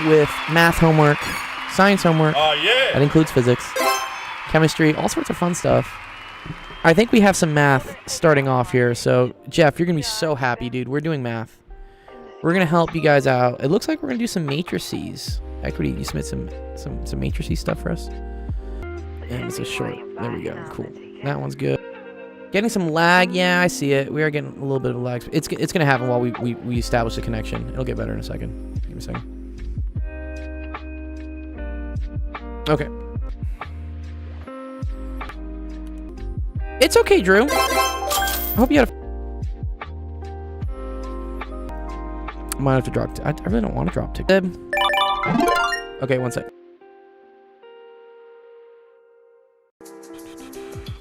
with math homework, science homework. Yeah. That includes physics, chemistry, all sorts of fun stuff. I think we have some math starting off here. So, Jeff, you're going to be so happy, dude. We're doing math. We're going to help you guys out. It looks like we're going to do some matrices. Equity, you submit some matrices stuff for us? And it's a short. There we go. Cool. That one's good. Getting some lag. Yeah, I see it. We are getting a little bit of lag. It's going to happen while we establish the connection. It'll get better in a second. Give me a second. Okay. It's okay, Drew. I hope you had a... I might have to drop... I really don't want to drop tick. Okay, one sec.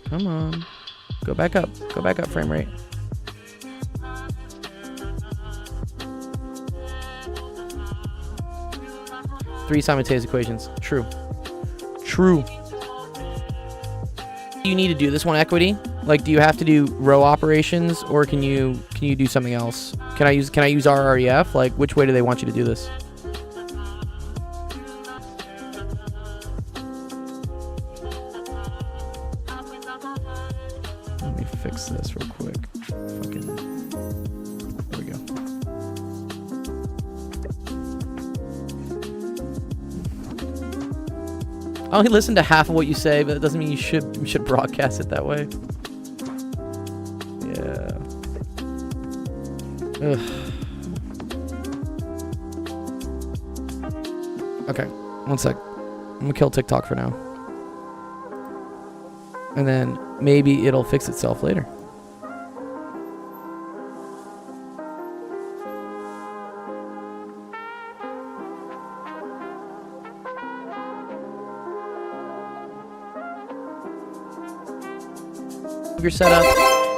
Come on. Go back up. Go back up, frame rate. Three simultaneous equations. True. True. Do you need to do this one, Equity? Like, do you have to do row operations, or can you do something else? Can I use RREF? Like, which way do they want you to do this? Let me fix this real quick. Fucking. There we go. I only listen to half of what you say, but that doesn't mean you should broadcast it that way. Yeah. Ugh. Okay, one sec. I'm gonna kill TikTok for now. And then maybe it'll fix itself later. Your setup,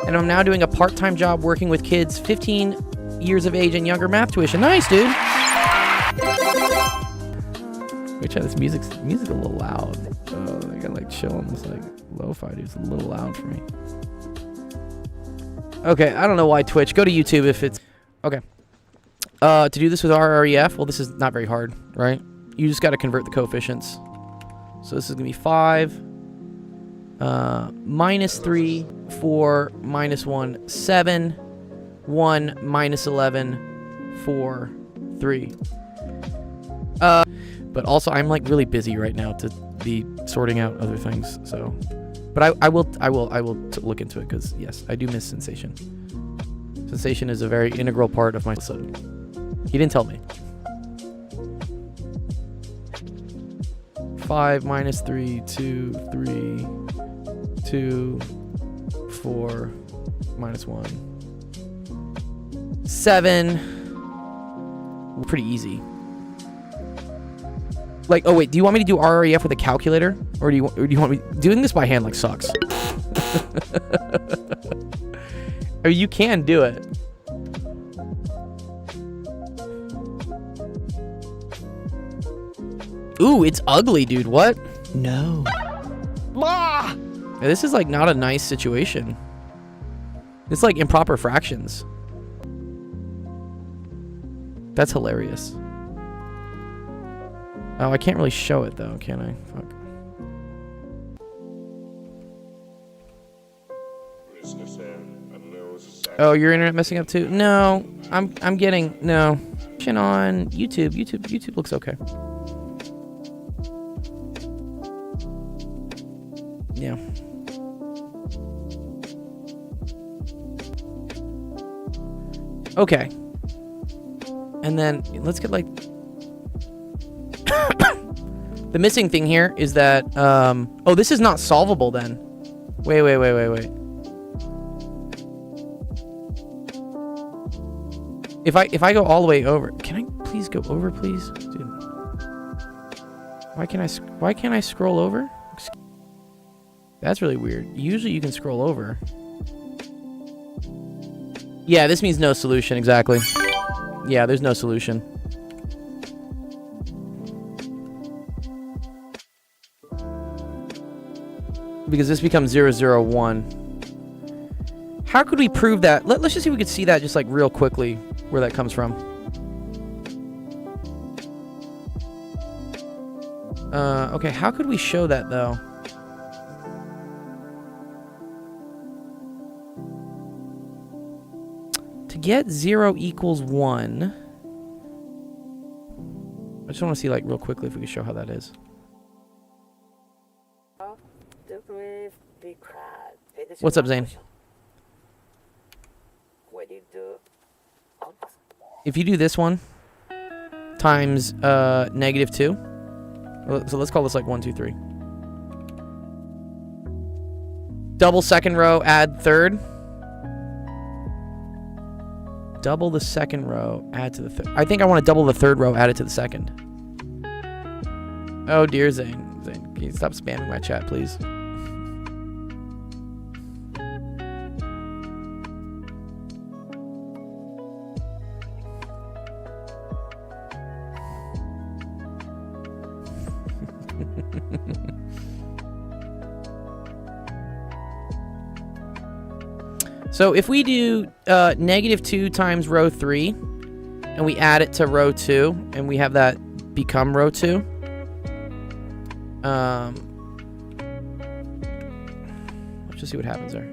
and I'm now doing a part-time job working with kids 15 years of age and younger math tuition. Nice, dude. Wait, try this music's a little loud. Oh, I gotta like chill on this like lo-fi, dude. It's a little loud for me. Okay, I don't know why Twitch. Go to YouTube if it's okay. To do this with RREF, well, this is not very hard, right? You just got to convert the coefficients. So this is gonna be 5. Minus 3, 4, minus 1, 7, 1, minus 11, 4, 3. But also I'm like really busy right now to be sorting out other things. So, but I will look into it because yes, I do miss Sensation. Sensation is a very integral part of my. So he didn't tell me. 5 minus 3, 2, 3. 2, 4, minus 1, 7. Pretty easy. Like, oh wait, do you want me to do RREF with a calculator, or do you want me doing this by hand? Like sucks. I mean, you can do it. Ooh, it's ugly, dude. What? No. Ah! This is like not a nice situation. It's like improper fractions. That's hilarious. Oh, I can't really show it though, can I? Fuck. Oh, your internet messing up too? No, I'm getting no. On YouTube. YouTube looks okay. Yeah. Okay. And then let's get like the missing thing here is that oh, this is not solvable then. Wait. If I go all the way over, can I please go over, please? Dude. Why can't I scroll over? That's really weird. Usually you can scroll over. Yeah, this means no solution, exactly. Yeah, there's no solution. Because this becomes 0, 0, 1. How could we prove that? Let's just see if we could see that just like real quickly, where that comes from. Okay, how could we show that, though? To get 0 equals 1... I just want to see, like, real quickly if we can show how that is. What's up, Zane? If you do this one times -2, so let's call this like 1, 2, 3. Double second row, add third. Double the second row, add to the third. I think I want to double the third row, add it to the second. Oh dear, Zane. Zane, can you stop spamming my chat, please? So if we do -2 times row 3, and we add it to row 2, and we have that become row 2. Let's just see what happens there.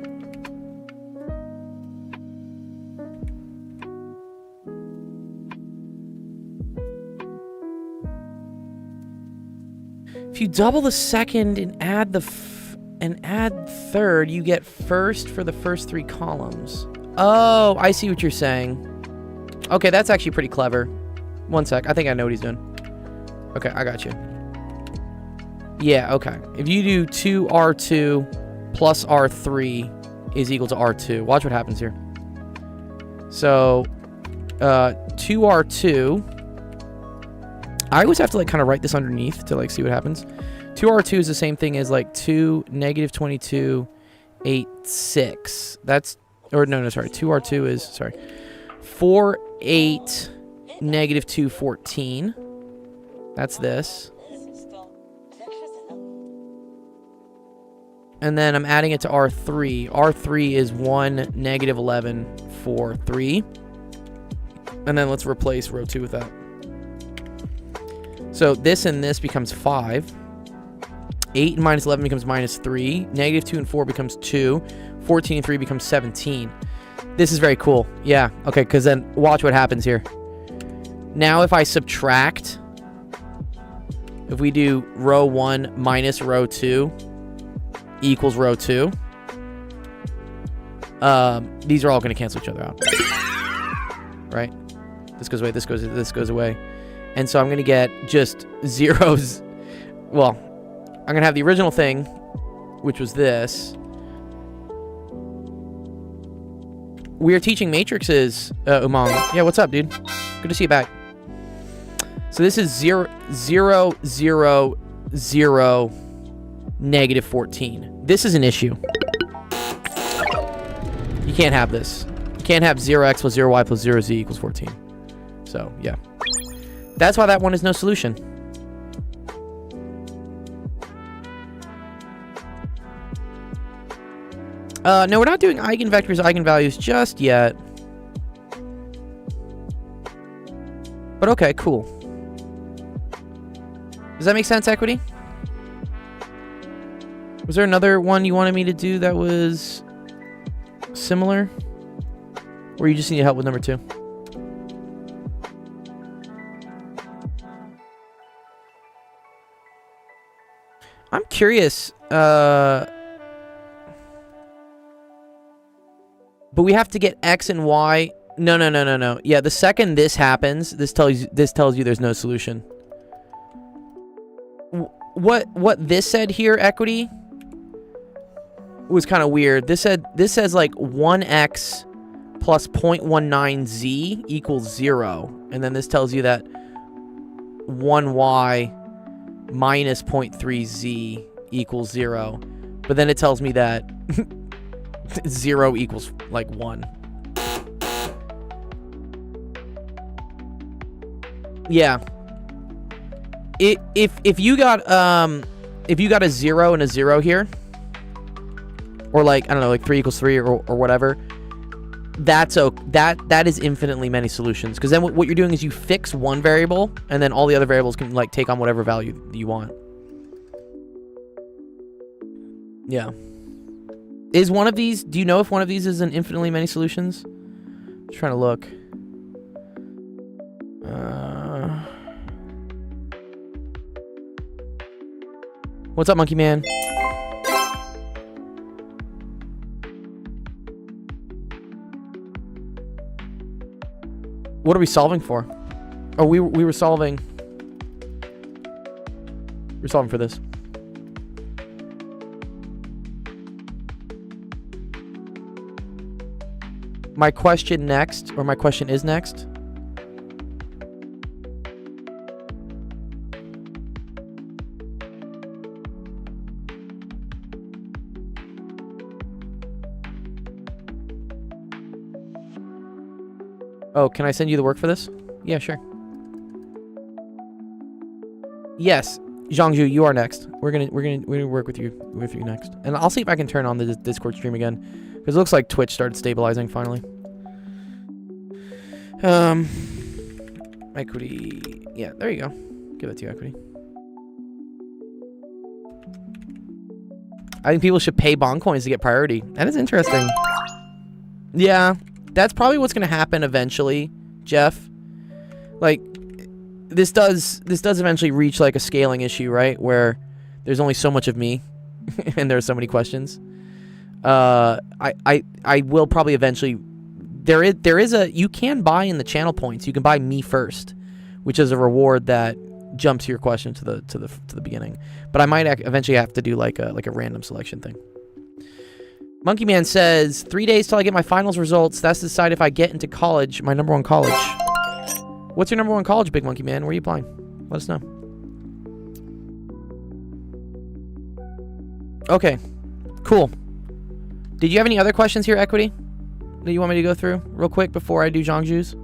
If you double the second and add the add third, you get first for the first 3 columns. Oh, I see what you're saying. Okay, that's actually pretty clever. One sec. I think I know what he's doing. Okay, I got you. Yeah, okay. If you do 2R2 plus R3 is equal to R2. Watch what happens here. So, 2R2... I always have to, like, kind of write this underneath to, like, see what happens. 2R2 is the same thing as, like, 2, -22, 8, 6. That's... Or, no, sorry. 2R2 is... Sorry. 4, 8, -2, 14. That's this. And then I'm adding it to R3. R3 is 1, -11, 4, 3. And then let's replace row 2 with that. So this and this becomes 5. 8 and -11 becomes -3. -2 and 4 becomes 2. 14 and 3 becomes 17. This is very cool. Yeah, okay, because then watch what happens here. Now if I subtract, if we do row 1 minus row 2 equals row 2, these are all going to cancel each other out. Right? This goes away, this goes away. And so I'm going to get just zeros. Well, I'm going to have the original thing, which was this. We are teaching matrices, Umang. Yeah, what's up, dude? Good to see you back. So this is 0, 0, 0, 0, -14. This is an issue. You can't have this. You can't have 0x plus 0y plus 0z equals 14. So, yeah. That's why that one is no solution. No, we're not doing eigenvectors, eigenvalues just yet. But okay, cool. Does that make sense, Equity? Was there another one you wanted me to do that was similar? Or you just need help with number 2? I'm curious, but we have to get X and Y. No. Yeah, the second this happens, this tells you there's no solution. What this said here, Equity, was kind of weird. This says like 1x plus 0.19z equals 0, and then this tells you that 1y minus 0.3z equals 0, but then it tells me that 0 equals like 1. Yeah. If you got a 0 and a 0 here, or like I don't know, like 3 equals 3 or whatever, that is infinitely many solutions, because then what you're doing is you fix one variable and then all the other variables can like take on whatever value you want. Yeah. Is one of these... Do you know if one of these is an infinitely many solutions? I'm trying to look. What's up, Monkey Man? What are we solving for? Oh, we were solving... We're solving for this. My question next, or my question is next. Oh, can I send you the work for this? Yeah, sure. Yes, Jongju, you are next. We're gonna work with you next, and I'll see if I can turn on the Discord stream again, because it looks like Twitch started stabilizing finally. Equity. Yeah, there you go. Give it to you, equity. I think people should pay bond coins to get priority. That is interesting. Yeah, that's probably what's gonna happen eventually, Jeff. Like, this does eventually reach like a scaling issue, right? Where there's only so much of me, and there are so many questions. I will probably eventually. There is a, you can buy in the channel points. You can buy me first, which is a reward that jumps your question to the beginning. But I might eventually have to do like a random selection thing. Monkey Man says 3 days till I get my finals results. That's to decide if I get into college, my #1 college. What's your #1 college, Big Monkey Man? Where are you applying? Let us know. Okay, cool. Did you have any other questions here, Equity, that you want me to go through real quick before I do Zhangju's?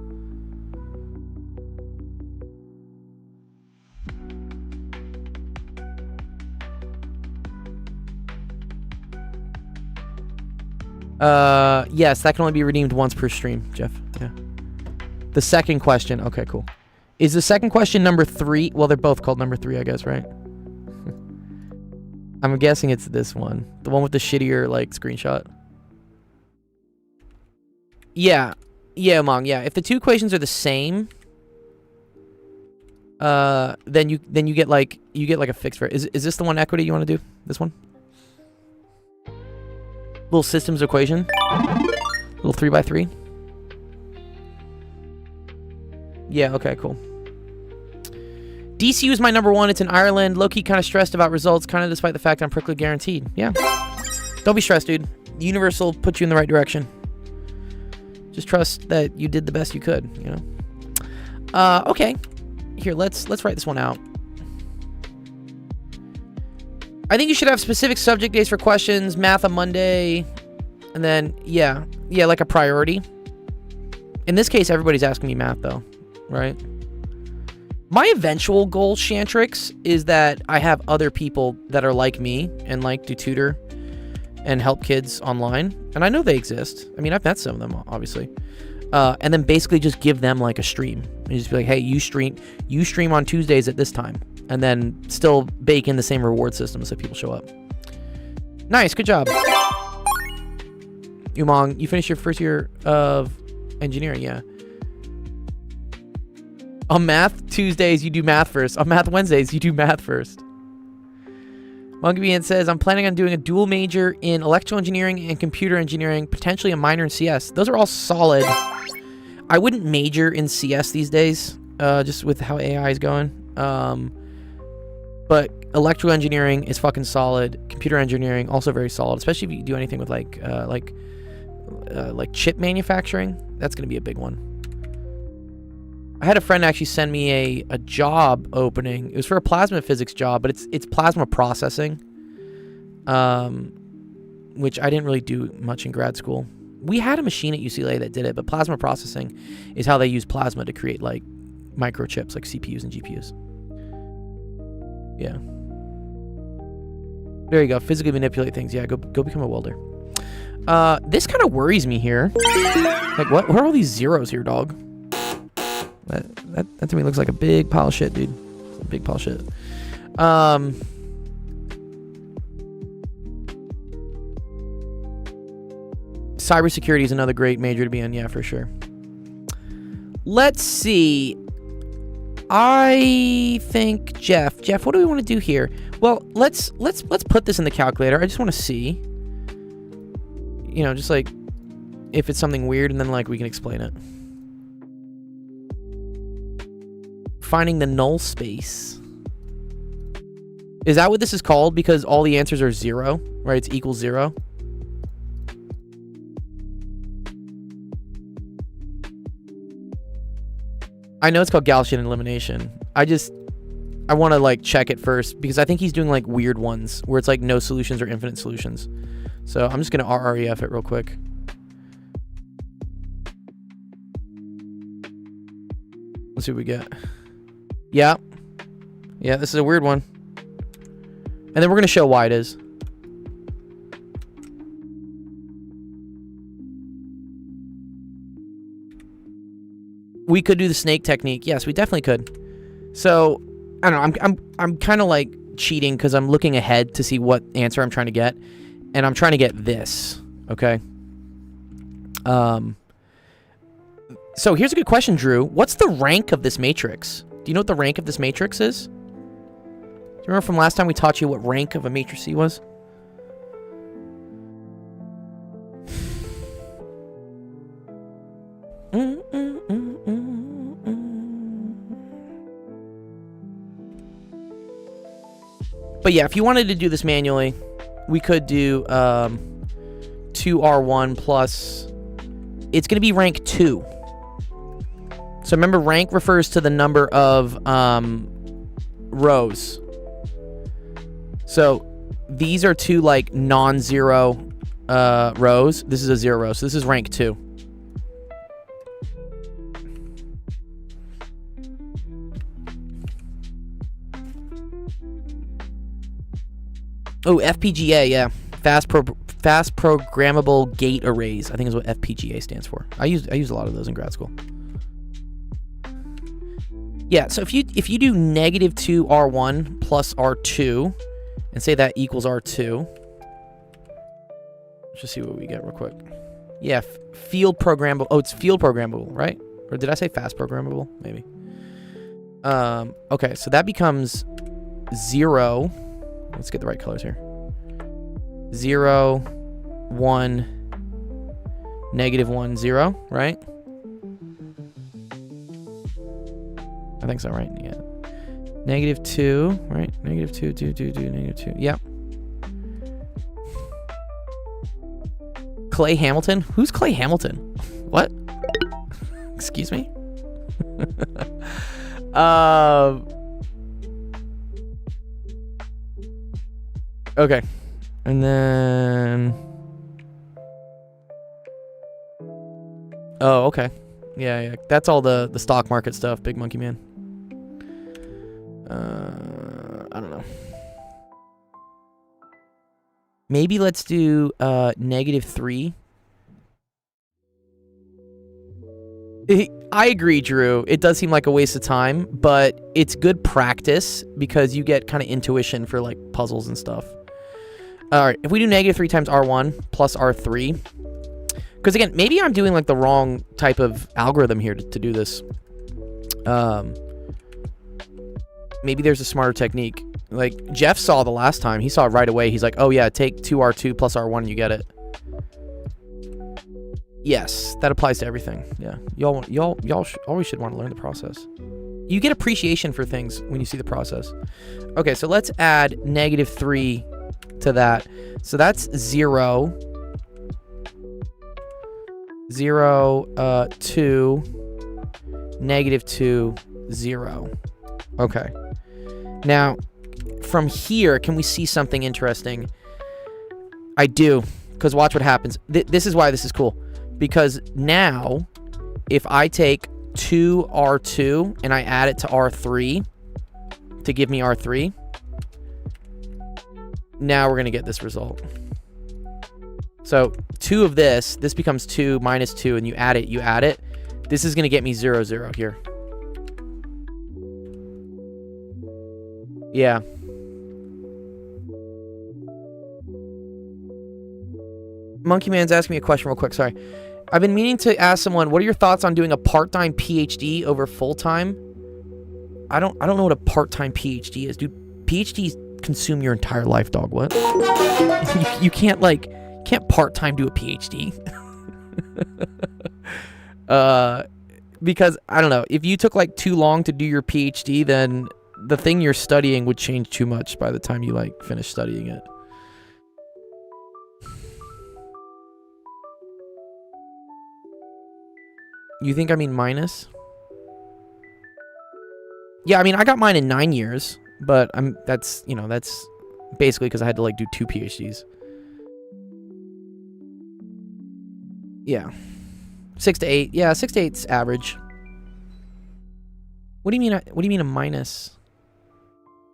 Yes, that can only be redeemed once per stream, Jeff. Yeah. The second question. Okay, cool. Is the second question number 3? Well, they're both called number 3, I guess, right? I'm guessing it's this one. The one with the shittier, like, screenshot. Yeah. Yeah, Mong, yeah. If the two equations are the same, then you get like a fixed rate. Is this the one, Equity, you want to do? This one? Little systems equation. Little 3x3. Yeah, okay, cool. DCU is my #1. It's in Ireland. Low-key kind of stressed about results, kind of despite the fact I'm prickly guaranteed. Yeah. Don't be stressed, dude. The universe will put you in the right direction. Just trust that you did the best you could, you know? Okay. Here, let's write this one out. I think you should have specific subject days for questions, math on Monday, and then, yeah, like a priority. In this case, everybody's asking me math, though, right? My eventual goal, Shantrix, is that I have other people that are like me and like to tutor and help kids online. And I know they exist. I mean, I've met some of them, obviously. And then basically just give them like a stream. And just be like, hey, you stream on Tuesdays at this time. And then still bake in the same reward system so people show up. Nice, good job. Umong, you finished your first year of engineering, yeah. On math Tuesdays, you do math first. On math Wednesdays, you do math first. Monkey says, I'm planning on doing a dual major in electrical engineering and computer engineering, potentially a minor in CS. Those are all solid. I wouldn't major in CS these days, just with how AI is going. But electrical engineering is fucking solid. Computer engineering, also very solid, especially if you do anything with like chip manufacturing. That's going to be a big one. I had a friend actually send me a job opening. It was for a plasma physics job, but it's plasma processing, which I didn't really do much in grad school. We had a machine at UCLA that did it, but plasma processing is how they use plasma to create like microchips, like CPUs and GPUs. Yeah. There you go. Physically manipulate things. Yeah, go become a welder. This kind of worries me here. Like, what are all these zeros here, dog? That to me looks like a big pile of shit, dude. A big pile of shit. Cybersecurity is another great major to be in. Yeah, for sure. Let's see. I think Jeff, what do we want to do here? Well, let's put this in the calculator. I just want to see, you know, just like if it's something weird, and then like we can explain it. Finding the null space. Is that what this is called? Because all the answers are 0, right? It's equals 0. I know it's called Gaussian elimination. I want to like check it first because I think he's doing like weird ones where it's like no solutions or infinite solutions. So I'm just going to RREF it real quick. Let's see what we get. Yeah. Yeah, this is a weird one. And then we're going to show why it is. We could do the snake technique. Yes, we definitely could. So, I don't know. I'm kind of like cheating because I'm looking ahead to see what answer I'm trying to get. And I'm trying to get this. Okay. So here's a good question, Drew. What's the rank of this matrix? Do you know what the rank of this matrix is? Do you remember from last time we taught you what rank of a matrix C was? But yeah, if you wanted to do this manually, we could do 2R1 plus... It's going to be rank 2. So remember, rank refers to the number of rows. So these are 2 like non-zero rows. This is a 0 row, so this is rank 2. Oh, FPGA, yeah. Fast programmable gate arrays, I think is what FPGA stands for. I used a lot of those in grad school. Yeah, so if you do -2R1 plus R2 and say that equals R2, let's just see what we get real quick. Yeah, field programmable. Oh, it's field programmable, right? Or did I say fast programmable? Maybe. Okay, so that becomes 0. Let's get the right colors here. 0, 1, -1, 0, right? I think so, right? Yeah. -2, right? -2, 2, 2, 2, -2. Yep. Clay Hamilton? Who's Clay Hamilton? What? Excuse me? Okay. And then... Oh, okay. Yeah. That's all the stock market stuff, Big Monkey Man. I don't know. Maybe let's do -3. I agree, Drew. It does seem like a waste of time, but it's good practice because you get kind of intuition for like puzzles and stuff. All right, if we do -3 times R1 plus R3, because again, maybe I'm doing like the wrong type of algorithm here to do this. Maybe there's a smarter technique. Like Jeff saw the last time, he saw it right away. He's like, "Oh yeah, take 2R2 plus R1 and you get it." Yes, that applies to everything. Yeah, y'all always should want to learn the process. You get appreciation for things when you see the process. Okay, so let's add -3 to that. So that's 0, 0, 2, -2, 0. Okay. Now, from here, can we see something interesting? I do, because watch what happens. This is why this is cool. Because now, if I take 2R2 and I add it to R3 to give me R3, now we're going to get this result. So 2 of this becomes 2 minus 2, and you add it. This is going to get me 0, 0 here. Yeah. Monkey Man's asking me a question real quick. Sorry. I've been meaning to ask someone, what are your thoughts on doing a part-time PhD over full-time? I don't know what a part-time PhD is, dude. PhDs consume your entire life, dog. What? you can't part-time do a PhD. Because I don't know, if you took like too long to do your PhD, then the thing you're studying would change too much by the time you like finish studying it. You think I mean minus? Yeah, I mean, I got mine in 9 years, but that's basically because I had to like do 2 PhDs. Yeah. 6 to 8. Yeah, 6 to 8's average. What do you mean a minus?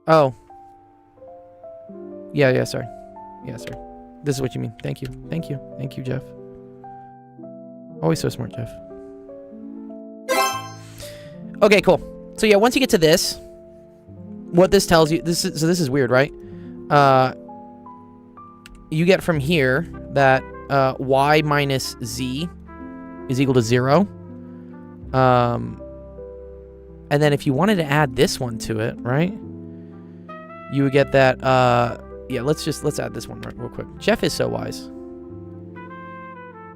Oh. Yeah, sorry. Yeah, sorry. This is what you mean. Thank you. Thank you. Thank you, Jeff. Always so smart, Jeff. Okay, cool. So yeah, once you get to this, what this tells you, this is weird, right? You get from here that y minus z is equal to 0. And then if you wanted to add this one to it, right? You would get that, yeah, let's add this one real quick. Jeff is so wise.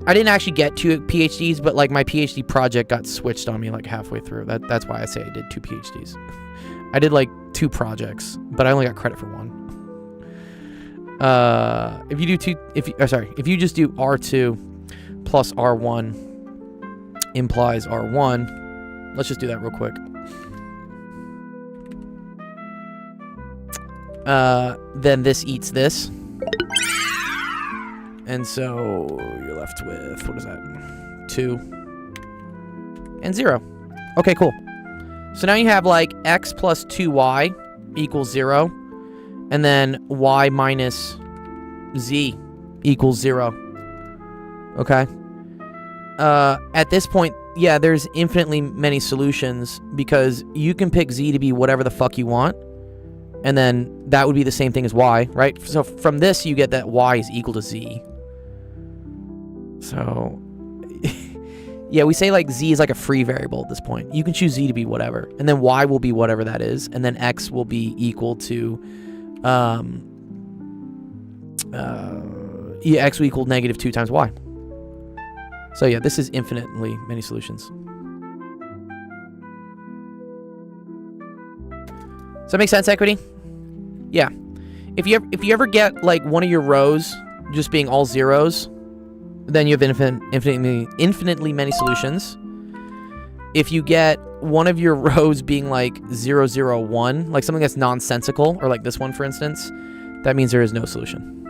I didn't actually get 2 PhDs, but like my PhD project got switched on me like halfway through. That's why I say I did 2 PhDs. I did like 2 projects, but I only got credit for 1. If you do if you just do R2 plus R1 implies R1, let's just do that real quick. Then this eats this. And so you're left with, what is that? 2 and 0. Okay, cool. So now you have like x plus 2y equals 0. And then y minus z equals 0. Okay. At this point, yeah, there's infinitely many solutions because you can pick z to be whatever the fuck you want. And then that would be the same thing as y, right? So from this, you get that y is equal to z. So, yeah, we say like z is like a free variable at this point. You can choose z to be whatever. And then y will be whatever that is. And then x will be equal to, yeah, x will equal negative 2 times y. So yeah, this is infinitely many solutions. Does that make sense, Equity? Yeah. If you ever get like one of your rows just being all zeros, then you have infinitely many solutions. If you get one of your rows being like 0, 0, 1, like something that's nonsensical, or like this one, for instance, that means there is no solution.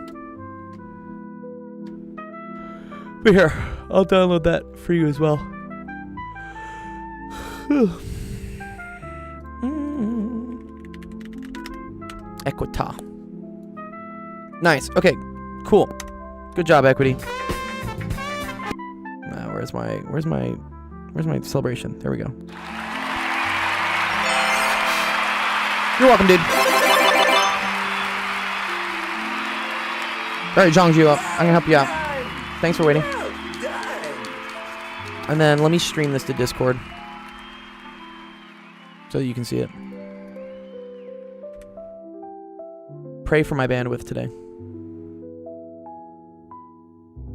But here, I'll download that for you as well. Equita. Nice. Okay. Cool. Good job, Equity. Now, where's my celebration? There we go. You're welcome, dude. All right, Jongju, I'm gonna help you out. Thanks for waiting. And then let me stream this to Discord so you can see it. Pray for my bandwidth today.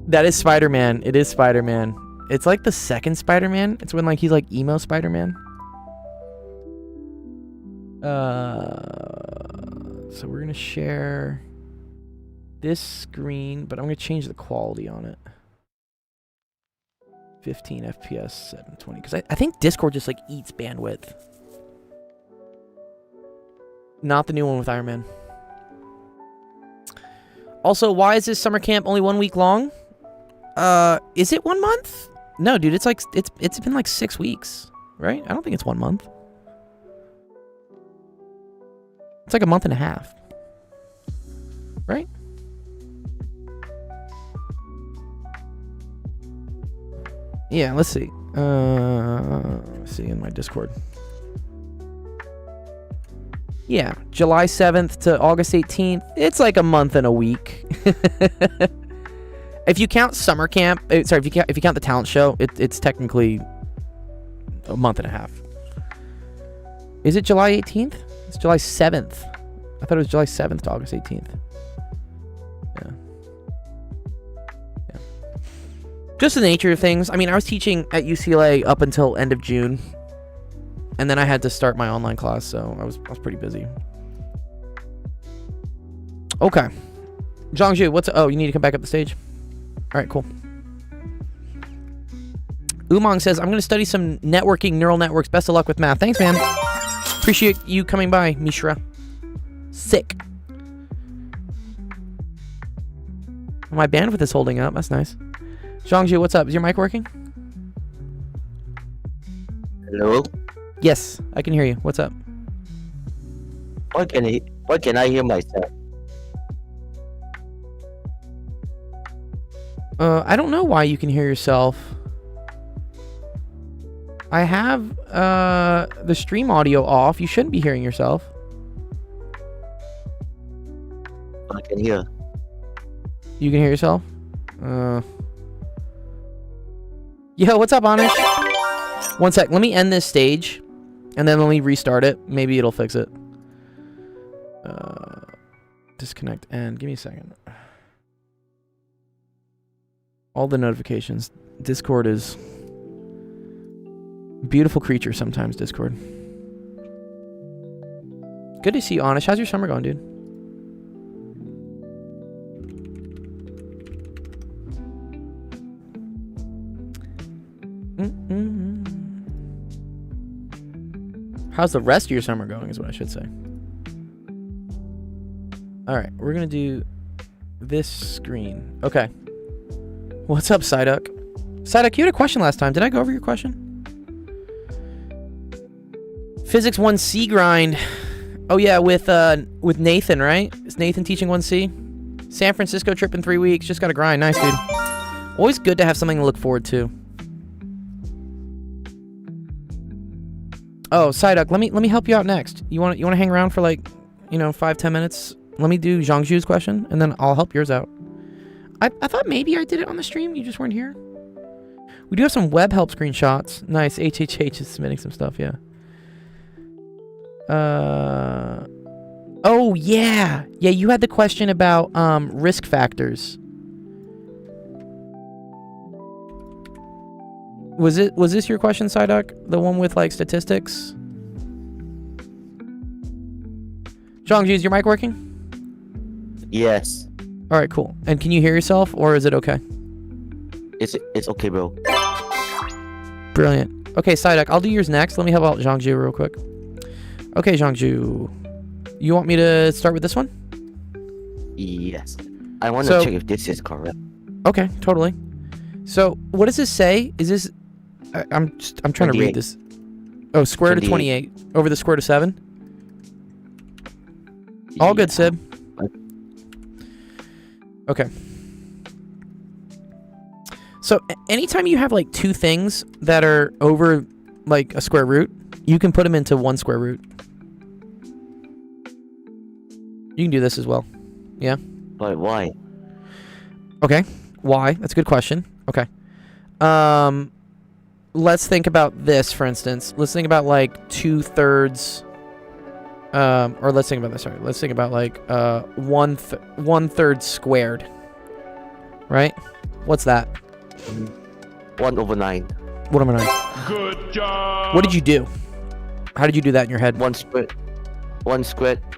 That is Spider-Man. It is Spider-Man. It's like the second Spider-Man. It's when like he's like emo Spider-Man. So we're gonna share this screen, but I'm gonna change the quality on it. 15 FPS, 720. Because I think Discord just like eats bandwidth. Not the new one with Iron Man. Also, why is this summer camp only 1 week long? Is it 1 month? No, dude, it's like it's been like 6 weeks, right? I don't think it's 1 month. It's like a month and a half. Right? Yeah, let's see. Let's see in my Discord. Yeah, July 7th to August 18th. It's like a month and a week. If you count summer camp, sorry, if you count the talent show, it's technically a month and a half. Is it July 18th? It's July 7th. I thought it was July 7th to August 18th. Yeah. Just the nature of things. I mean, I was teaching at UCLA up until end of June, and then I had to start my online class, so I was pretty busy. Okay. Jongju, what's... Oh, you need to come back up the stage? All right, cool. Umang says, I'm going to study some networking, neural networks. Best of luck with math. Thanks, man. Appreciate you coming by, Mishra. Sick. My bandwidth is holding up. That's nice. Jongju, what's up? Is your mic working? Hello? Yes, I can hear you. What's up? Why can I hear myself? I don't know why you can hear yourself. I have the stream audio off. You shouldn't be hearing yourself. I can hear. You can hear yourself? Yo, what's up, Anish? One sec. Let me end this stage, and then let me restart it. Maybe it'll fix it. Disconnect and give me a second. All the notifications. Discord is a beautiful creature sometimes, Discord. Good to see you, Anish. How's your summer going, dude? How's the rest of your summer going is what I should say. Alright, we're gonna do this screen. Okay. What's up, Psyduck? Psyduck, you had a question last time. Did I go over your question? Physics 1C grind. Oh yeah, with Nathan, right? Is Nathan teaching 1C? San Francisco trip in 3 weeks. Just got a grind. Nice, dude. Always good to have something to look forward to. Oh, Psyduck, let me help you out next. You want to hang around for like, 5-10 minutes? Let me do Zhangju's question, and then I'll help yours out. I thought maybe I did it on the stream. You just weren't here. We do have some web help screenshots. Nice. HHH is submitting some stuff. Yeah. Oh yeah. Yeah. You had the question about risk factors. Was this your question, Psyduck? The one with like statistics? Zhangju, is your mic working? Yes. All right, cool. And can you hear yourself, or is it okay? It's okay, bro. Brilliant. Okay, Psyduck, I'll do yours next. Let me help out Zhangju real quick. Okay, Zhangju. You want me to start with this one? Yes. I want to check if this is correct. Okay, totally. So, what does this say? Is this... I'm trying to read this. Oh, square root of 28 over the square root of 7? All good, Sib. Okay. So anytime you have like two things that are over like a square root, you can put them into one square root. You can do this as well. Yeah? But why? Okay. Why? That's a good question. Okay. Let's think about this, for instance. Let's think about like 2/3... or let's think about this. Sorry, let's think about like 1/3 squared. Right? What's that? 1/9. 1/9. Good job. What did you do? How did you do that in your head? 1 squared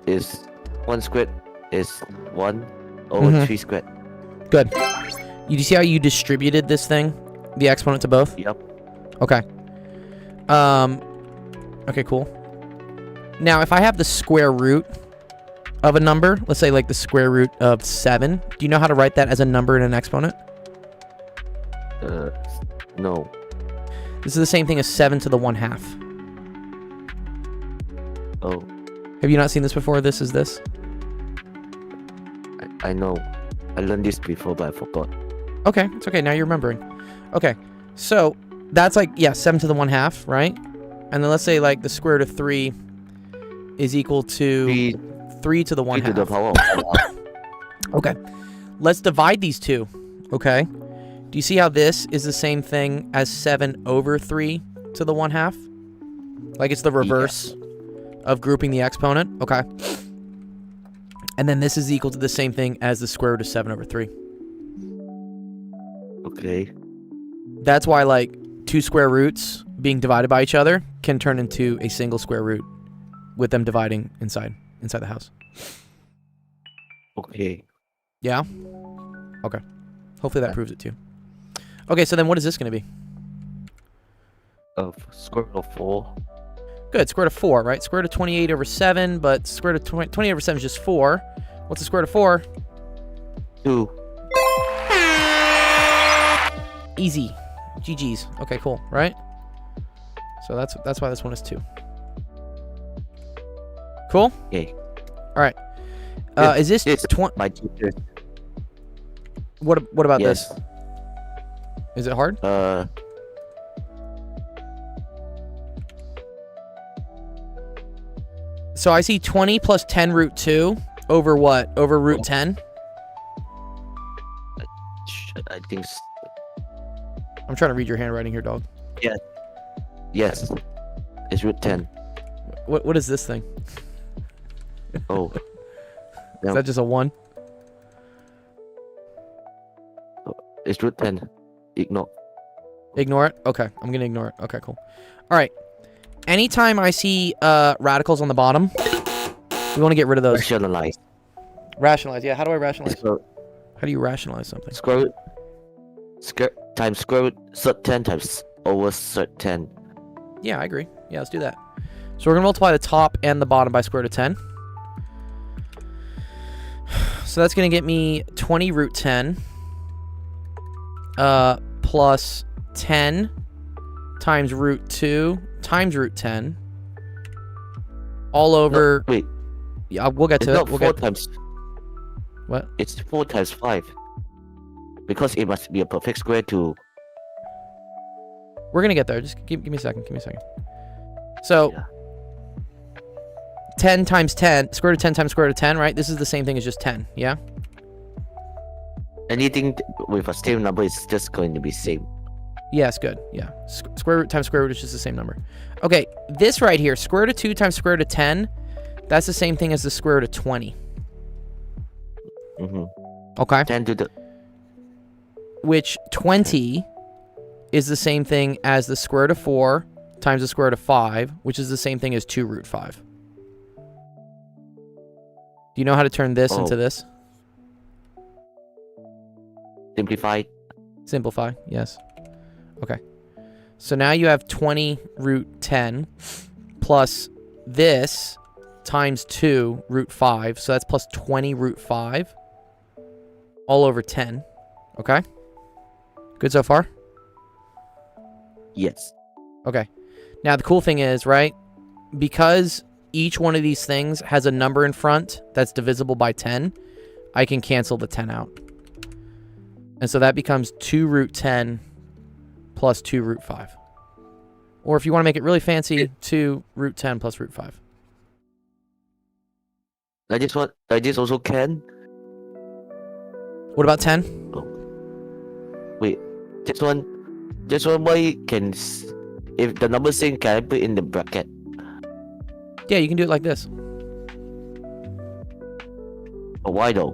is 1 over 3 squared. Good. You see how you distributed this thing, the exponent to both? Yep. Okay. Okay, cool. Now, if I have the square root of a number, let's say like the square root of 7, do you know how to write that as a number and an exponent? No. This is the same thing as 7 to the 1/2. Oh. Have you not seen this before? This is this? I know. I learned this before, but I forgot. Okay, it's okay. Now you're remembering. Okay, so that's like, yeah, 7 to the 1/2, right? And then let's say like the square root of 3 is equal to 3 to the 1/2. 3 to the power of 1/2. Okay. Let's divide these two. Okay. Do you see how this is the same thing as 7 over 3 to the 1/2? Like it's the reverse of grouping the exponent? Okay. And then this is equal to the same thing as the square root of 7 over 3. Okay. That's why, like, 2 square roots being divided by each other can turn into a single square root with them dividing inside the house. Okay. Yeah? Okay. Hopefully that proves it too. Okay, so then what is this going to be? Square root of 4. Good, square root of 4, right? Square root of 28 over 7, but square root of 28 over 7 is just 4. What's the square root of 4? 2. Easy. GG's. Okay, cool, right? So that's why this one is 2. Cool? Okay. All right. Is this my teacher? What about Yes. this? Is it hard? So I see 20 plus 10 root 2 over what? Over root 10? I think. I'm trying to read your handwriting here, dog. Yeah. Yes. It's root 10. What is this thing? Oh. Is that just a 1? It's root 10. Ignore. Ignore it? Okay, I'm gonna ignore it. Okay, cool. All right. Anytime I see radicals on the bottom, we want to get rid of those. Rationalize. Rationalize, yeah. How do I rationalize? So, How do you rationalize something? square root times square root sub 10 times over sub 10. Yeah, I agree. Yeah, let's do that. So we're gonna multiply the top and the bottom by square root of 10. So that's gonna get me 20 root 10 plus 10 times root 2 times root 10 all over. No, wait. Yeah, we'll get to It's it. not We'll 4 get. times. What? It's 4 times 5. Because it must be a perfect square to. We're gonna get there. Just give me a second. Give me a second. So, Yeah. 10 times 10, square root of 10 times square root of 10, right? This is the same thing as just 10, yeah? Anything with a same number is just going to be same. Yes, good. Yeah. Square root times square root is just the same number. Okay, this right here, square root of 2 times square root of 10, that's the same thing as the square root of 20. Mm-hmm. Okay? 10 to the. Which 20 is the same thing as the square root of 4 times the square root of 5, which is the same thing as 2 root 5. Do you know how to turn this into this? Simplified. Simplify, yes. Okay. So now you have 20 root 10 plus this times 2 root 5. So that's plus 20 root 5 all over 10. Okay? Good so far? Yes. Okay. Now the cool thing is, right? Because each one of these things has a number in front that's divisible by 10, I can cancel the 10 out. And so that becomes 2 root 10 plus 2 root 5. Or if you want to make it really fancy, 2 root 10 plus root 5. Like this also can. What about 10? Wait, this one why can if the number same, can I put in the bracket? Yeah, you can do it like this. But why though?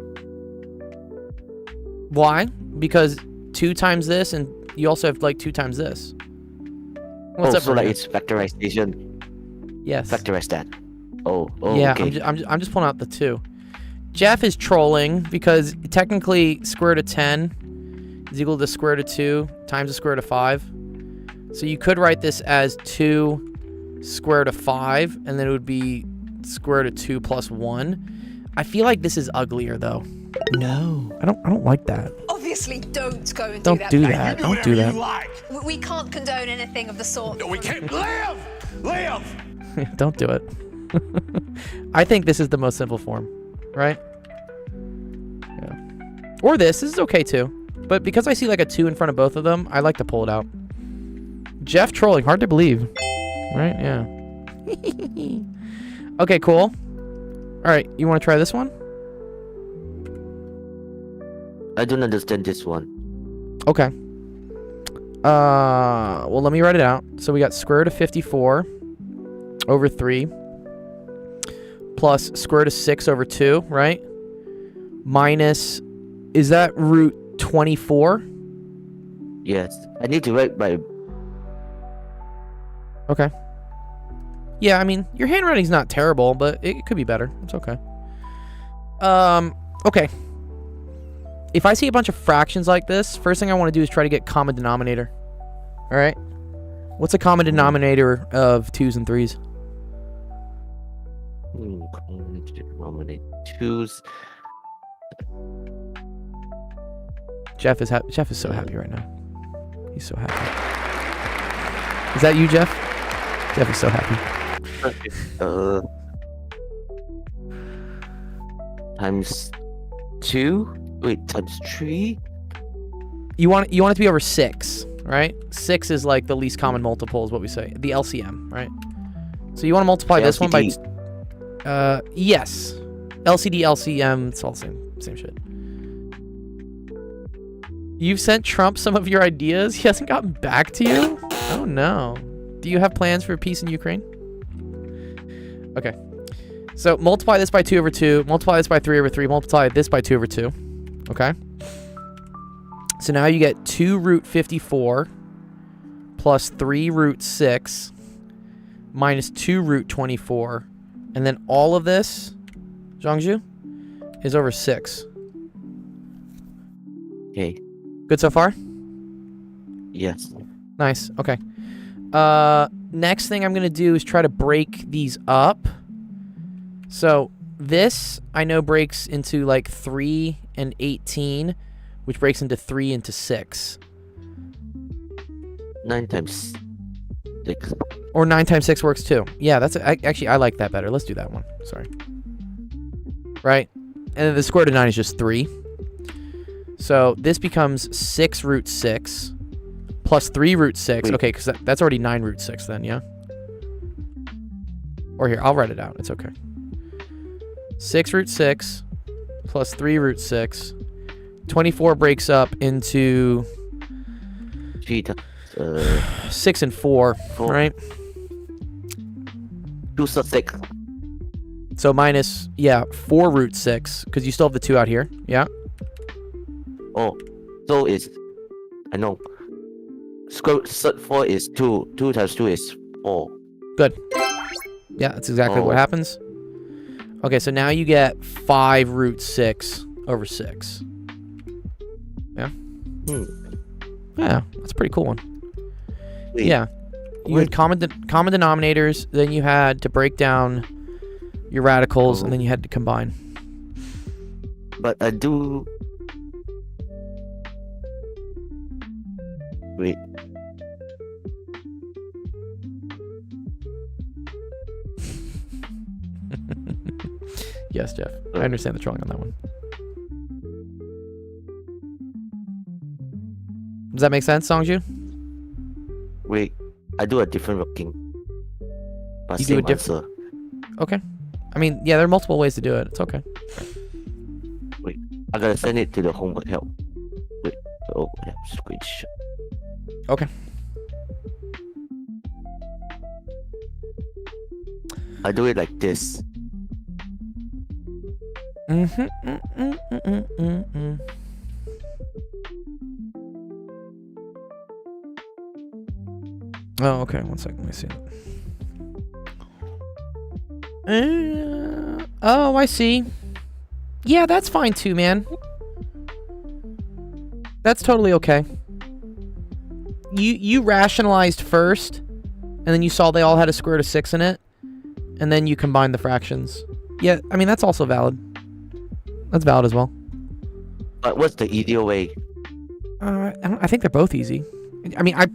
Why? Because 2 times this, and you also have like 2 times this. What's up, so like Maria? it's factorization. Yes. Factorize that. Oh, Yeah, okay. I'm just pulling out the 2. Jeff is trolling because technically square root of 10 is equal to the square root of 2 times the square root of 5. So you could write this as 2 square root of 5, and then it would be square root of 2 plus 1. I feel like this is uglier though. No, I don't like that. Obviously, don't go and Don't do do that. that. Don't do that. We can't condone anything of the sort. No, we can't live. Don't do it. I think this is the most simple form, right? Yeah. Or this is okay too. But because I see like a 2 in front of both of them, I like to pull it out. Jeff trolling, hard to believe. Right? Yeah. Okay, cool. All right, you want to try this one? I don't understand this one. Okay. Well, let me write it out. So we got square root of 54 over 3 plus square root of 6 over 2, right? Minus, is that root 24? Yes. I need to write my... Okay. Yeah, I mean, your handwriting's not terrible, but it could be better. It's okay. Okay. If I see a bunch of fractions like this, first thing I want to do is try to get common denominator. All right? What's a common denominator of 2s and 3s? Common denominator 2s. Jeff is so happy right now. He's so happy. Is that you, Jeff? Jeff is so happy. Times 2? Wait, times 3? You want it to be over 6, right? 6 is like the least common multiple is what we say. The LCM, right? So you want to multiply this one by... yes. LCD, LCM, it's all the same shit. You've sent Trump some of your ideas? He hasn't gotten back to you? Oh no. Do you have plans for peace in Ukraine? Okay. So multiply this by 2 over 2, multiply this by 3 over 3, multiply this by 2 over 2. Okay? So now you get 2 root 54 plus 3 root 6 minus 2 root 24. And then all of this, Jongju, is over 6. Okay. Good so far? Yes. Nice. Okay. Next thing I'm going to do is try to break these up. So this, I know, breaks into like 3 and 18, which breaks into 3 into 6. 9 times 6. Or 9 times 6 works too. Yeah, actually, I like that better. Let's do that one. Sorry. Right? And then the square root of 9 is just 3. So this becomes 6 root 6 plus 3 root 6. Wait. Okay, because that's already 9 root 6 then, yeah? Or here, I'll write it out. It's okay. 6 root 6 plus 3 root 6. 24 breaks up into 3 times 6 and 4, 4. right? 2 sub 6. So minus, yeah, 4 root 6, because you still have the 2 out here, yeah? Oh, so it's... I know. Square root 4 is 2. 2 times 2 is 4. Good. Yeah, that's exactly what happens. Okay, so now you get 5 root 6 over 6. Yeah? Yeah, that's a pretty cool one. Wait, Yeah. You had common denominators, then you had to break down your radicals, and then you had to combine. But I do... Wait. Yes, Jeff. I understand the trolling on that one. Does that make sense, Jongju? Wait. I do a different working. But You do a same different- answer. Okay. I mean, yeah, there are multiple ways to do it. It's okay. Wait. I gotta send it to the homework help. Wait. Oh, yeah. Screenshot. Okay. I do it like this. Oh, okay. One second. Let me see it. Oh, I see. Yeah, that's fine too, man. That's totally okay. You rationalized first, and then you saw they all had a square root of 6 in it, and then you combined the fractions. Yeah, I mean, that's also valid. That's valid as well. But what's the easier way? I think they're both easy. I mean, I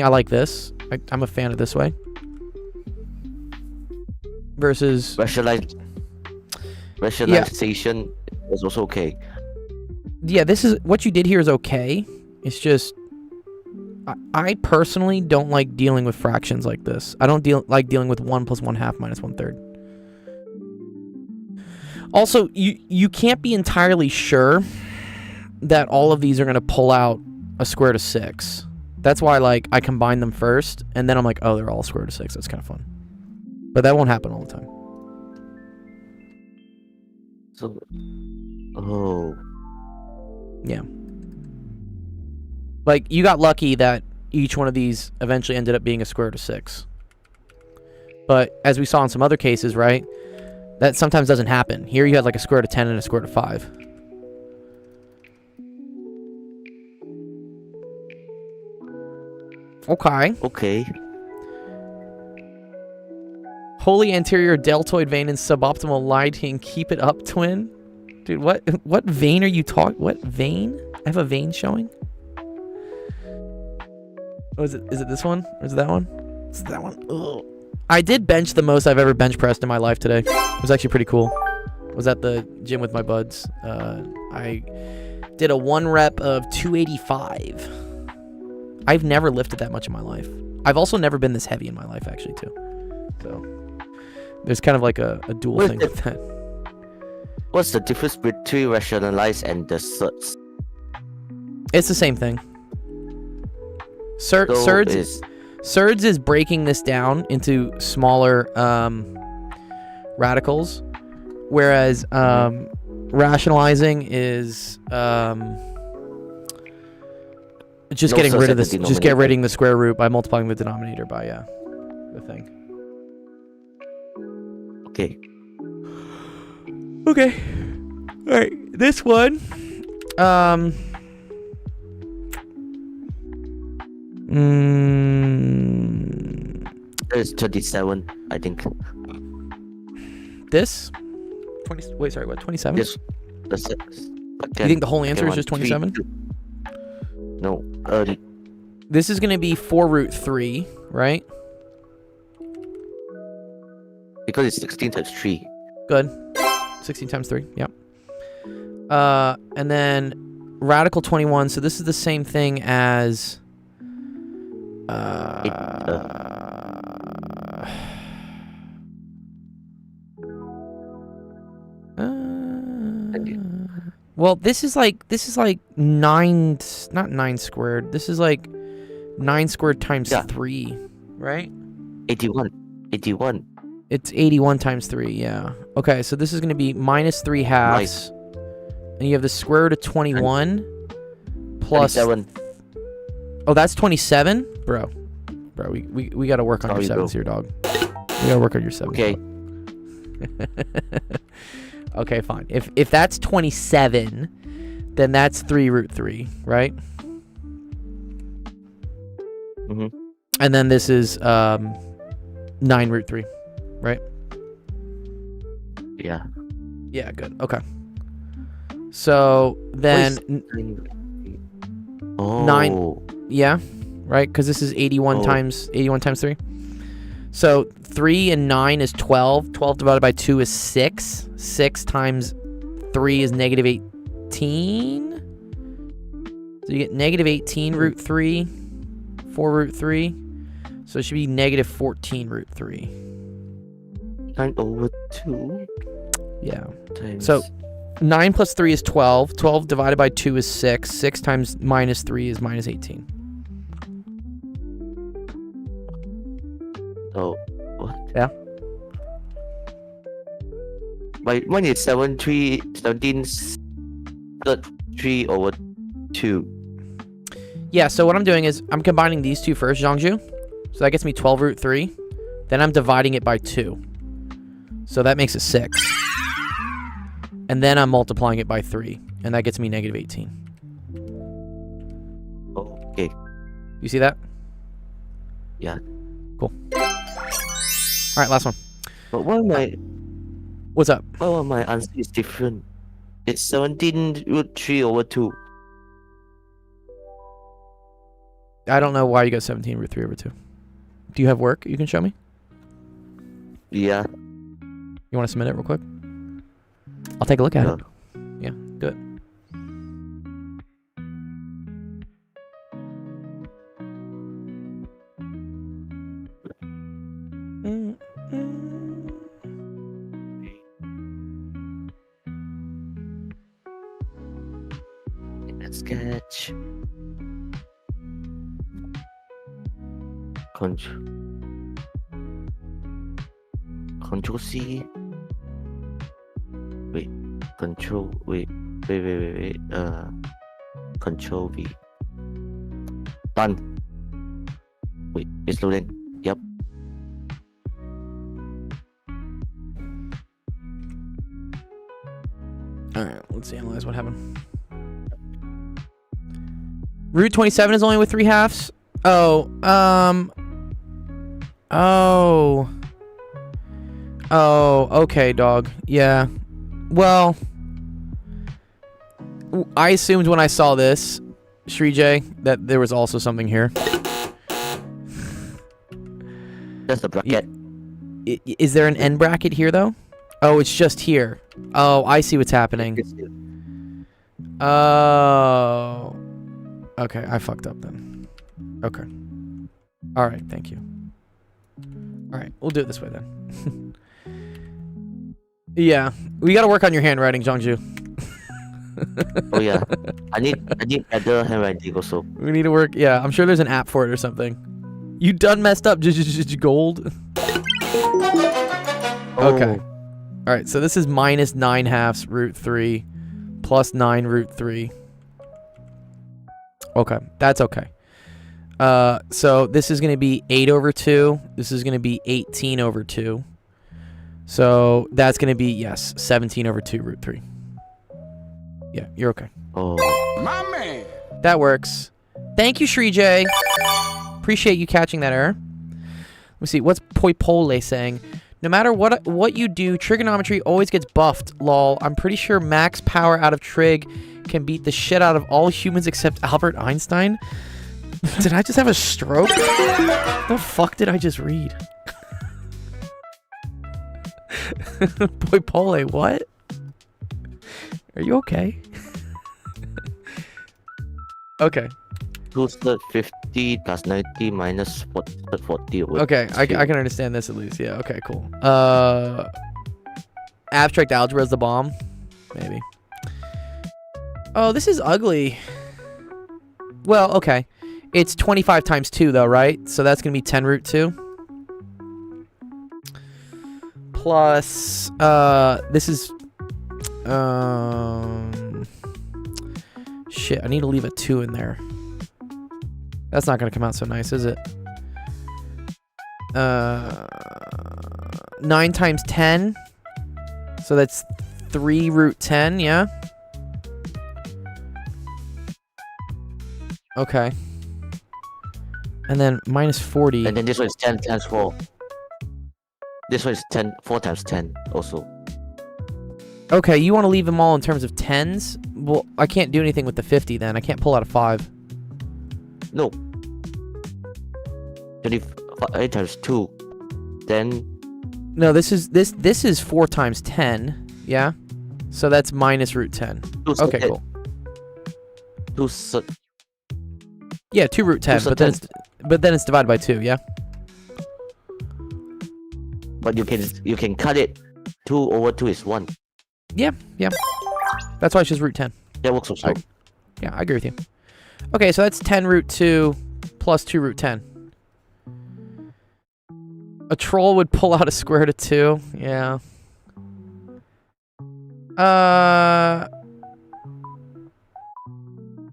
like this. I'm a fan of this way. Versus... Rationalization is also okay. Yeah, this is... What you did here is okay. It's just... I personally don't like dealing with fractions like this. I don't like dealing with 1 plus 1/2 minus 1/3. Also, you can't be entirely sure that all of these are going to pull out a square root of 6. That's why, like, I combine them first, and then I'm like, oh, they're all square root of 6. That's kind of fun. But that won't happen all the time. So, oh, Yeah. Like, you got lucky that each one of these eventually ended up being a square root of 6. But as we saw in some other cases, right, that sometimes doesn't happen. Here you had like a square root of 10 and a square root of 5. Okay. okay. Holy anterior deltoid vein and suboptimal lighting. Keep it up, twin. Dude, what vein are you talking? What vein? I have a vein showing. Oh, is it this one? Or is it that one? Is it that one? Ugh. I did bench the most I've ever bench pressed in my life today. It was actually pretty cool. I was at the gym with my buds. I did a 1 rep of 285. I've never lifted that much in my life. I've also never been this heavy in my life, actually, too. So there's kind of like a dual thing with that. What's the difference between rationalize and the surge? It's the same thing. Surge is breaking this down into smaller radicals, whereas rationalizing is just getting rid of this. Just get rid of the square root by multiplying the denominator by the thing. Okay. Okay. All right. This one. It's 27, I think. This? 20. Wait, sorry. What? 27? Yes. That's it. You think the whole answer is just 27? No. This is going to be 4 root 3, right? Because it's 16 times 3. Good. 16 times 3. Yep. And then radical 21. So this is the same thing as well, this is like 9, not 9 squared. This is like 9 squared times 3, right? 81. It's 81 times 3, yeah. Okay, so this is going to be minus 3 halves. Nice. And you have the square root of 21 plus... 27. Oh, that's 27? Bro, we got to work on your 7s here, dog. We got to work on your 7s. Okay. Okay, fine. If that's 27, then that's 3 root 3, right? Mm-hmm. And then this is 9 root 3, right? Yeah. Yeah, good. Okay. So then 9, yeah, right? Because this is 81 times 3. So 3 and 9 is 12. 12 divided by 2 is 6. 6 times 3 is negative 18. So you get negative 18 root 3, 4 root 3. So it should be negative 14 root 3. 9 over 2. Yeah. Times. So 9 plus 3 is 12. 12 divided by 2 is 6. 6 times minus 3 is minus 18. Oh, what? Yeah. Mine is 17 3 over 2. Yeah, so what I'm doing is I'm combining these two first, Jongju. So that gets me 12 root 3. Then I'm dividing it by 2. So that makes it 6. And then I'm multiplying it by 3. And that gets me negative 18. Okay. You see that? Yeah. Cool. Alright, last one. But why What's up? my answer is different? It's 17 root 3 over 2. I don't know why you got 17 root 3 over 2. Do you have work you can show me? Yeah. You want to submit it real quick? I'll take a look at it. Yeah, do it. Let's sketch. Control C. Wait. Control. Wait. Control V. Done. Wait. It's loading. Yep. All right. Let's analyze what happened. Root 27 is only with 3 halves. Oh. Oh, okay, dog. Yeah. Well, I assumed when I saw this, Shree that there was also something here. That's the bracket. Is there an end bracket here, though? Oh, it's just here. Oh, I see what's happening. Oh. Okay, I fucked up then. Okay. All right, thank you. All right, we'll do it this way then. Yeah, we gotta work on your handwriting, Jongju. Oh yeah, I need better handwriting also. We need to work. Yeah, I'm sure there's an app for it or something. You done messed up, just gold. Okay. All right, so this is minus 9 halves root 3 plus 9 root 3. Okay, that's okay. So this is going to be 8 over 2. This is going to be 18 over 2. So that's going to be, yes, 17 over 2 root 3. Yeah, you're okay. Oh. My man. That works. Thank you, Shree. Appreciate you catching that error. Let me see. What's Poipole saying? No matter what you do, trigonometry always gets buffed, lol. I'm pretty sure max power out of trig can beat the shit out of all humans except Albert Einstein. Did I just have a stroke? The fuck did I just read? Poipole, what? Are you okay? Okay. 2 third 50 plus 90 minus 40. Okay, I can understand this at least. Yeah, okay, cool. Abstract algebra is the bomb? Maybe. Oh, this is ugly. Well, okay. It's 25 times 2, though, right? So that's going to be 10 root 2. Plus, this is... Shit, I need to leave a 2 in there. That's not going to come out so nice, is it? 9 times 10. So that's 3 root 10, yeah? Okay. And then minus 40. And then this one is 10 times 4. This one is 4 times 10 also. Okay, you want to leave them all in terms of tens? Well, I can't do anything with the 50 then. I can't pull out a 5. No. 25 times 2. Then... No, this is 4 times 10, yeah? So that's minus root 10. Okay, cool. Yeah, 2 root 10, but then it's divided by 2, yeah? But you can cut it. 2 over 2 is 1. Yeah. That's why it's just root 10. That works also. Yeah, I agree with you. Okay, so that's 10 root 2 plus 2 root 10. A troll would pull out a square root of 2. Yeah.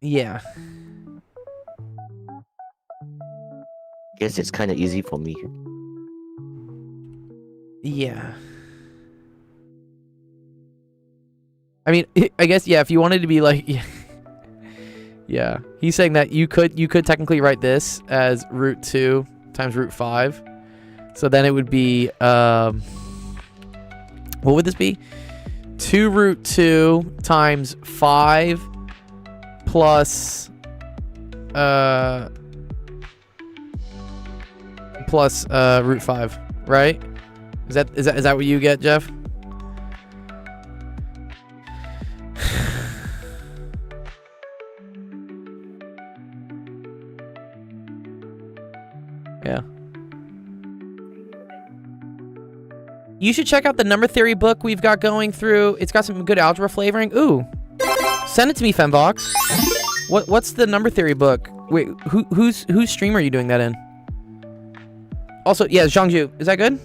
Yeah. Guess it's kind of easy for me. Yeah. I mean, I guess, yeah, if you wanted to be like... Yeah. He's saying that you could technically write this as root 2 times root 5. So then it would be... what would this be? 2 root 2 times 5 plus... plus root 5, right? Is that what you get, Jeff? Yeah. You should check out the number theory book we've got going through. It's got some good algebra flavoring. Ooh. Send it to me, Femvox. What's the number theory book? Wait, whose stream are you doing that in? Also, yeah, Jongju, is that good?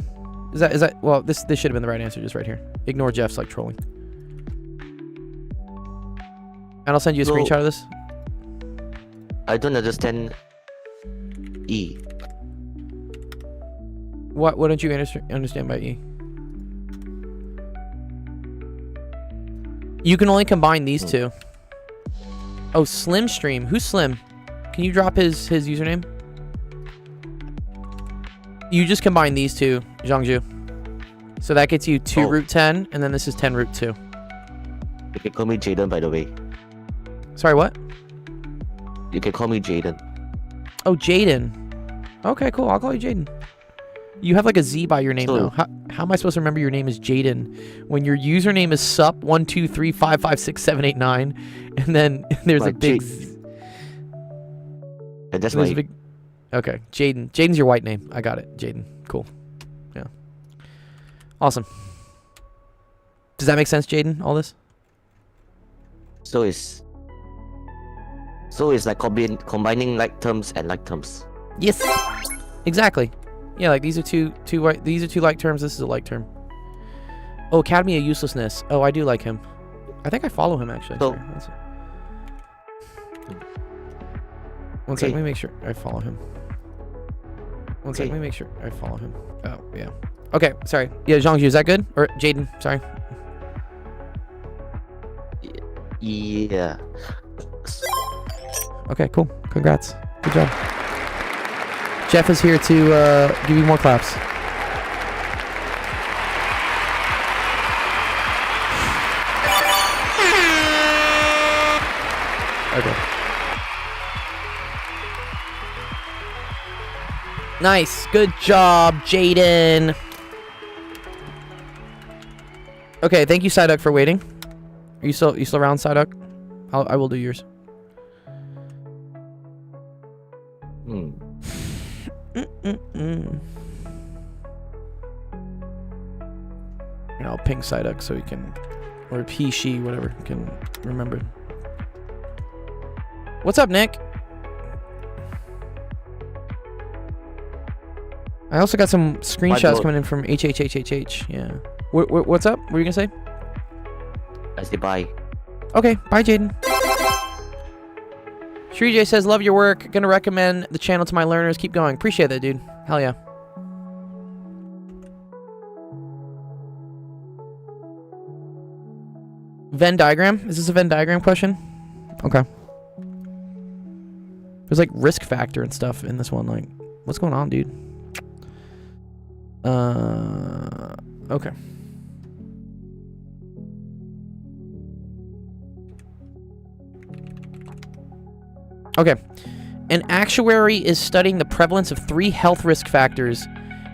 Is that well, this should have been the right answer just right here. Ignore Jeff's like trolling. And I'll send you a screenshot of this. I don't understand E. What don't you understand by E? You can only combine these two. Oh, Slim Stream. Who's Slim? Can you drop his username? You just combine these two, Jongju. So that gets you 2 root 10, and then this is 10 root 2. You can call me Jaden, by the way. Sorry, what? You can call me Jaden. Oh, Jaden. Okay, cool. I'll call you Jaden. You have like a Z by your name, So- though. How am I supposed to remember your name is Jaden when your username is sup123556789, and then there's a Like big... And that's there's my... a big... Okay, Jaden. Jaden's your white name. I got it. Jaden. Cool. Yeah. Awesome. Does that make sense, Jaden, all this? So it's like combining like terms and like terms. Yes. Exactly. Yeah, like these are two like terms. This is a like term. Oh, Academy of Uselessness. Oh, I do like him. I think I follow him actually. So- Sorry, one sec. Let me make sure I follow him. One sec. Okay. Let me make sure I follow him. Oh, yeah. Okay, sorry. Yeah, Zhangju, is that good? Or Jaden, sorry. Yeah. Okay, cool. Congrats. Good job. Jeff is here to give you more claps. Okay. Nice. Good job, Jaden. Okay, thank you, Psyduck, for waiting. Are you still around, Psyduck? I will do yours. And I'll ping Psyduck so he can, or he, she, whatever, can remember. What's up, Nick? I also got some screenshots coming in from HHHHH. Yeah. What's up? What were you gonna say? I say bye. Okay, bye, Jaden. Shree J says, love your work. Gonna recommend the channel to my learners. Keep going. Appreciate that, dude. Hell yeah. Venn diagram? Is this a Venn diagram question? Okay. There's like risk factor and stuff in this one. Like, what's going on, dude? Okay. Okay. An actuary is studying the prevalence of 3 health risk factors,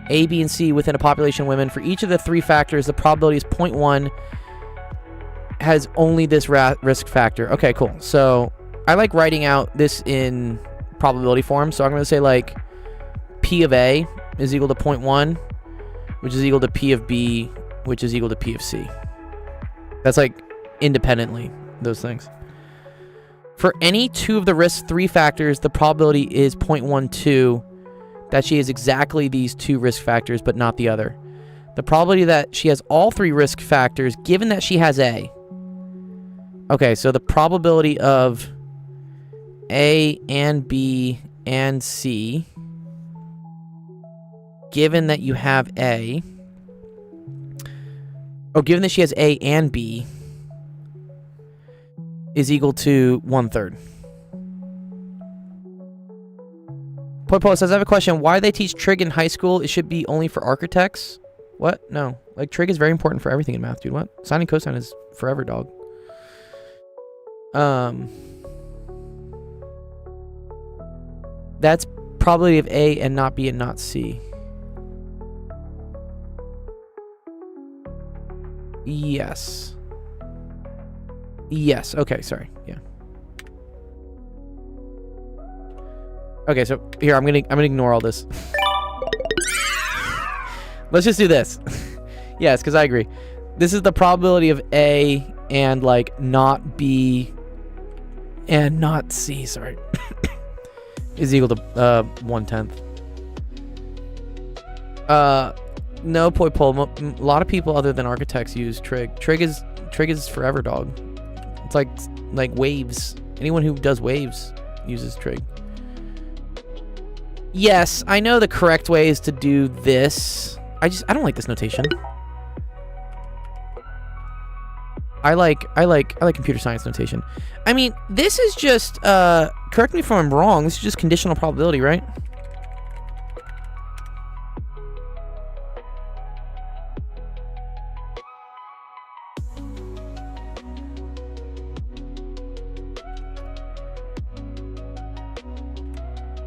A, B, and C, within a population of women. For each of the 3 factors, the probability is 0.1 has only this risk factor. Okay, cool. So I like writing out this in probability form. So I'm going to say like P of A is equal to 0.1, which is equal to P of B, which is equal to P of C. That's like independently, those things. For any 2 of the risk 3 factors, the probability is 0.12 that she has exactly these 2 risk factors, but not the other. The probability that she has all 3 risk factors, given that she has A. Okay, so the probability of A and B and C, given that you have A, given that she has A and B, is equal to 1/3. Popo says, I have a question. Why do they teach trig in high school? It should be only for architects. What? No. Like, trig is very important for everything in math, dude. What? Sine and cosine is forever, dog. That's probability of A and not B and not C. Yes. Yes. Okay, sorry. Yeah. Okay, so here I'm gonna ignore all this. Let's just do this. Yes, because I agree. This is the probability of A and like not B and not C, sorry, is equal to 1/10. No, poi pol. A lot of people other than architects use trig. Trig is forever, dog. It's like waves. Anyone who does waves uses trig. Yes, I know the correct way is to do this. I don't like this notation. I like computer science notation. I mean, this is just correct me if I'm wrong, this is just conditional probability, right?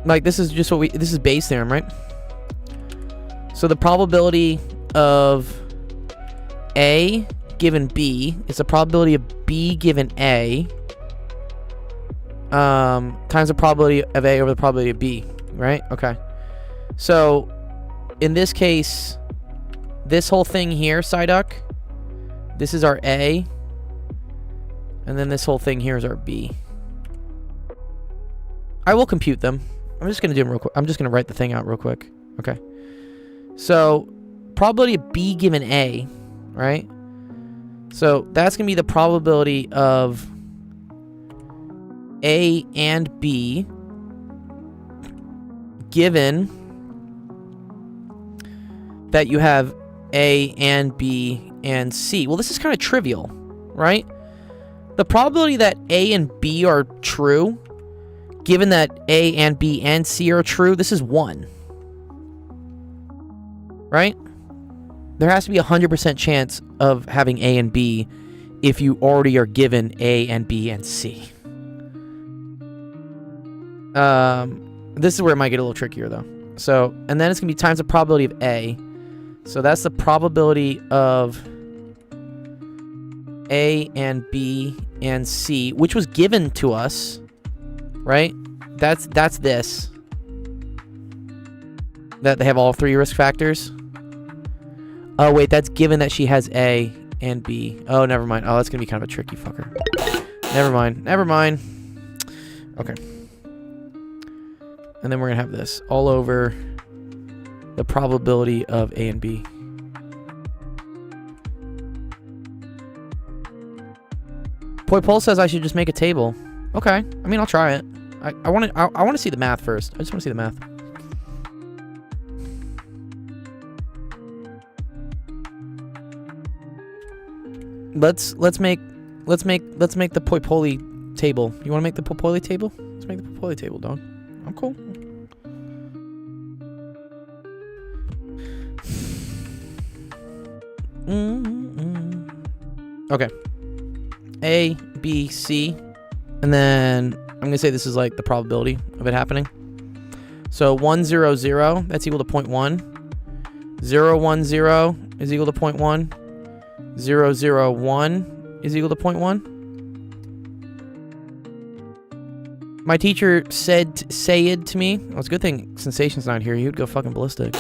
Like, this is just this is Bayes' theorem, right? So the probability of A given B is the probability of B given A times the probability of A over the probability of B, right? Okay. So in this case, this whole thing here, Psyduck, this is our A, and then this whole thing here is our B. I will compute them. I'm just gonna do them real quick. I'm just gonna write the thing out real quick. Okay. So probability of B given A, right? So that's gonna be the probability of A and B given that you have A and B and C. Well, this is kind of trivial, right? The probability that A and B are true, given that A and B and C are true, this is 1. Right? There has to be a 100% chance of having A and B if you already are given A and B and C. This is where it might get a little trickier, though. So, and then it's going to be times the probability of A. So that's the probability of A and B and C, which was given to us, right? That's this. That they have all 3 risk factors. Oh, wait, that's given that she has A and B. Oh, never mind. Oh, that's going to be kind of a tricky fucker. Never mind. Never mind. Okay. And then we're going to have this all over the probability of A and B. Poi Pol says I should just make a table. Okay. I mean, I'll try it. I want to see the math first. I just want to see the math. Let's make the Poi Poli table. You want to make the Poi Poli table? Let's make the Poi Poli table, dog. I'm cool. Okay. A, B, C, and then I'm gonna say this is like the probability of it happening. So 1, 0, 0, that's equal to 0.1. 0, 1, 0 is equal to 0.1. 0, 0, 1 is equal to 0.1. My teacher said to me, well, it's a good thing Sensation's not here. He would go fucking ballistic.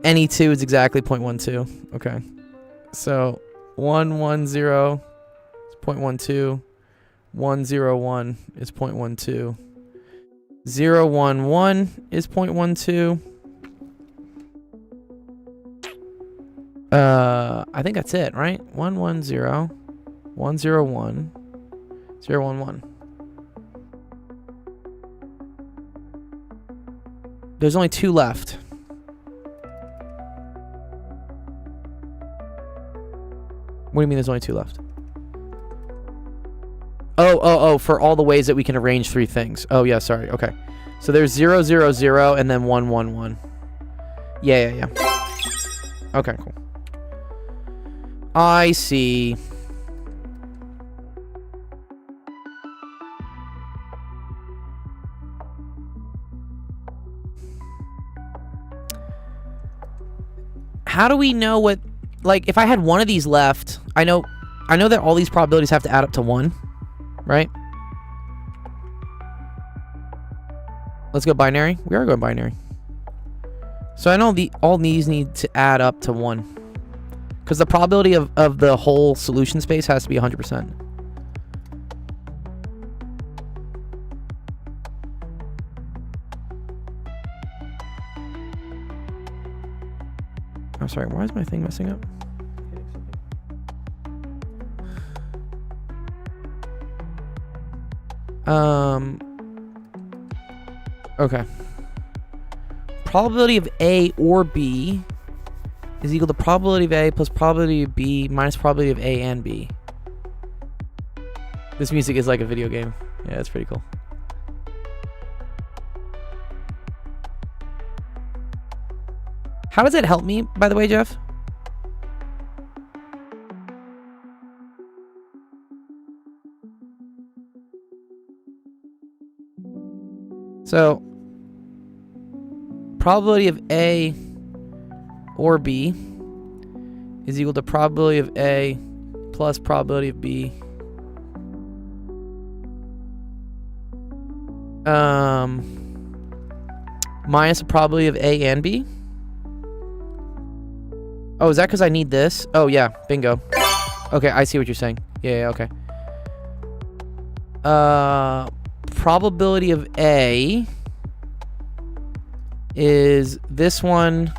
Any 2 is exactly 0.12. Okay. So 1, 1, 0 is 0.12. 1, 0, 1 is 0.12. 0, 1, 1 is 0.12. I think that's it, right? 1, 1, 0. 1, 0, 1. 0, 1, 1. There's only 2 left. What do you mean there's only 2 left? Oh, for all the ways that we can arrange 3 things. Oh, yeah, sorry. Okay. So there's 0, 0, 0, and then 1, 1, 1. Yeah. Okay, cool. I see. How do we know what... Like, if I had one of these left, I know that all these probabilities have to add up to 1, right? Let's go binary. We are going binary. So I know all these need to add up to 1. Because the probability of the whole solution space has to be 100%. I'm sorry, why is my thing messing up? Okay. Probability of A or B is equal to probability of A plus probability of B minus probability of A and B. This music is like a video game. Yeah, it's pretty cool. How does that help me, by the way, Jeff? So, probability of A or B is equal to probability of A plus probability of B. Minus the probability of A and B. Oh, is that because I need this? Oh, yeah. Bingo. Okay, I see what you're saying. Yeah, okay. Probability of A is this one,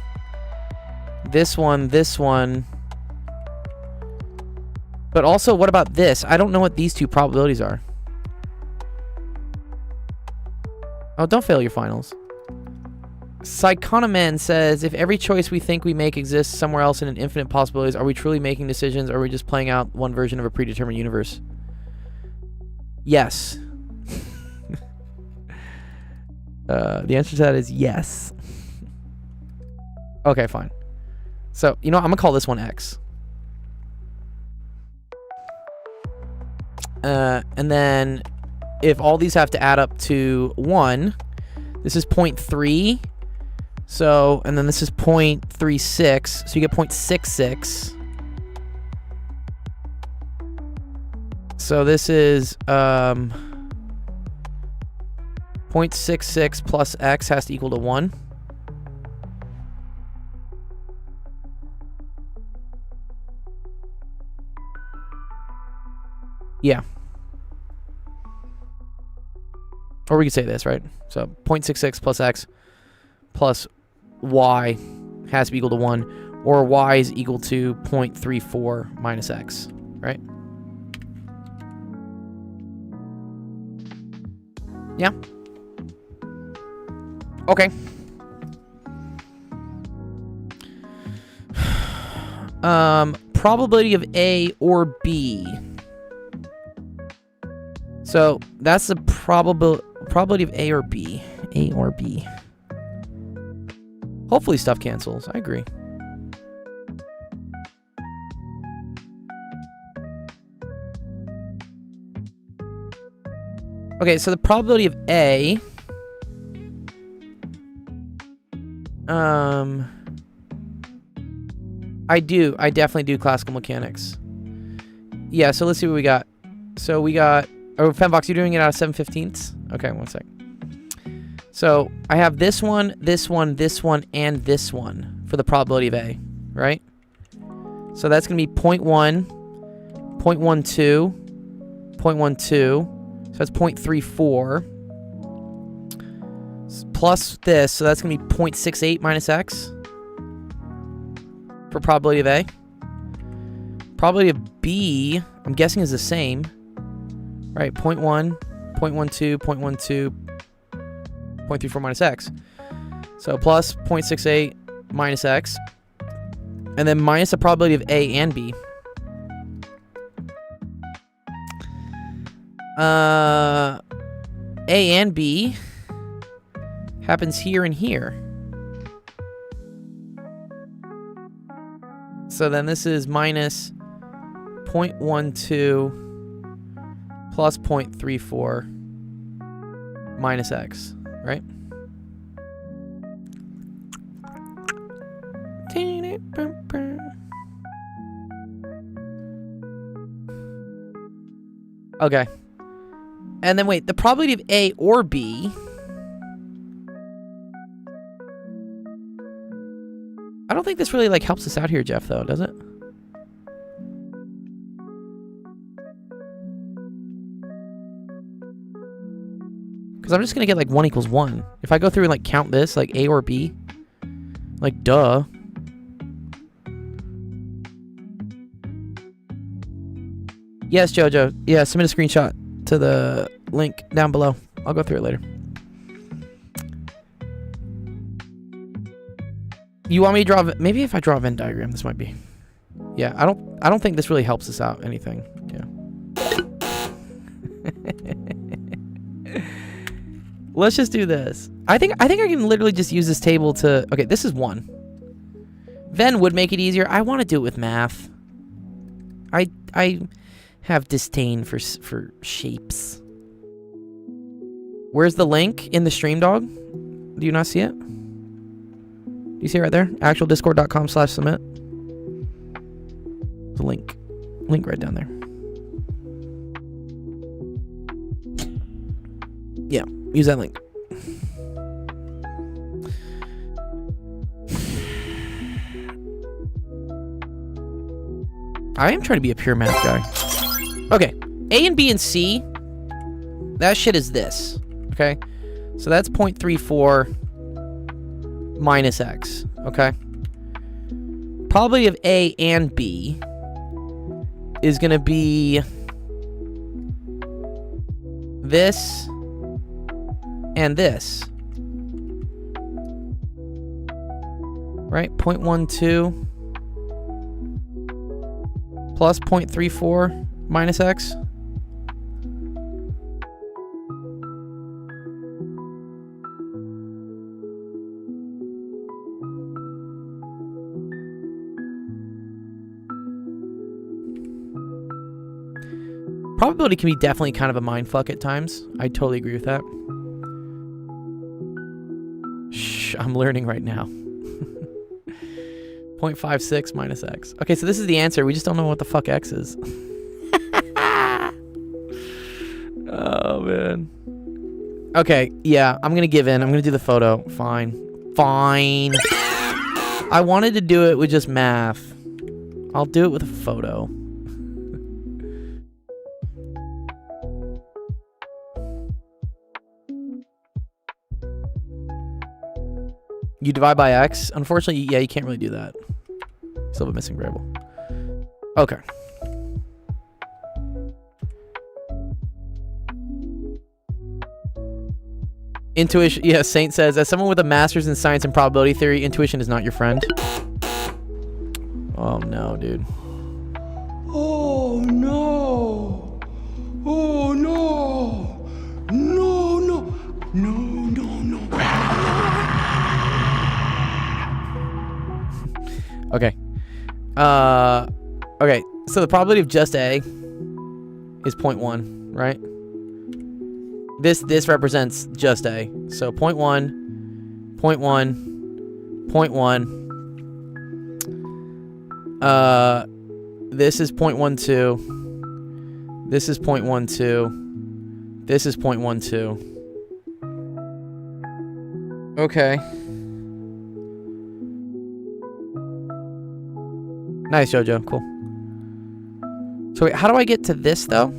this one, this one. But also, what about this? I don't know what these two probabilities are. Oh, don't fail your finals. Psychonoman says, if every choice we think we make exists somewhere else in an infinite possibilities, are we truly making decisions, or are we just playing out one version of a predetermined universe? Yes. The answer to that is yes. Okay, fine. So, you know what? I'm going to call this one X. And then, if all these have to add up to 1, this is 0.3. So, and then this is 0.36. So you get 0.66. So this is 0.66 plus X has to equal to 1. Yeah. Or we could say this, right? So 0.66 plus X plus Y has to be equal to 1, or Y is equal to 0.34 minus X, right? Yeah. Okay. Probability of A or B. So that's the probability of A or B. A or B. Hopefully stuff cancels. I agree. Okay, so the probability of A. I definitely do classical mechanics. Yeah, so let's see what we got. So we got... Oh, Femvox, you're doing it out of 7/15ths? Okay, one sec. So I have this one, this one, this one, and this one for the probability of A, right? So that's going to be 0.1, 0.12, 0.12. So that's 0.34. Plus this, so that's going to be 0.68 minus X for probability of A. Probability of B, I'm guessing is the same. Right, 0.1, 0.12, 0.12, 0.34 minus X. So plus 0.68 minus X. And then minus the probability of A and B. A and B happens here and here. So then this is minus 0.12 plus 0.34 minus X, right? Okay. And then wait, the probability of A or B. I don't think this really like helps us out here, Jeff, though, does it? Because I'm just going to get like 1 equals 1. If I go through and like count this, like A or B, like duh. Yes, Jojo. Yeah, submit a screenshot to the link down below. I'll go through it later. You want me to draw? Maybe if I draw a Venn diagram, this might be. Yeah, I don't think this really helps us out anything. Yeah. Let's just do this. I think I can literally just use this table to. Okay, this is 1. Venn would make it easier. I want to do it with math. I have disdain for shapes. Where's the link in the stream, dog? Do you not see it? Do you see it right there? actualdiscord.com/submit. The link right down there. Yeah, use that link. I am trying to be a pure math guy. Okay, A and B and C, that shit is this, okay? So that's 0.34 minus X, okay? Probability of A and B is gonna be this and this, right? 0.12 plus 0.34 minus X. Probability can be definitely kind of a mindfuck at times. I totally agree with that. Shh, I'm learning right now. 0.56 minus X. Okay, so this is the answer. We just don't know what the fuck X is. Oh, man. Okay, yeah, I'm gonna give in. I'm gonna do the photo. Fine. Fine. I wanted to do it with just math. I'll do it with a photo. You divide by X? Unfortunately, yeah, you can't really do that. Still have a missing variable. Okay. Intuition. Yeah, Saint says, as someone with a master's in science and probability theory, intuition is not your friend. Oh, no, dude. Oh no! Oh no! No, no, no, no, no. Okay. Okay, so the probability of just A is 0.1, right? This represents just A. So 0.1, 0.1, 0.1. This is 0.12. This is 0.12. This is 0.12. Okay. Nice, Jojo. Cool. So wait, how do I get to this, though?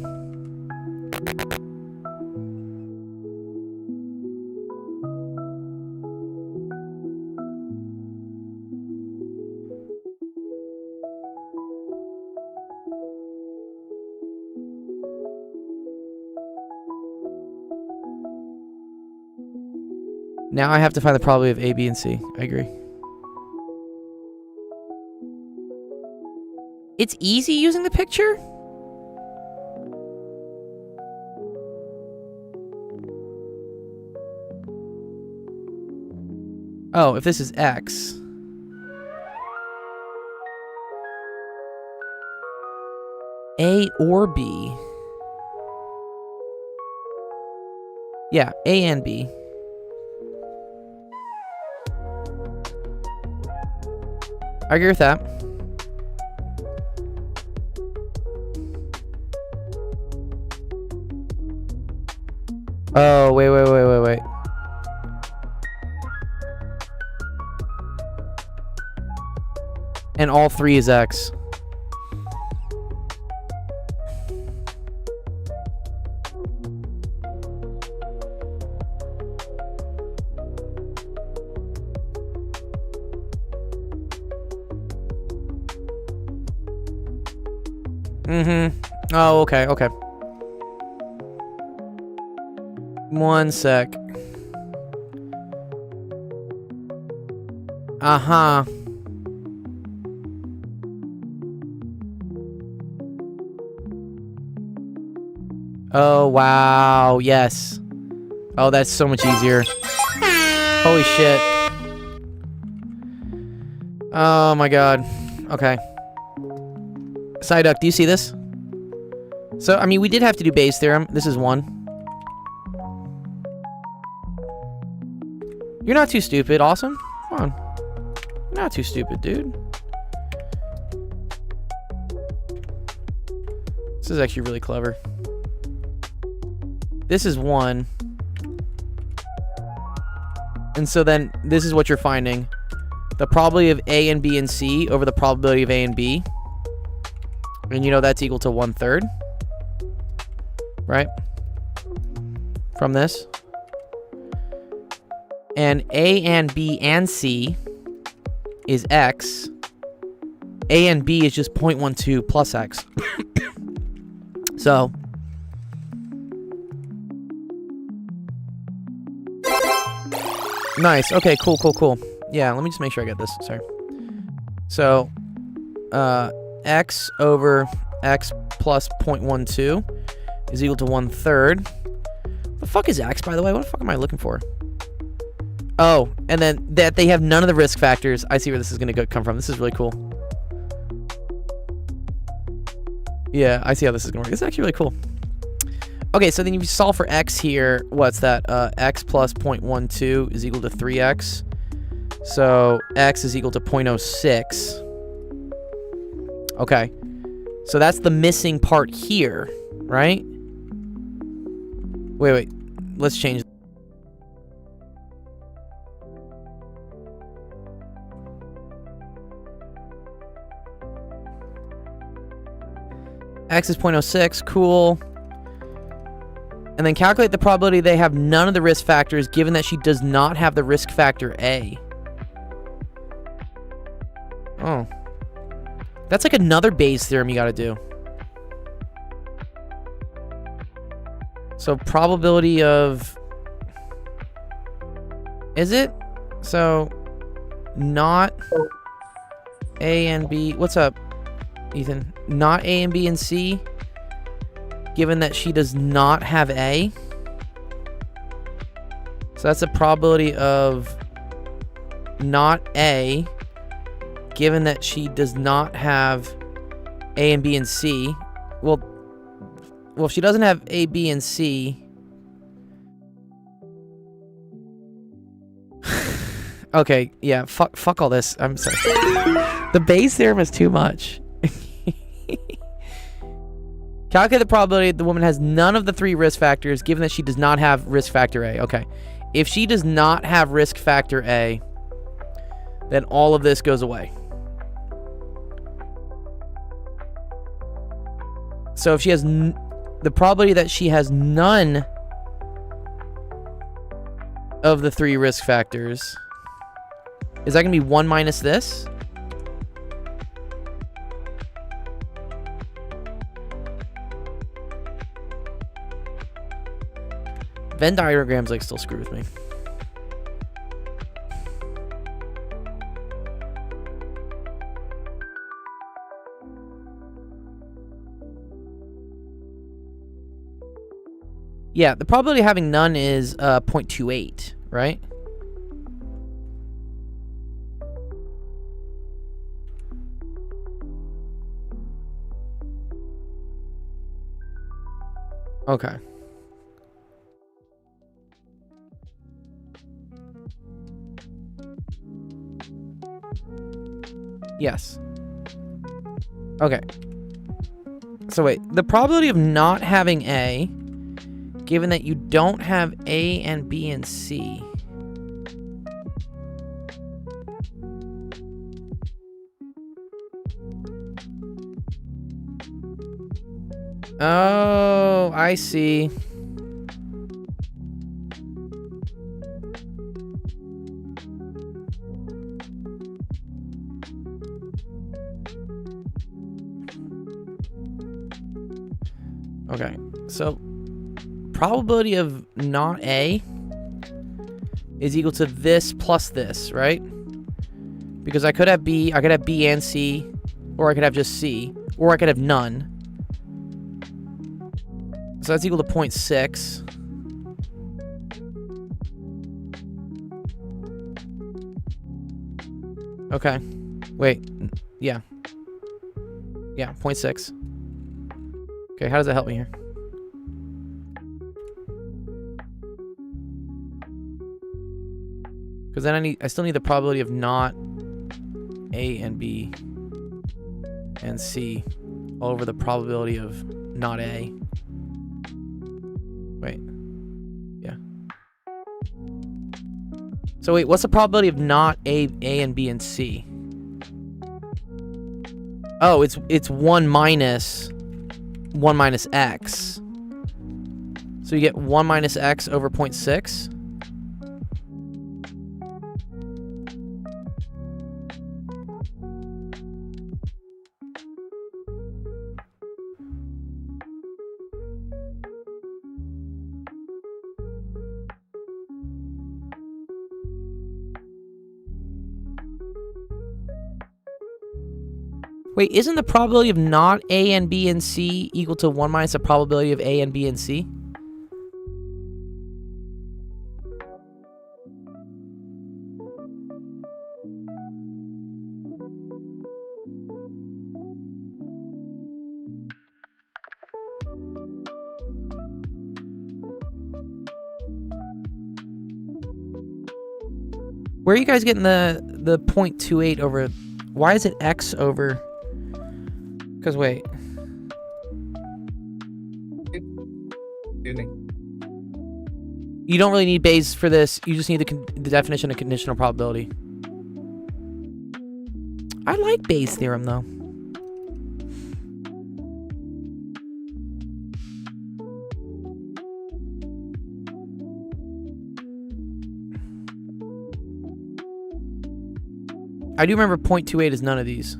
Now I have to find the probability of A, B, and C. I agree. It's easy using the picture? Oh, if this is X. A or B. Yeah, A and B. I agree with that. Oh, wait. And all 3 is X. Mm-hmm. Oh, okay, okay. One sec. Uh-huh. Oh, wow. Yes. Oh, that's so much easier. Holy shit. Oh, my God. Okay. Psyduck, do you see this? So, I mean, we did have to do Bayes' theorem. This is 1. You're not too stupid. Awesome. Come on. You're not too stupid, dude. This is actually really clever. This is 1. And so then this is what you're finding. The probability of A and B and C over the probability of A and B. And you know that's equal to 1/3. Right? From this. And A and B and C is X. A and B is just 0.12 plus X. So nice. Okay, cool, cool, cool. Yeah, let me just make sure I get this. Sorry. So, X over X plus 0.12 is equal to 1/3. The fuck is X, by the way? What the fuck am I looking for? Oh, and then that they have none of the risk factors. I see where this is going to come from. This is really cool. Yeah, I see how this is going to work. This is actually really cool. Okay, so then if you solve for X here, what's that? X plus 0.12 is equal to 3X. So X is equal to 0.06. Okay. So that's the missing part here, right? Wait. Let's change. X is 0.06, cool. And then calculate the probability they have none of the risk factors given that she does not have the risk factor A. Oh. That's like another Bayes' theorem you gotta do. So probability of... Is it? So, not A and B... What's up, Ethan? Not A and B and C, given that she does not have A. So that's a probability of not A, given that she does not have A and B and C. Well, if she doesn't have A, B, and C... Okay, yeah, fuck all this. I'm sorry. The Bayes' theorem is too much. Calculate the probability the woman has none of the 3 risk factors, given that she does not have risk factor A. Okay. If she does not have risk factor A, then all of this goes away. So if she has... the probability that she has none of the 3 risk factors... Is that going to be 1 minus this? Venn diagrams like still screw with me. Yeah, the probability of having none is 0.28, right? Okay. Yes. Okay. So wait, the probability of not having A, given that you don't have A and B and C. Oh, I see. Okay, so probability of not A is equal to this plus this, right? Because I could have B and C, or I could have just C, or I could have none. So that's equal to 0.6. Okay. Wait. Yeah. Yeah, 0.6. Okay, how does that help me here? Because then I still need the probability of not A and B and C all over the probability of not A. Wait. Yeah. So wait, what's the probability of not A and B and C? Oh, it's 1 minus x. So you get 1 minus x over 0.6. Wait, isn't the probability of not A and B and C equal to 1 minus the probability of A and B and C? Where are you guys getting the 0.28 over? Why is it x over? Because wait. You don't really need Bayes for this. You just need the definition of conditional probability. I like Bayes' theorem, though. I do remember 0.28 is none of these.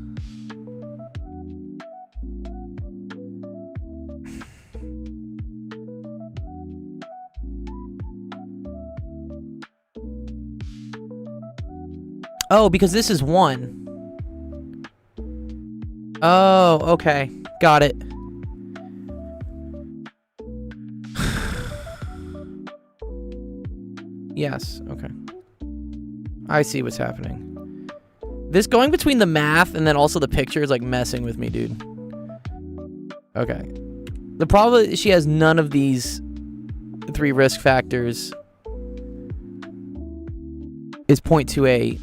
Oh, because this is 1. Oh, okay. Got it. Yes, okay. I see what's happening. This going between the math and then also the picture is like messing with me, dude. Okay. The problem is she has none of these 3 risk factors is 0.28.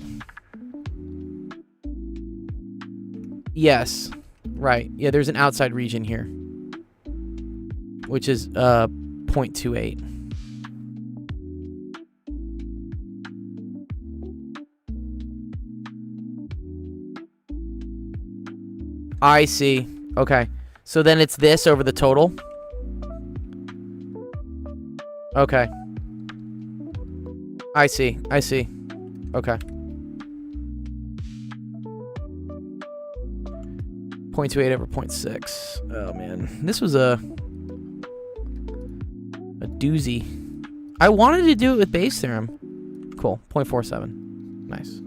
Yes. Right. Yeah, there's an outside region here, which is 0.28. I see. Okay. So then it's this over the total? Okay. I see. I see. Okay. 0.28 over 0.6. Oh, man. This was a doozy. I wanted to do it with Bayes' theorem. Cool. 0.47. Nice.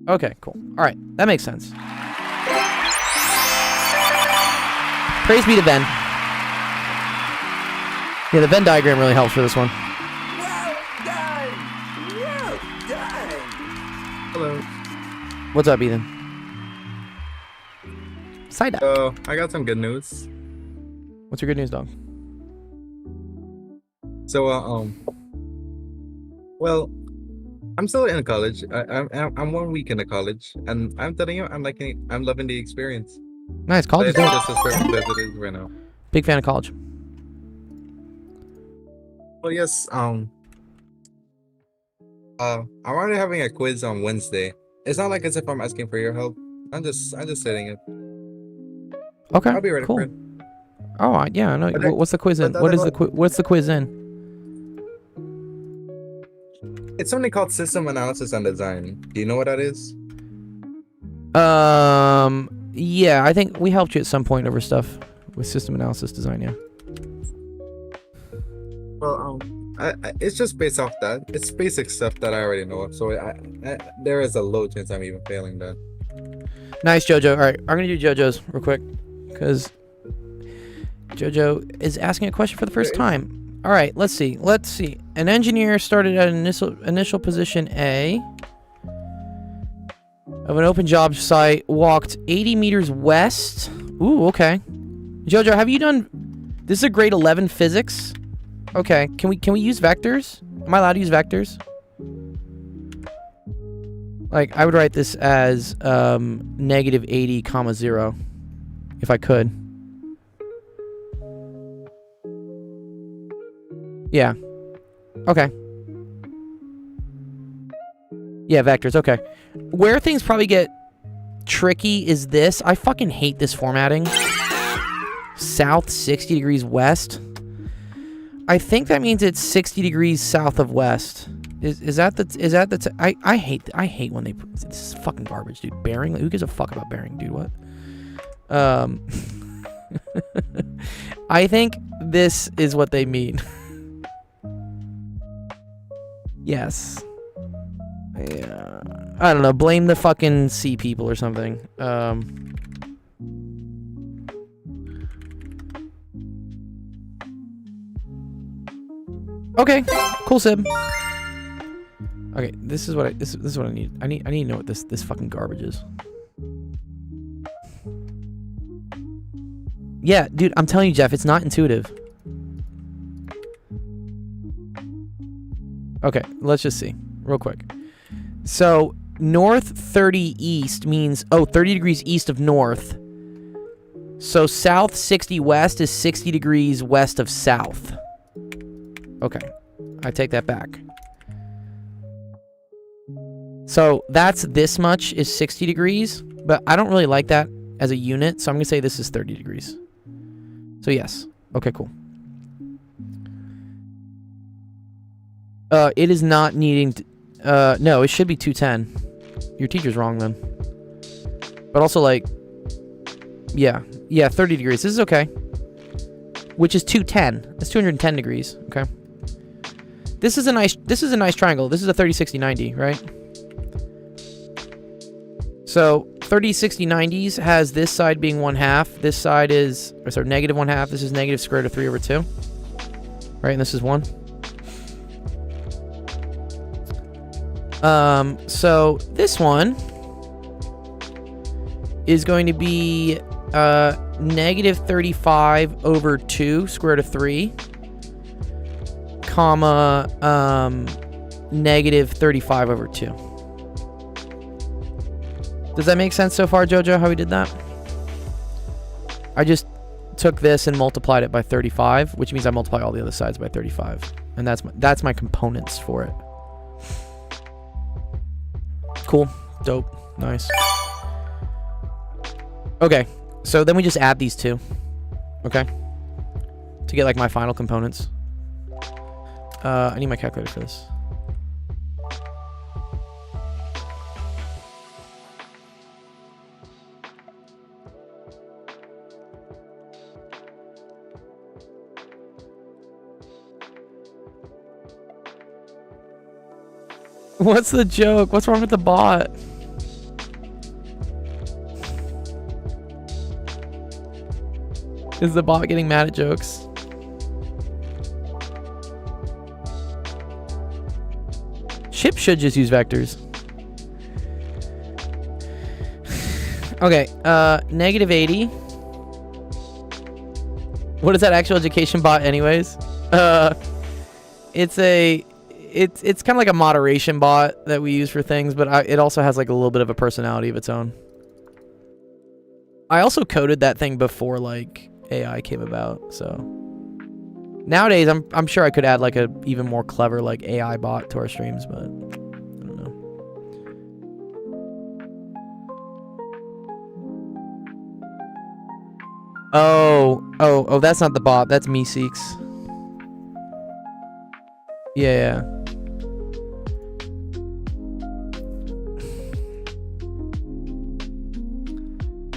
Okay, cool. All right. That makes sense. Praise be to Venn. Yeah, the Venn diagram really helps for this one. Well done! Well done! Hello. What's up, Ethan? Side up. So, I got some good news. What's your good news, dog? So, well, I'm still in college. I'm 1 week into college, and I'm telling you, I'm loving the experience. Nice. College is It's dope. just as perfect as it is right now. Big fan of college. Well, yes. I'm already having a quiz on Wednesday. It's not like as if I'm asking for your help. I'm just setting it. Okay. I'll be ready cool. for it. Oh, yeah. I know. Okay. What's the quiz in? But What is otherwise- what's the quiz in? It's something called system analysis and design. Do you know what that is? Yeah, I think we helped you at some point over stuff with system analysis design, yeah. Well, it's just based off that. It's basic stuff that I already know of. So there is a low chance I'm even failing that. Nice, Jojo. All right, I'm gonna do Jojo's real quick because Jojo is asking a question for the first time. All right, let's see. An engineer started at initial position A of an open job site, walked 80 meters west. Ooh, okay. Jojo, have you done? This is a grade 11 physics. Okay, can we use vectors? Am I allowed to use vectors? Like, I would write this as negative 80 comma 0 if I could. Yeah. Okay. Yeah, vectors. Okay. Where things probably get tricky is this. I fucking hate this formatting. South 60 degrees west. I think that means it's 60 degrees south of west. Is that the I hate when they this is fucking garbage, dude. Bearing? Like, who gives a fuck about bearing, dude? What? I think this is what they mean. Yes. Yeah. I don't know. Blame the fucking sea people or something. Okay. Cool, Sib. Okay, this is what I need. I need to know what this fucking garbage is. Yeah, dude, I'm telling you, Jeff, it's not intuitive. Okay, let's just see real quick. So, north 30 east means 30 degrees east of north. So, south 60 west is 60 degrees west of south. Okay, I take that back. So that's this much is 60 degrees, but I don't really like that as a unit, so I'm going to say this is 30 degrees. So yes. Okay, cool. It is not needing to, no, it should be 210. Your teacher's wrong then. But also like, yeah, 30 degrees. This is okay. Which is 210. That's 210 degrees, okay? This is a nice triangle. This is a 30, 60, 90, right? So 30, 60, 90s has this side being 1/2. This side is, or sorry, negative 1/2. This is negative square root of 3 over 2. Right, and this is 1. So this one is going to be negative 35 over 2 square root of 3, comma negative 35 over 2. Does that make sense so far, Jojo, how we did that? I just took this and multiplied it by 35, which means I multiply all the other sides by 35. And that's my components for it. Cool. Dope. Nice. Okay. So then we just add these two. Okay? To get like my final components. I need my calculator for this. What's the joke? What's wrong with the bot? Is the bot getting mad at jokes? Chip should just use vectors. Okay, negative 80. What is that actual education bot anyways? It's kind of like a moderation bot that we use for things, but it also has like a little bit of a personality of its own. I also coded that thing before like AI came about, so nowadays I'm sure I could add like a even more clever like AI bot to our streams, but I don't know. Oh, that's not the bot. That's Meeseeks. Yeah.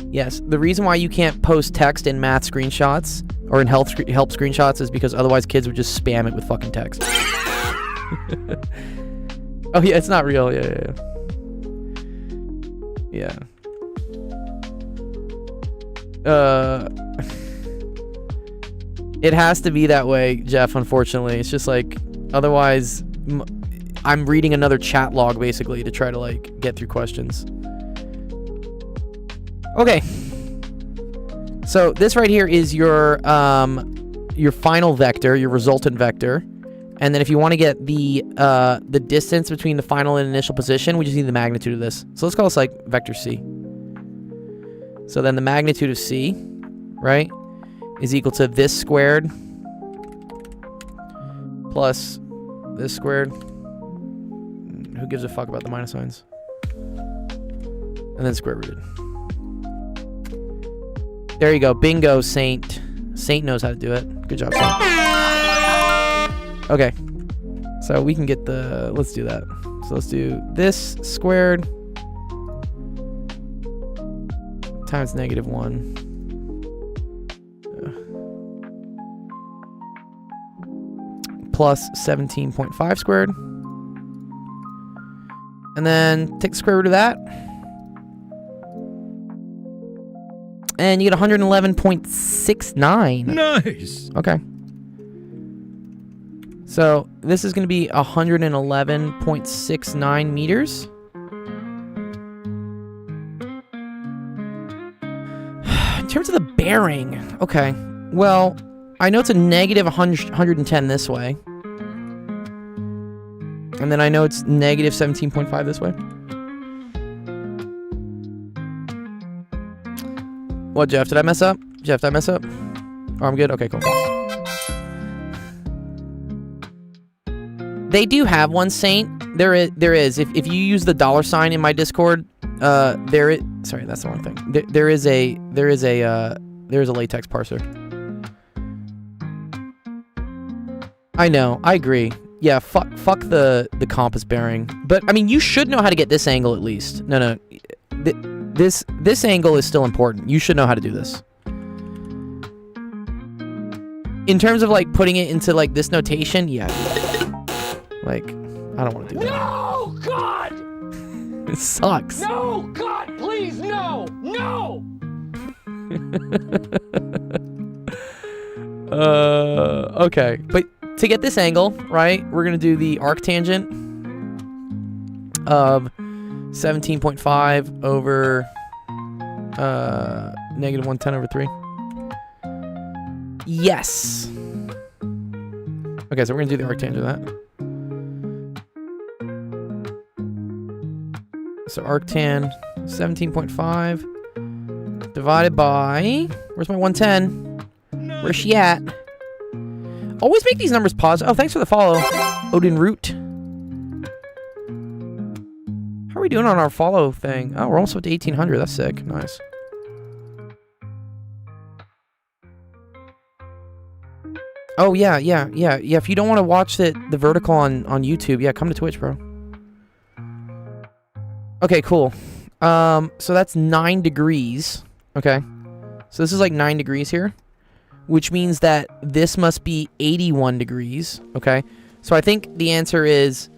Yes, the reason why you can't post text in math screenshots or in help screenshots is because otherwise kids would just spam it with fucking text. Oh yeah, it's not real. Yeah. It has to be that way, Jeff, unfortunately. It's just like, otherwise, I'm reading another chat log, basically, to try to, like, get through questions. Okay. So, this right here is your final vector, your resultant vector. And then if you want to get the distance between the final and initial position, we just need the magnitude of this. So, let's call this, like, vector C. So, then the magnitude of C, right, is equal to this squared plus this squared. Who gives a fuck about the minus signs? And then square rooted. There you go. Bingo, Saint. Saint knows how to do it. Good job, Saint. Okay. So we can get the... Let's do that. So let's do this squared times -1. Plus 17.5 squared. And then take the square root of that. And you get 111.69. Nice. Okay. So this is going to be 111.69 meters. In terms of the bearing, okay. Well, I know it's a negative 110 this way. And then I know it's negative 17.5 this way. What, Jeff? Did I mess up? Jeff, did I mess up? Oh, I'm good? Okay, cool. They do have one, Saint. There is. If you use the $sign in my Discord, there is... Sorry, that's the wrong thing. There is a latex parser. I know. I agree. Yeah, fuck the compass bearing. But, I mean, you should know how to get this angle at least. No. This angle is still important. You should know how to do this. In terms of, like, putting it into, like, this notation, yeah. Like, I don't want to do that. No, God! It sucks. No, God, please, no! No! Okay. But to get this angle, right, we're going to do the arctangent of 17.5 over negative 110 over 3. Yes. Okay, so we're going to do the arctangent of that. So arctan 17.5 divided by... Where's my 110? Where's she at? Always make these numbers positive. Oh, thanks for the follow, Odin Root. How are we doing on our follow thing? Oh, we're almost up to 1,800. That's sick. Nice. Oh, yeah. If you don't want to watch the vertical on YouTube, yeah, come to Twitch, bro. Okay, cool. So that's 9 degrees. Okay. So this is like 9 degrees here, which means that this must be 81 degrees. Okay. So I think the answer is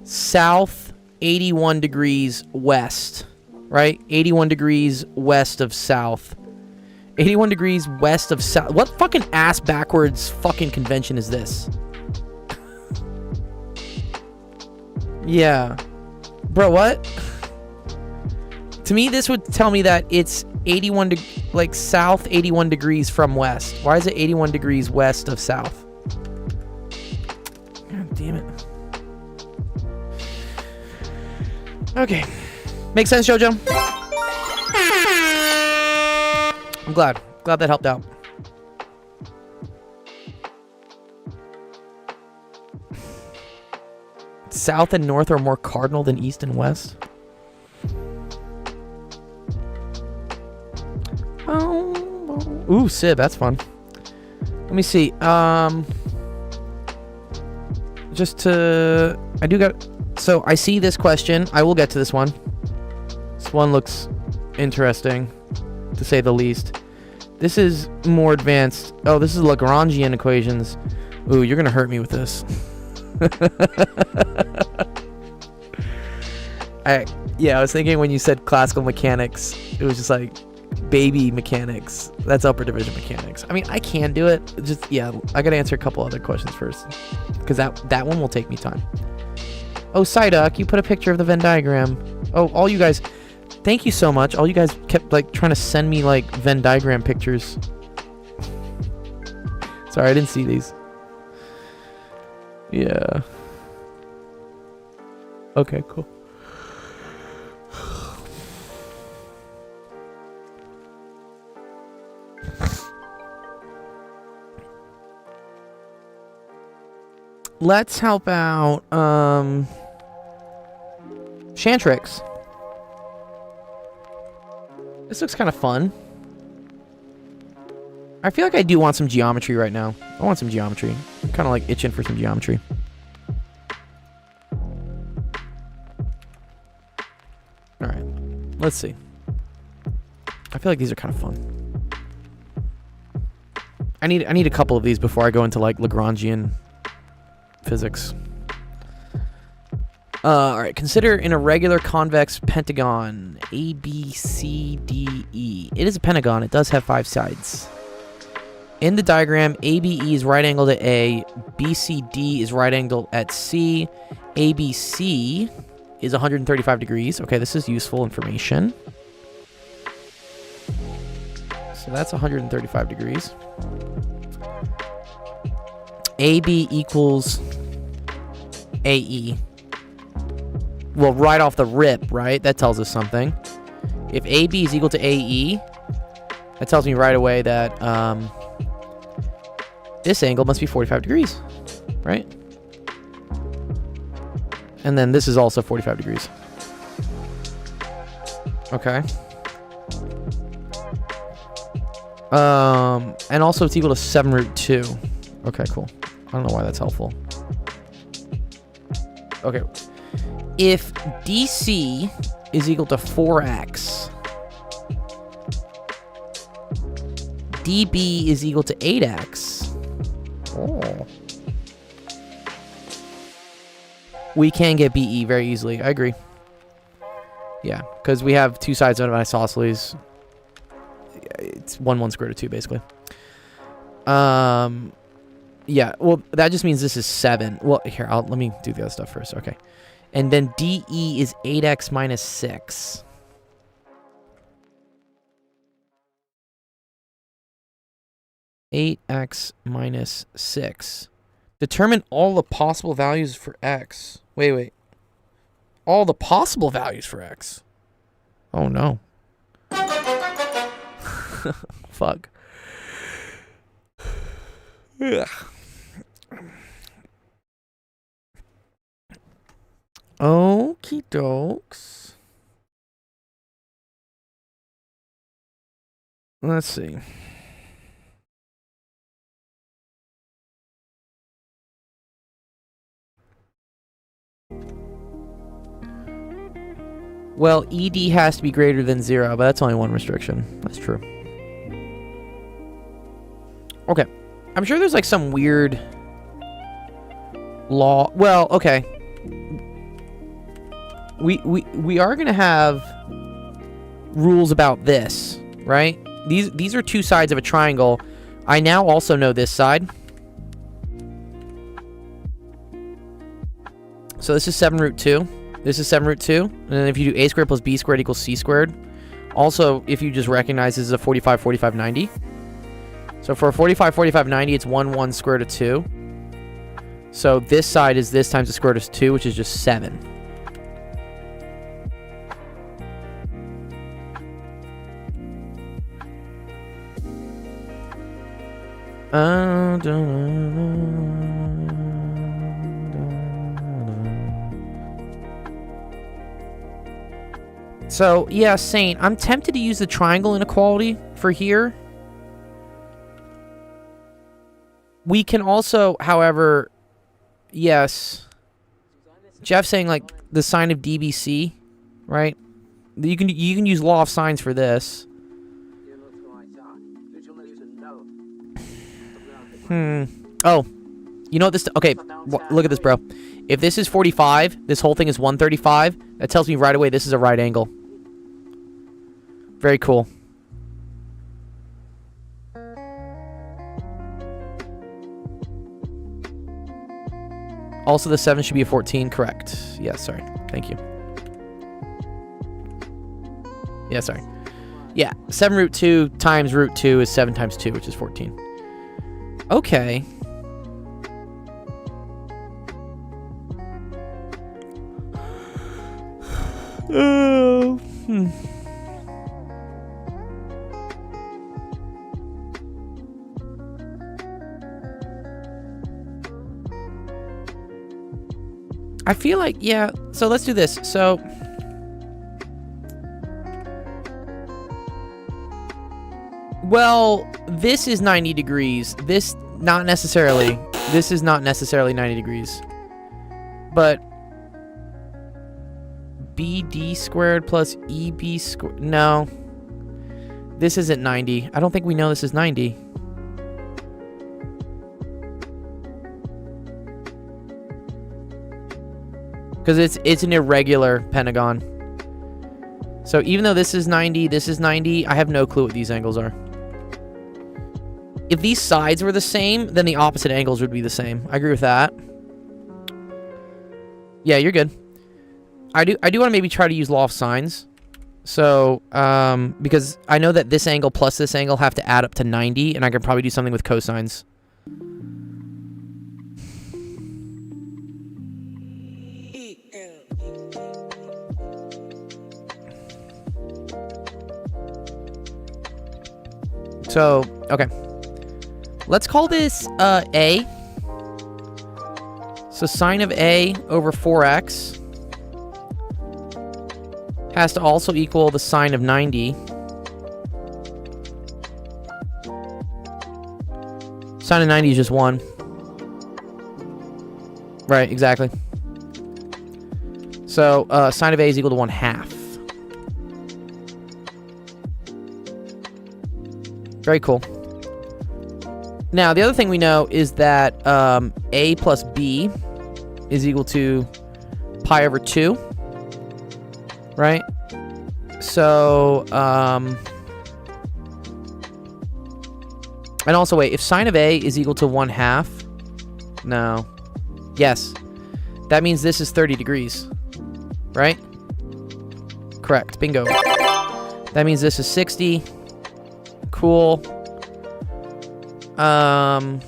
south 81 degrees west, right? 81 degrees west of south. 81 degrees west of south. What fucking ass backwards fucking convention is this? Yeah. Bro, what? To me, this would tell me that it's 81 like south 81 degrees from west. Why is it 81 degrees west of south? God damn it. Okay. Makes sense, Jojo? I'm glad. Glad that helped out. South and north are more cardinal than east and west. Ooh, Sib, that's fun. Let me see. So I see this question. I will get to this one. This one looks interesting, to say the least. This is more advanced. Oh, this is Lagrangian equations. Ooh, you're gonna hurt me with this. Yeah, I was thinking when you said classical mechanics, it was just like baby mechanics. That's upper division mechanics. I mean, I can do it. Just yeah, I gotta answer a couple other questions first, because that one will take me time. Oh, Psyduck, you put a picture of the Venn diagram. Oh, all you guys, thank you so much. All you guys kept like trying to send me like Venn diagram pictures. Sorry, I didn't see these. Yeah. Okay, cool. Let's help out Shantrix. This looks kind of fun. I feel like I do want some geometry right now. I want some geometry. I'm kind of like itching for some geometry. All right, let's see. I feel like these are kind of fun. I need a couple of these before I go into like Lagrangian physics. All right, consider an irregular convex pentagon, A, B, C, D, E. It is a pentagon. It does have 5 sides. In the diagram, ABE is right angled at A, BCD is right angled at C, ABC is 135 degrees. Okay, this is useful information. So that's 135 degrees. AB equals AE. Well, right off the rip, right? That tells us something. If AB is equal to AE, that tells me right away that this angle must be 45 degrees, right? And then this is also 45 degrees. Okay. And also it's equal to 7 root 2. Okay, cool. I don't know why that's helpful. Okay. If DC is equal to 4x, DB is equal to 8x. Oh. We can get BE very easily. I agree. Yeah, because we have 2 sides of an isosceles. It's 1 square root of 2, basically. Yeah, well, that just means this is 7. Well, here, let me do the other stuff first. Okay. And then DE is 8x minus 6. (8x minus 6). Determine all the possible values for x. Wait. All the possible values for x. Oh, no. Fuck. Ugh. Okie dokes. Let's see. Well, ED has to be greater than 0, but that's only one restriction. That's true. Okay. I'm sure there's like some weird law. Well, okay. We are going to have rules about this, right? These are 2 sides of a triangle. I now also know this side. So this is 7 root 2. This is 7 root 2. And then if you do a squared plus b squared equals c squared. Also, if you just recognize this is a 45, 45, 90. So for a 45, 45, 90, it's 1 square root of 2. So this side is this times the square root of 2, which is just 7. So, yeah, Saint, I'm tempted to use the triangle inequality for here. We can also, however, yes. Jeff's saying, like, the sign of DBC, right? You can use law of sines for this. Oh, you know what this? Okay, look at this, bro. If this is 45, this whole thing is 135. That tells me right away this is a right angle. Very cool. Also, the 7 should be a 14. Correct. Yeah, sorry. Thank you. Yeah, sorry. Yeah, 7 root 2 times root 2 is 7 times 2, which is 14. Okay. I feel like, yeah, so let's do this. So, well, this is 90 degrees. This, not necessarily. This is not necessarily 90 degrees. But BD squared plus EB squared, no. This isn't 90. I don't think we know this is 90. Because it's an irregular pentagon. So even though this is 90, I have no clue what these angles are. If these sides were the same, then the opposite angles would be the same. I agree with that. Yeah, you're good. I do want to maybe try to use law of sines. So, because I know that this angle plus this angle have to add up to 90, and I can probably do something with cosines. So, okay. Let's call this A. So sine of A over 4x has to also equal the sine of 90. Sine of 90 is just 1. Right, exactly. So sine of A is equal to 1/2. Very cool. Now, the other thing we know is that A plus B is equal to pi over 2. Right? So, and also, wait, if sine of A is equal to 1/2, no. Yes. That means this is 30 degrees. Right? Correct. Bingo. That means this is 60. Cool. That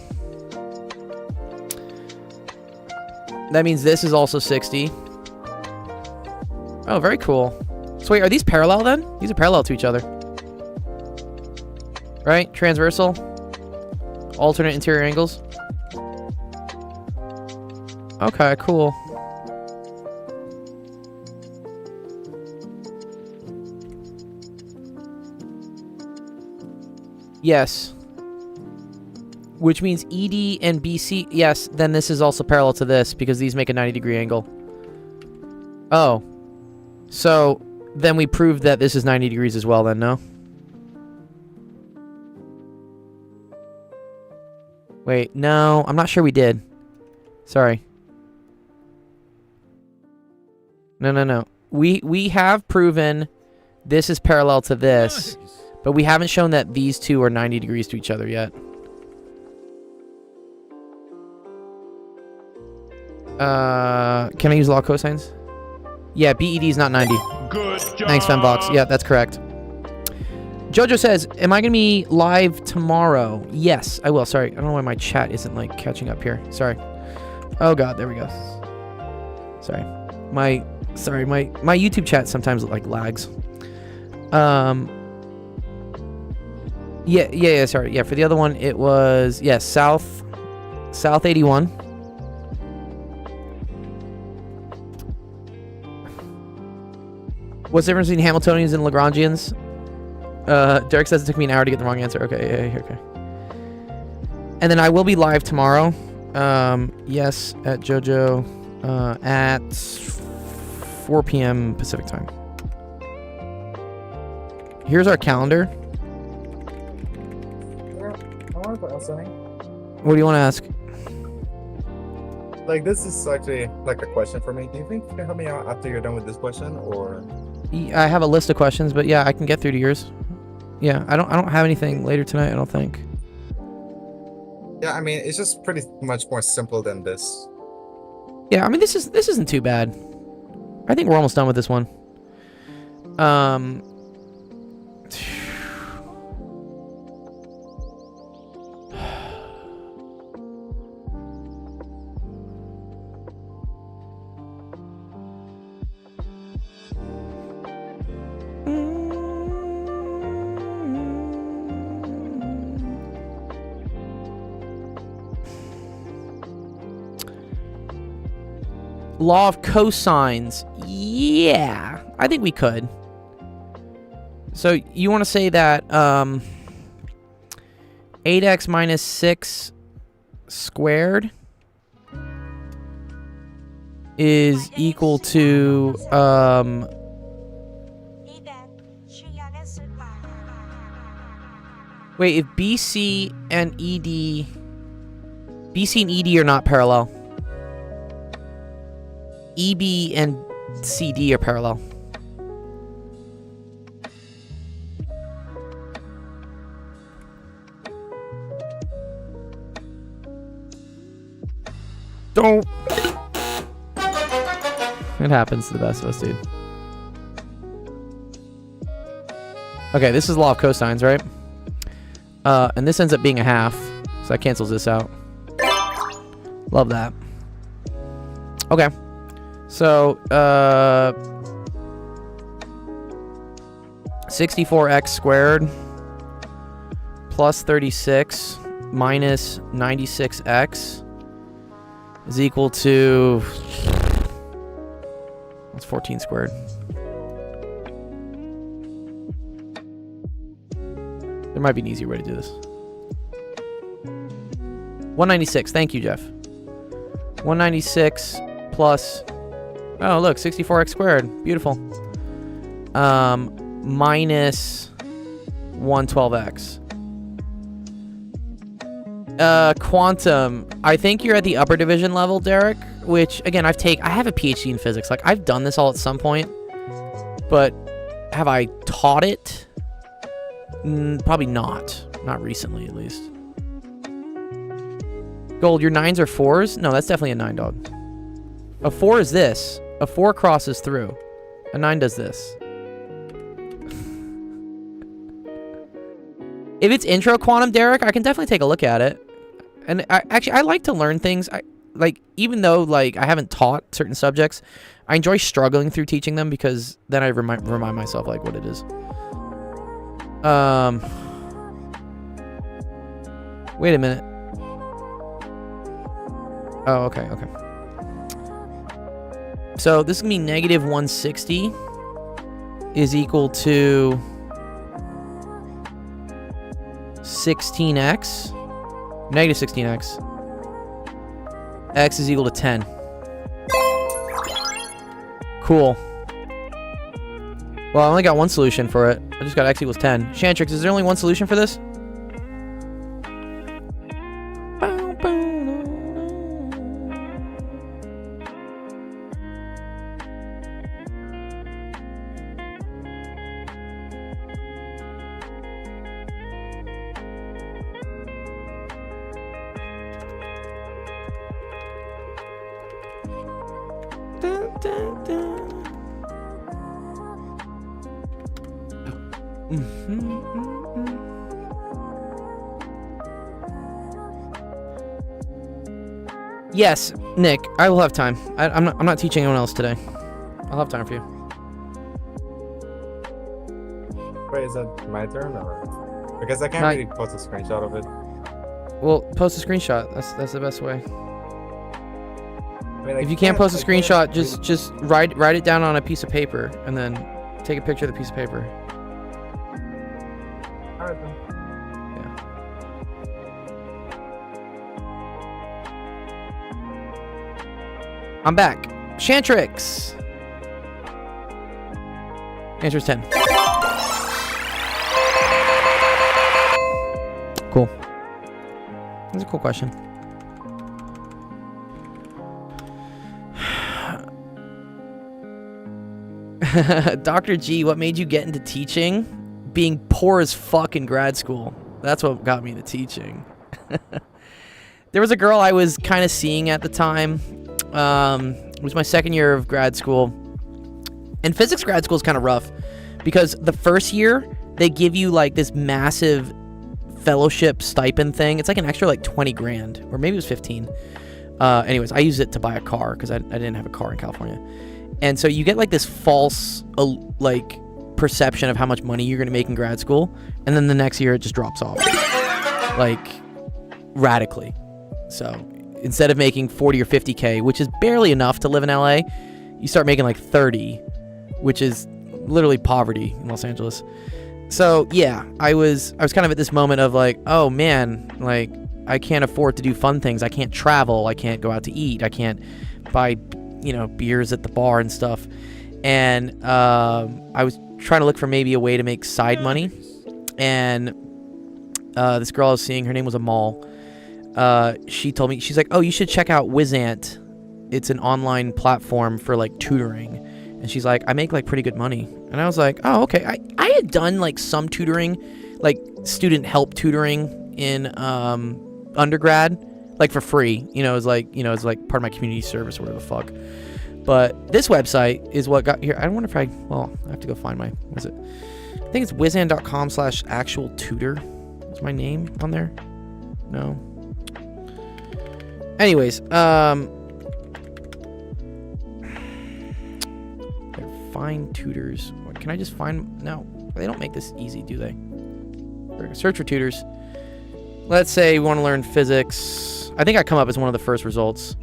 means this is also 60. Oh, very cool. So wait, are these parallel then? These are parallel to each other. Right? Transversal. Alternate interior angles. Okay, cool. Yes. Which means ED and BC. Yes, then this is also parallel to this because these make a 90-degree angle. Oh. So, then we proved that this is 90 degrees as well then, no? Wait, no. I'm not sure we did. Sorry. No. We have proven this is parallel to this, but we haven't shown that these two are 90 degrees to each other yet. Can I use law of cosines? Yeah, BED is not 90. Good job. Thanks, Fembox. Yeah, that's correct. Jojo says, am I going to be live tomorrow? Yes, I will. Sorry, I don't know why my chat isn't, like, catching up here. Sorry. Oh, God, there we go. Sorry. My YouTube chat sometimes, like, lags. Yeah, sorry. Yeah, for the other one, it was, yeah, South 81. What's the difference between Hamiltonians and Lagrangians? Derek says it took me an hour to get the wrong answer. Okay, yeah, okay. And then I will be live tomorrow. Yes, at Jojo, at 4 p.m. Pacific time. Here's our calendar. What do you want to ask? Like, this is actually like a question for me. Do you think you can help me out after you're done with this question, or? I have a list of questions, but yeah, I can get through to yours. Yeah, I don't have anything later tonight, I don't think. Yeah, I mean, it's just pretty much more simple than this. Yeah, I mean this isn't too bad. I think we're almost done with this one. Law of cosines. Yeah, I think we could. So you want to say that 8x minus 6 squared is equal to wait, if BC and ED are not parallel. EB and CD are parallel. Don't. It happens to the best of us, dude. Okay, this is law of cosines, right? And this ends up being a half, so that cancels this out. Love that. Okay. So, 64x squared plus 36 minus 96x is equal to... That's 14 squared. There might be an easier way to do this. 196. Thank you, Jeff. 196 plus... Oh, look, 64x squared. Beautiful. Minus 112x. Quantum. I think you're at the upper division level, Derek, which, again, I have a PhD in physics. Like, I've done this all at some point, but have I taught it? Probably not. Not recently, at least. Gold, your 9s are 4s? No, that's definitely a 9, dog. A 4 is this. A 4 crosses through. A 9 does this. If it's intro quantum, Derek, I can definitely take a look at it. And I like to learn things. Even though I haven't taught certain subjects, I enjoy struggling through teaching them because then I remind myself what it is. Wait a minute. Oh, okay. So this is going to be negative 160 is equal to 16x. Negative 16x. X is equal to 10. Cool. Well, I only got one solution for it. I just got x equals 10. Shantrix, is there only one solution for this? Yes, Nick, I will have time. I'm not teaching anyone else today. I'll have time for you. Wait, is that my turn or? Because I can't really post a screenshot of it. Well, post a screenshot. That's the best way. I mean, if you can't post a screenshot, just write it down on a piece of paper and then take a picture of the piece of paper. Alright then. I'm back. Shantrix. Answer is 10. Cool. That's a cool question. Dr. G, what made you get into teaching? Being poor as fuck in grad school. That's what got me into teaching. There was a girl I was kind of seeing at the time. It was my second year of grad school. And physics grad school is kind of rough because the first year they give you like this massive fellowship stipend thing. It's like an extra like 20 grand or maybe it was 15. Anyways, I used it to buy a car because I didn't have a car in California. And so you get like this false like perception of how much money you're going to make in grad school. And then the next year it just drops off like radically. So instead of making 40 or 50K, which is barely enough to live in LA, you start making like 30, which is literally poverty in Los Angeles. So yeah, I was kind of at this moment of like, oh man, like I can't afford to do fun things. I can't travel. I can't go out to eat. I can't buy, beers at the bar and stuff. And I was trying to look for maybe a way to make side money. And this girl I was seeing, her name was Amal. She told me, she's like, oh, you should check out Wizant. It's an online platform for like tutoring. And she's like, I make like pretty good money. And I was like, oh, okay. I had done like some tutoring, like student help tutoring in undergrad, like for free. It was like part of my community service or whatever the fuck. But this website is what got here. I wonder if I have to go find my, what is it? I think it's wizant.com/actual-tutor. Is my name on there? No. Anyways, find tutors. Can I just find? No, they don't make this easy, do they? Search for tutors. Let's say we want to learn physics. I think I come up as one of the first results.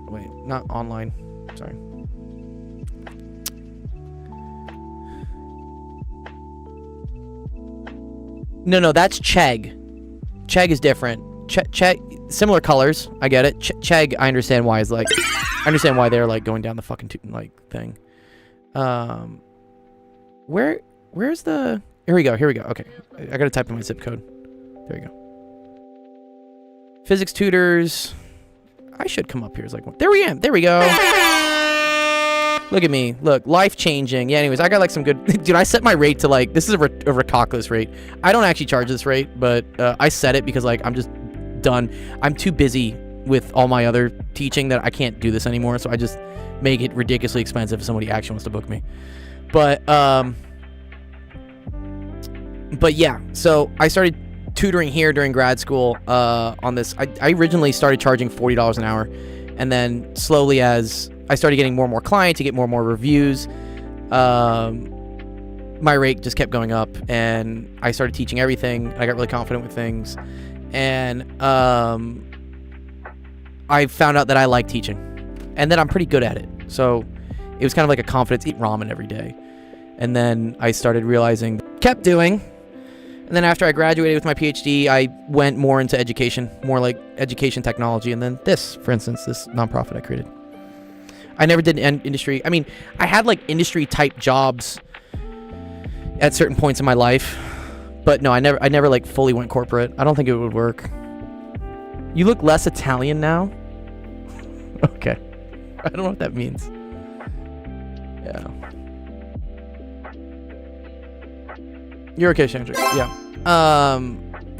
Wait, not online. Sorry. No, that's Chegg. Chegg is different. Chegg, similar colors. I get it. Chegg, I understand why is like, I understand why they're like going down the fucking thing. Where's the? Here we go. Okay, I gotta type in my zip code. There you go. Physics tutors. I should come up here as like one. There we go. Look at me. Look, life changing. Yeah. Anyways, I got like some good. Dude, I set my rate to like, this is a Rakakless rate. I don't actually charge this rate, but I set it because like I'm just done. I'm too busy with all my other teaching that I can't do this anymore. So I just make it ridiculously expensive if somebody actually wants to book me. But yeah. So I started tutoring here during grad school on this. I originally started charging $40 an hour, and then slowly as I started getting more and more clients to get more and more reviews, my rate just kept going up, and I started teaching everything. I got really confident with things, and I found out that I like teaching and that I'm pretty good at it. So it was kind of like a confidence. Eat ramen every day. And then I started realizing, kept doing. And then after I graduated with my PhD, I went more into education, more like education technology. And then this, for instance, this nonprofit I created. I never did industry. I mean, I had like industry type jobs at certain points in my life, but no, I never like fully went corporate. I don't think it would work. You look less Italian now. Okay. I don't know what that means. Yeah. You're okay, Chandra. Yeah.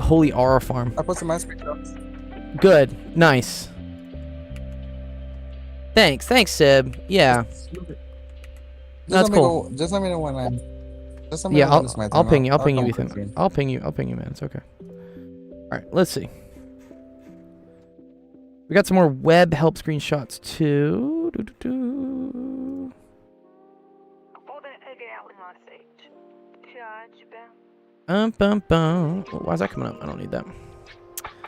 Holy Aura Farm. I put some ice cream up. Good. Nice. Thanks, Sib. Yeah. That's cool. Just let me know when I'm. Just let me Yeah, know when it's my I'll turn. ping you. I'll ping you, come Ethan. quickly. I'll ping you, man. It's okay. All right, let's see. We got some more web help screenshots too. Why is that coming up? I don't need that.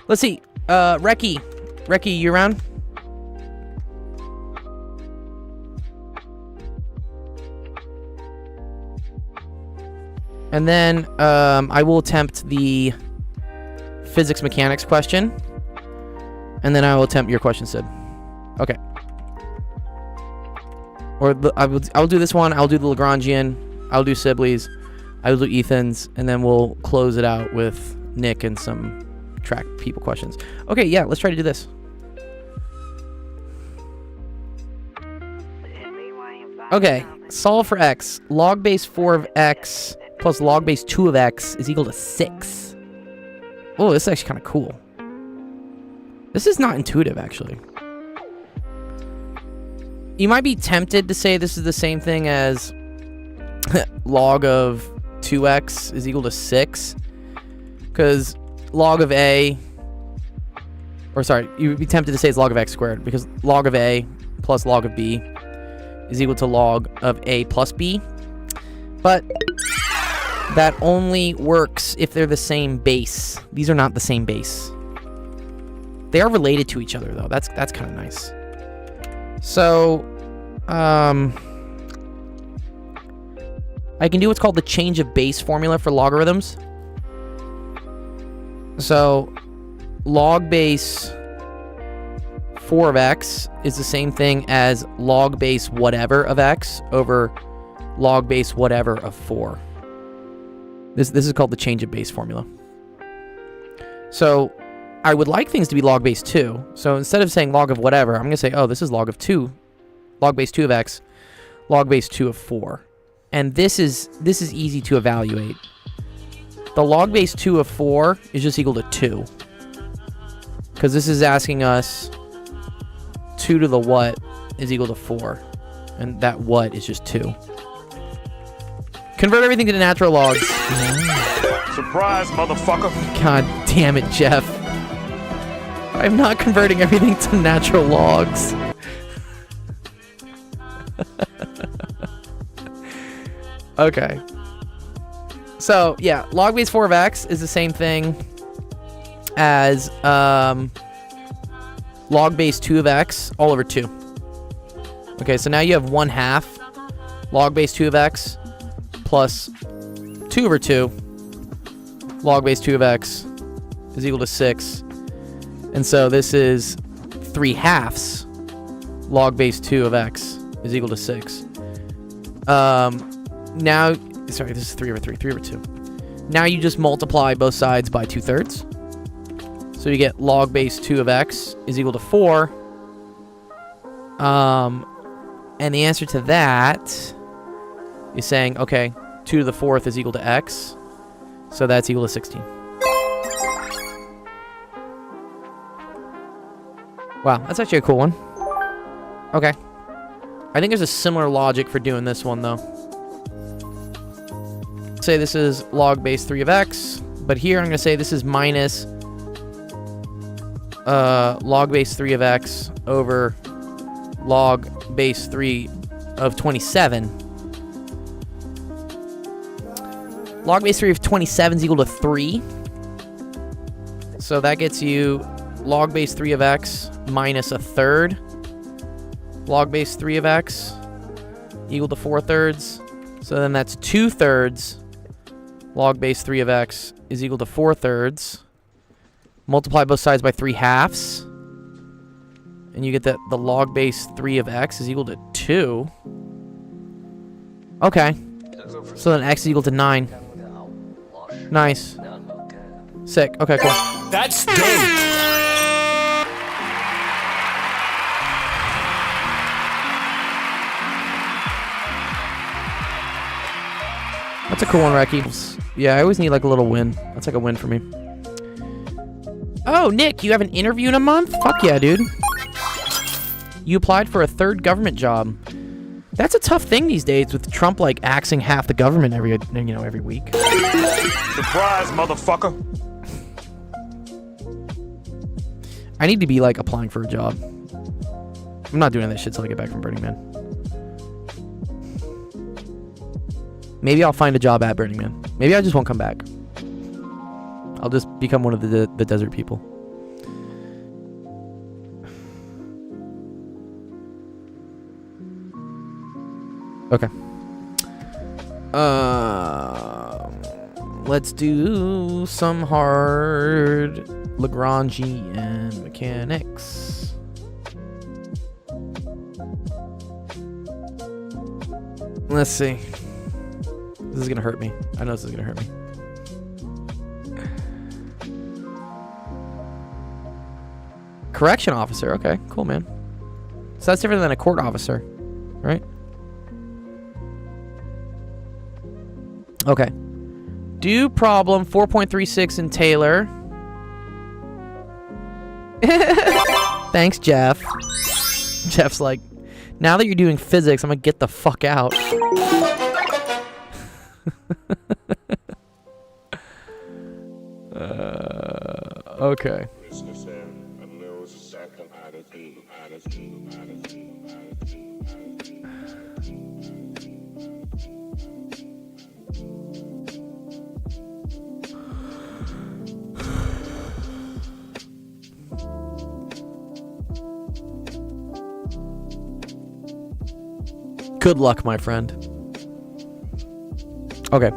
Let's see. Reki, you around? And then I will attempt the physics mechanics question. And then I will attempt your question, Sid. Okay. Or I will do this one. I'll do the Lagrangian. I'll do Sibley's. I will do Ethan's, and then we'll close it out with Nick and some track people questions. Okay, yeah, let's try to do this. Okay, solve for x. Log base 4 of x plus log base 2 of x is equal to 6. Oh, this is actually kind of cool. This is not intuitive, actually. You might be tempted to say this is the same thing as log of 2x is equal to 6. Because log of a... Or sorry, you would be tempted to say it's log of x squared. Because log of a plus log of b is equal to log of a plus b. But that only works if they're the same base. These are not the same base. They are related to each other, though. That's kind of nice. So, I can do what's called the change of base formula for logarithms. So, log base 4 of x is the same thing as log base whatever of x over log base whatever of 4. This is called the change of base formula. So, I would like things to be log base 2. So instead of saying log of whatever, I'm going to say, oh, this is log of 2. Log base 2 of x. Log base 2 of 4. And this is easy to evaluate. The log base 2 of 4 is just equal to 2. Because this is asking us 2 to the what is equal to 4. And that what is just 2. Convert everything to natural logs. Surprise, motherfucker. God damn it, Jeff. I'm not converting everything to natural logs. Okay. So, yeah, log base 4 of x is the same thing as log base 2 of x all over 2. Okay, so now you have 1/2 log base 2 of x plus 2 over 2 log base 2 of x is equal to 6. And so this is 3/2 log base 2 of x is equal to 6. Now, sorry, this is 3 over 3 over 2. Now you just multiply both sides by 2/3. So you get log base 2 of x is equal to 4. And the answer to that is saying, okay, 2 to the 4th is equal to x. So that's equal to 16. Wow, that's actually a cool one. Okay. I think there's a similar logic for doing this one, though. Say this is log base 3 of x, but here I'm going to say this is minus log base 3 of x over log base 3 of 27. Log base 3 of 27 is equal to 3. So that gets you log base 3 of x minus 1/3. Log base 3 of x equal to 4/3. So then that's 2/3. Log base 3 of x is equal to 4/3. Multiply both sides by 3/2. And you get that the log base 3 of x is equal to 2. Okay. So then x is equal to 9. Nice. Sick. Okay, cool. That's dope. That's a cool one, Reki. Yeah, I always need like a little win. That's like a win for me. Oh, Nick, you have an interview in a month? Fuck yeah, dude. You applied for a 3rd government job. That's a tough thing these days with Trump like axing half the government every week. Surprise, motherfucker. I need to be like applying for a job. I'm not doing that shit till I get back from Burning Man. Maybe I'll find a job at Burning Man. Maybe I just won't come back. I'll just become one of the desert people. Okay. Let's do some hard Lagrangian mechanics. Let's see. This is gonna hurt me. I know this is gonna hurt me. Correction officer. Okay, cool, man. So that's different than a court officer, right? Okay. Do problem 4.36 in Taylor. Thanks, Jeff. Jeff's like, now that you're doing physics, I'm gonna get the fuck out. Okay. Good luck, my friend. Okay.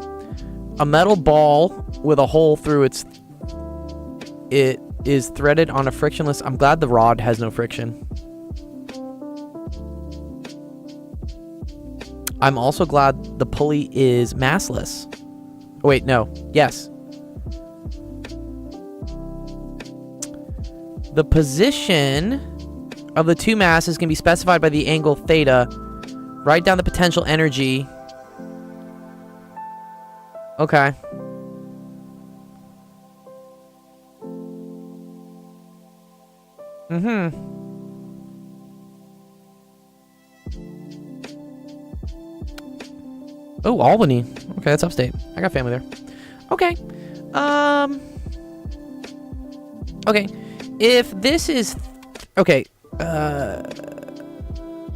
A metal ball with a hole through it is threaded on a frictionless... I'm glad the rod has no friction. I'm also glad the pulley is massless. Oh, wait, no. Yes. The position of the two masses can be specified by the angle theta. Write down the potential energy. Okay. Oh, Albany. Okay, that's upstate. I got family there. Okay. Okay. If this is... Okay.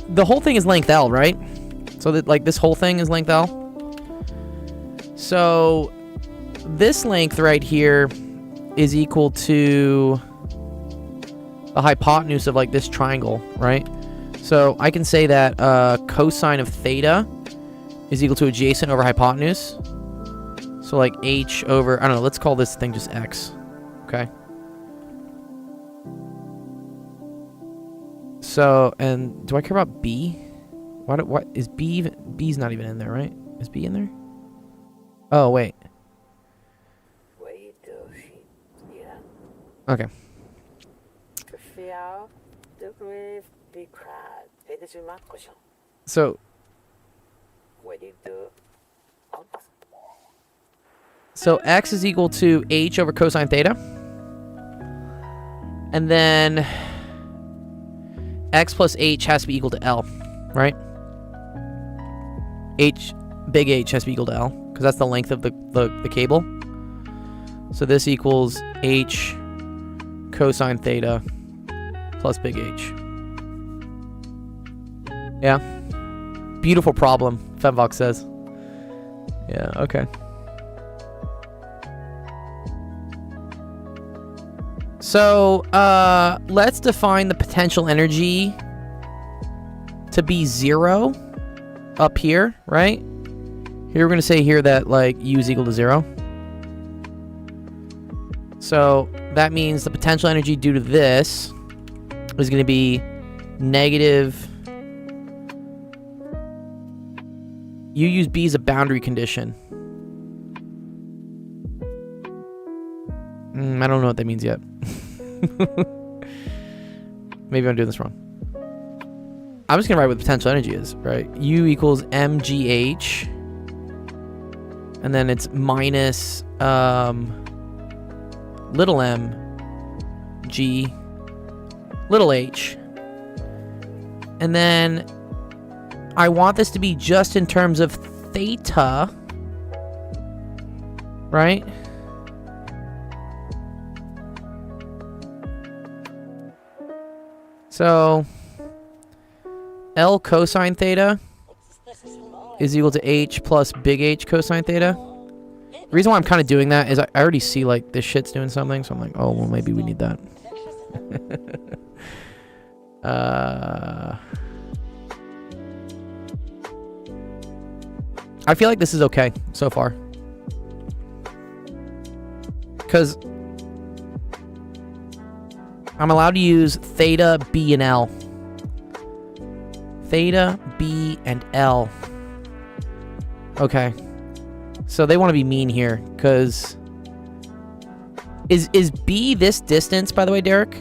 The whole thing is length L, right? So that, like, this whole thing is length L. So this length right here is equal to the hypotenuse of, like, this triangle, right? So I can say that cosine of theta is equal to adjacent over hypotenuse. So, like, h over... I don't know, let's call this thing just x. Okay? So, and do I care about B? What is B even? B's not even in there, right? Is B in there? Oh, wait. Okay. So x is equal to h over cosine theta. And then x plus h has to be equal to L, right? Big H has to be equal to L, because that's the length of the cable. So this equals h cosine theta plus big H. Yeah. Beautiful problem, Femvox says. Yeah, okay. So, let's define the potential energy to be 0 up here, right? Here we're going to say here that, like, U is equal to 0. So, that means the potential energy due to this is going to be negative... You use B as a boundary condition. I don't know what that means yet. Maybe I'm doing this wrong. I'm just going to write what the potential energy is, right? U equals mgh. And then it's minus little m g little h. And then I want this to be just in terms of theta, right? So L cosine theta is equal to H plus big H cosine theta. The reason why I'm kind of doing that is I already see, like, this shit's doing something, so I'm like, oh, well, maybe we need that. I feel like this is okay so far. Because I'm allowed to use theta, B, and L. Theta, B, and L. Okay. So they want to be mean here, because... Is B this distance, by the way, Derek?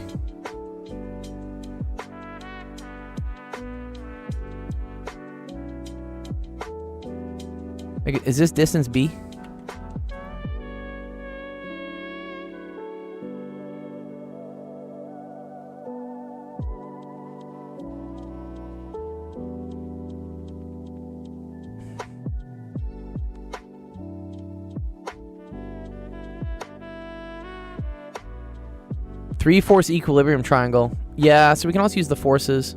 Like, is this distance B? Three-force equilibrium triangle. Yeah, so we can also use the forces.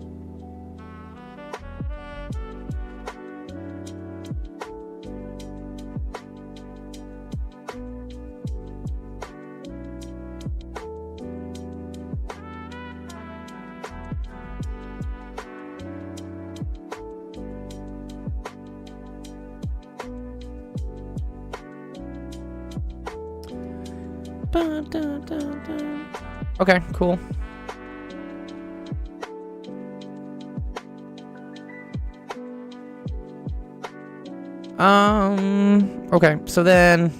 Okay, cool. Okay, so then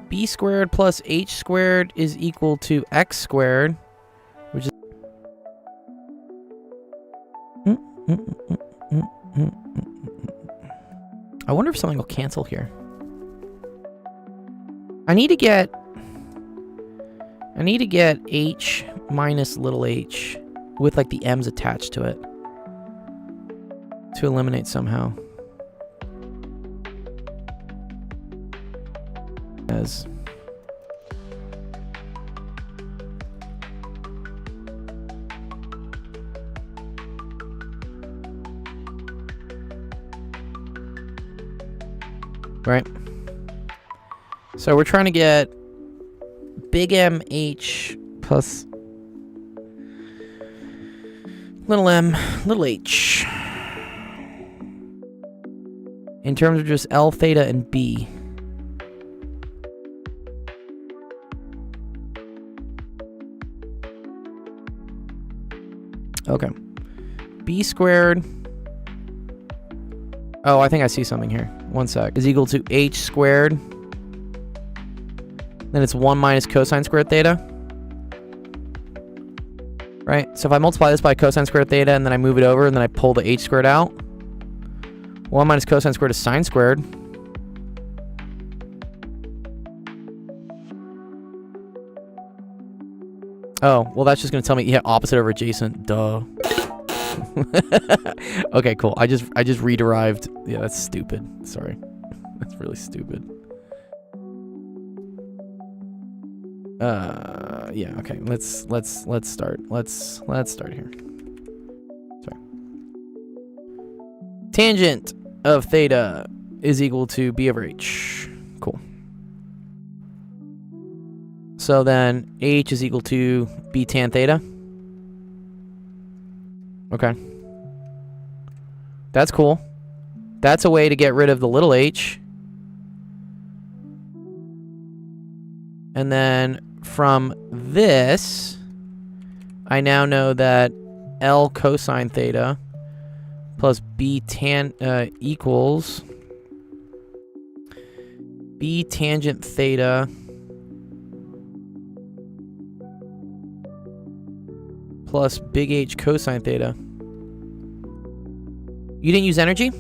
b squared plus h squared is equal to x squared, which is I wonder if something will cancel here. I need to get h minus little h with like the m's attached to it to eliminate somehow. As right. So we're trying to get big M H plus little m little h in terms of just L, theta, and B. Okay. B squared. Oh, I think I see something here. One sec. Is equal to h squared. Then it's 1 minus cosine squared theta. Right? So if I multiply this by cosine squared theta and then I move it over and then I pull the h squared out, 1 minus cosine squared is sine squared. Oh, well that's just going to tell me, yeah, opposite over adjacent. Duh. Okay, cool. I just re-derived. Yeah, that's stupid. Sorry. That's really stupid. Yeah, okay. Let's start. Let's start here. Sorry. Tangent of theta is equal to b over h. Cool. So then h is equal to b tan theta. Okay. That's cool. That's a way to get rid of the little h. And then from this, I now know that L cosine theta plus B tan equals B tangent theta plus big H cosine theta. You didn't use energy?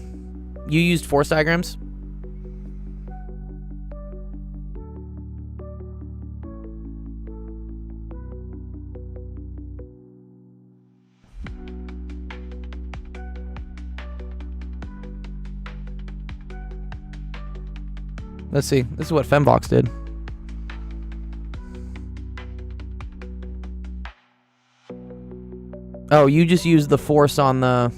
You used force diagrams? Let's see. This is what Fembox did. Oh, you just used the force on the...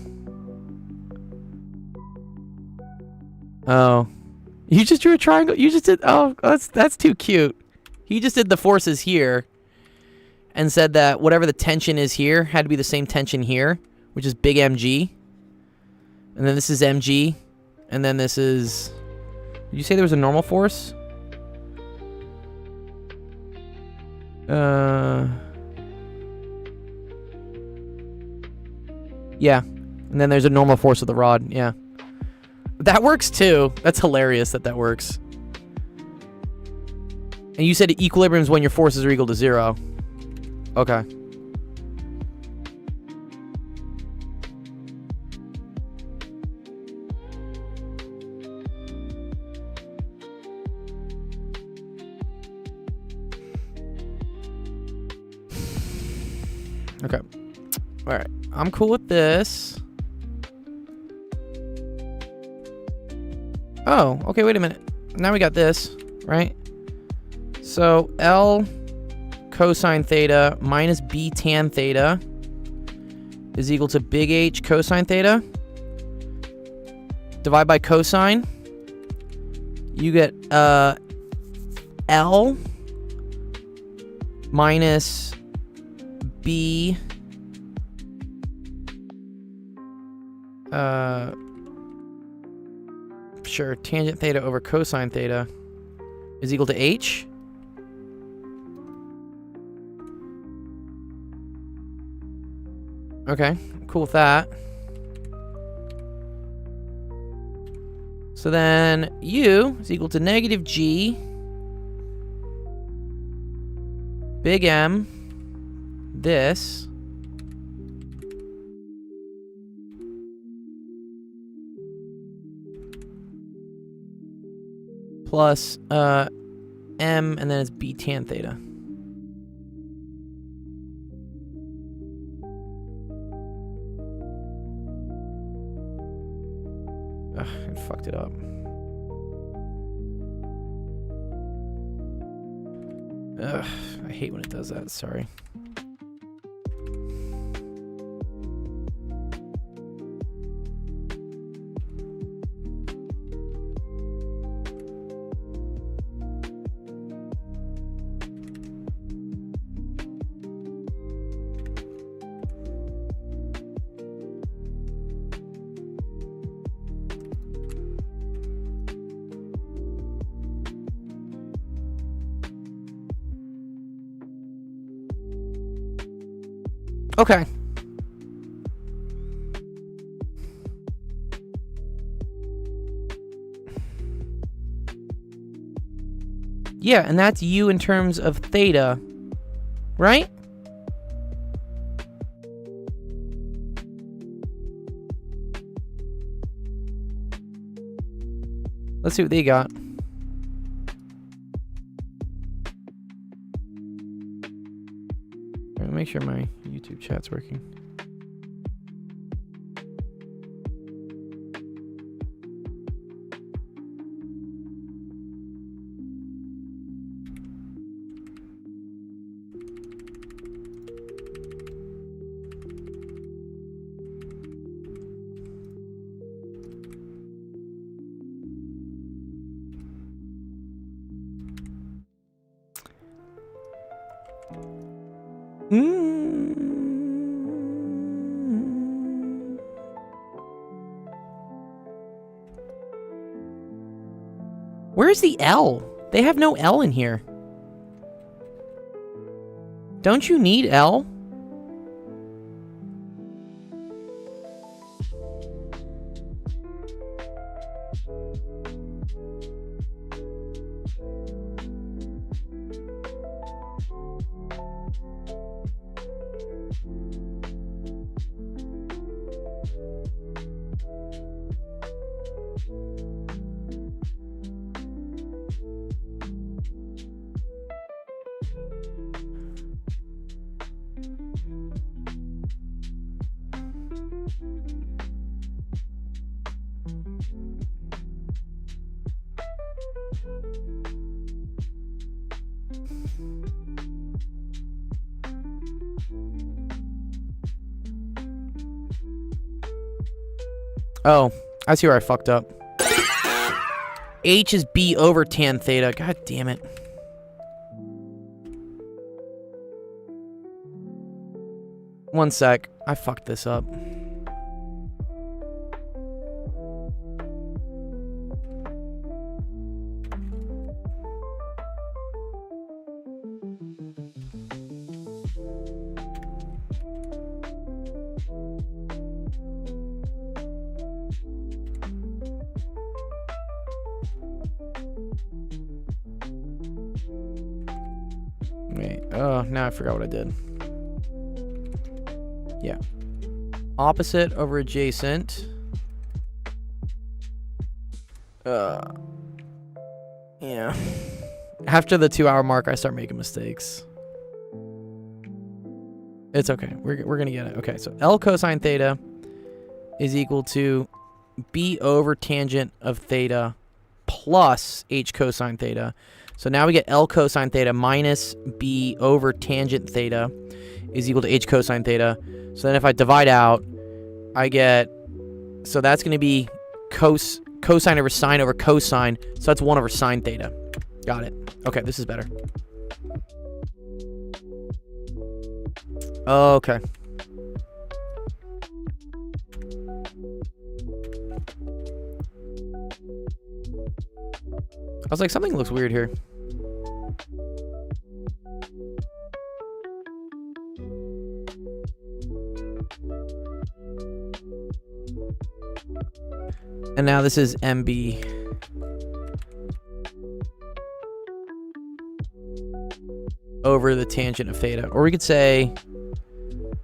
Oh. You just drew a triangle? You just did... Oh, that's too cute. He just did the forces here and said that whatever the tension is here had to be the same tension here, which is big mg. And then this is mg. And then this is... Did you say there was a normal force? Yeah. And then there's a normal force of the rod. Yeah. That works too. That's hilarious that that works. And you said equilibrium is when your forces are equal to 0. Okay. Okay. Alright. I'm cool with this. Oh, okay, wait a minute. Now we got this, right? So L cosine theta minus B tan theta is equal to big H cosine theta. Divide by cosine. You get L minus B sure, tangent theta over cosine theta is equal to H. Okay, cool with that. So then U is equal to negative G big M this plus M, and then it's B tan theta. Ugh, it fucked it up. Ugh, I hate when it does that, sorry. Okay. Yeah, and that's U in terms of theta, right? Let's see what they got. Make sure my YouTube chat's working. Where's the L? They have no L in here. Don't you need L? Oh, I see where I fucked up. H is B over tan theta. God damn it. One sec. I fucked this up. Oh, now I forgot what I did. Yeah. Opposite over adjacent. Yeah. After the 2 hour mark, I start making mistakes. It's okay. We're gonna get it. Okay, so L cosine theta is equal to B over tangent of theta plus H cosine theta. So now we get L cosine theta minus B over tangent theta is equal to H cosine theta. So then if I divide out, I get, so that's going to be cosine over cosine. So that's 1 over sine theta. Got it. Okay, this is better. Okay. I was like, something looks weird here. And now this is MB. Over the tangent of theta. Or we could say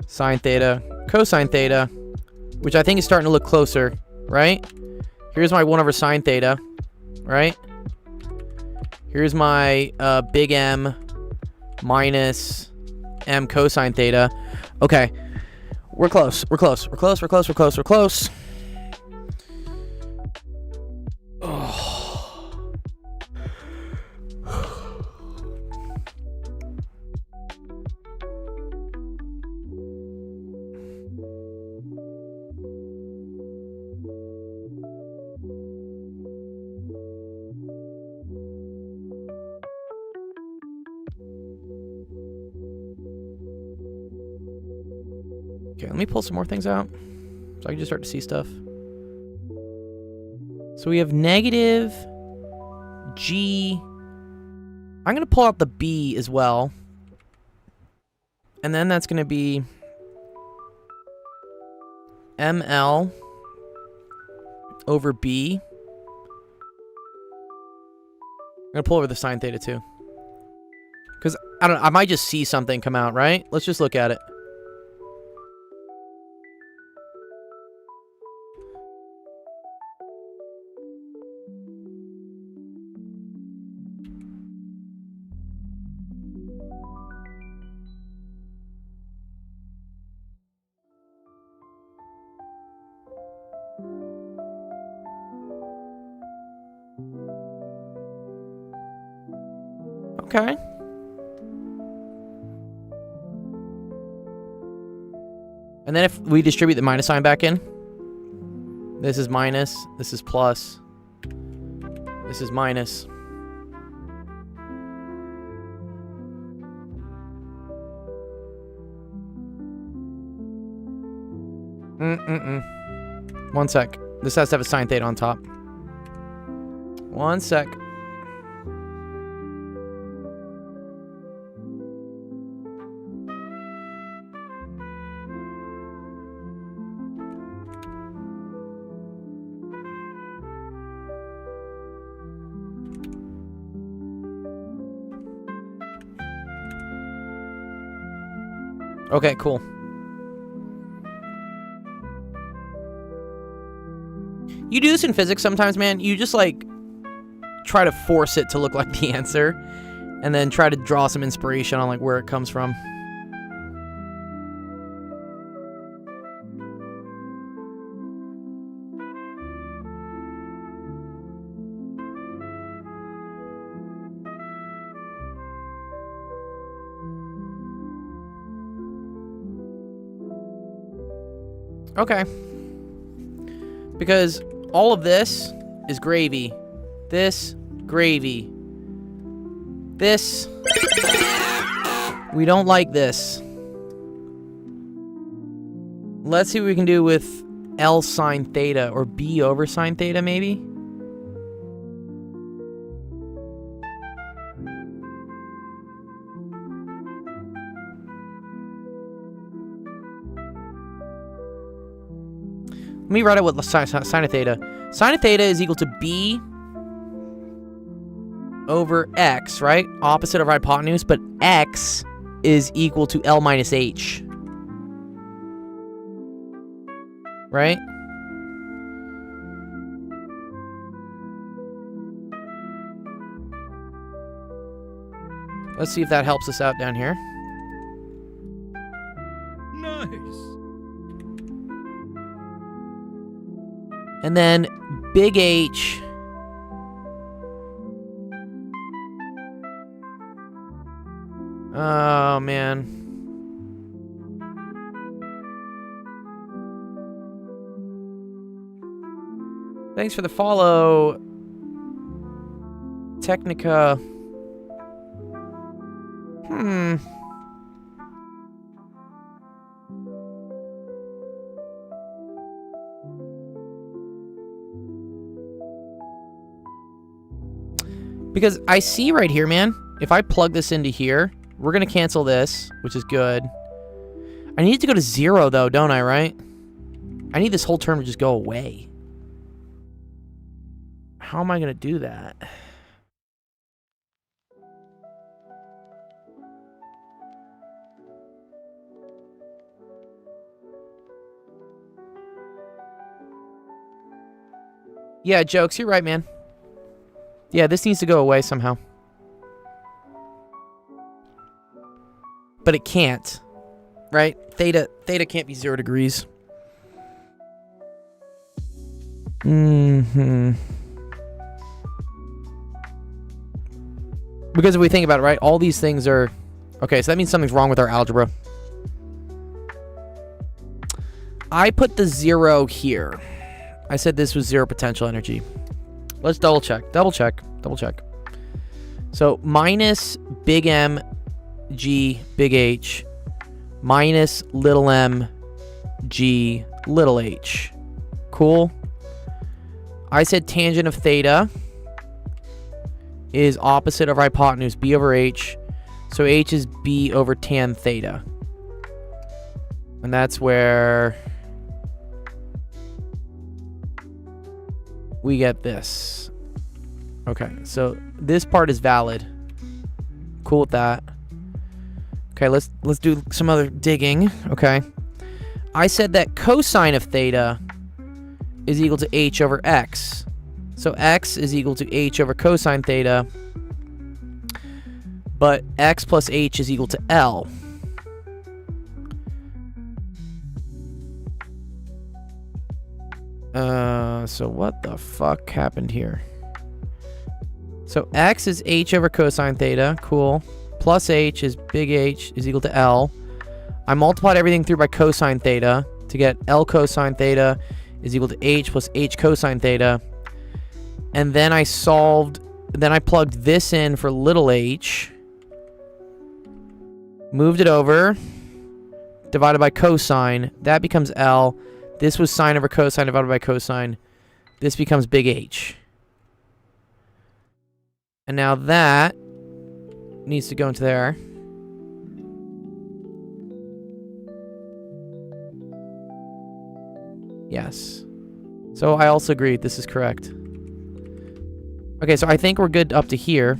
sine theta, cosine theta, which I think is starting to look closer, right? Here's my 1 over sine theta, right? Here's my big M minus M cosine theta. Okay. We're close. We're close. We're close. We're close. We're close. We're close. Oh. Okay, let me pull some more things out so I can just start to see stuff. So we have negative G. I'm going to pull out the B as well. And then that's going to be ML over B. I'm going to pull over the sine theta too. Because I might just see something come out, right? Let's just look at it. Okay. And then if we distribute the minus sign back in, this is minus, this is plus, this is minus. One sec. This has to have a sine theta on top. One sec. Okay, cool. You do this in physics sometimes, man. You just, like, try to force it to look like the answer, and then try to draw some inspiration on, like, where it comes from. Okay. Because all of this is gravy. This, gravy. This, we don't like this. Let's see what we can do with L sine theta, or B over sine theta, maybe? Let me write it with sine of theta. Sine of theta is equal to B over X, right? Opposite of hypotenuse, but X is equal to L minus H. Right? Let's see if that helps us out down here. Nice. And then big H oh man. Thanks for the follow, Technica. Because I see right here, man, if I plug this into here, we're going to cancel this, which is good. I need to go to 0, though, don't I, right? I need this whole term to just go away. How am I going to do that? Yeah, Jokes, you're right, man. Yeah, this needs to go away somehow. But it can't. Right? Theta can't be 0 degrees. Because if we think about it, right? All these things are... Okay, so that means something's wrong with our algebra. I put the 0 here. I said this was 0 potential energy. Let's double check. Double check. Double check. So minus big M G big H minus little m G little h. Cool. I said tangent of theta is opposite of hypotenuse B over H. So H is B over tan theta. And that's where we get this. Okay, so this part is valid. Cool with that. Okay, let's do some other digging. Okay. I said that cosine of theta is equal to h over x. So x is equal to h over cosine theta. But x plus h is equal to L. So what the fuck happened here? So x is h over cosine theta. Cool. Plus h is big H is equal to L. I multiplied everything through by cosine theta to get L cosine theta is equal to h plus h cosine theta. And then I plugged this in for little h. Moved it over. Divided by cosine. That becomes L. This was sine over cosine divided by cosine. This becomes big H. And now that needs to go into there. Yes. So I also agree this is correct. Okay, so I think we're good up to here.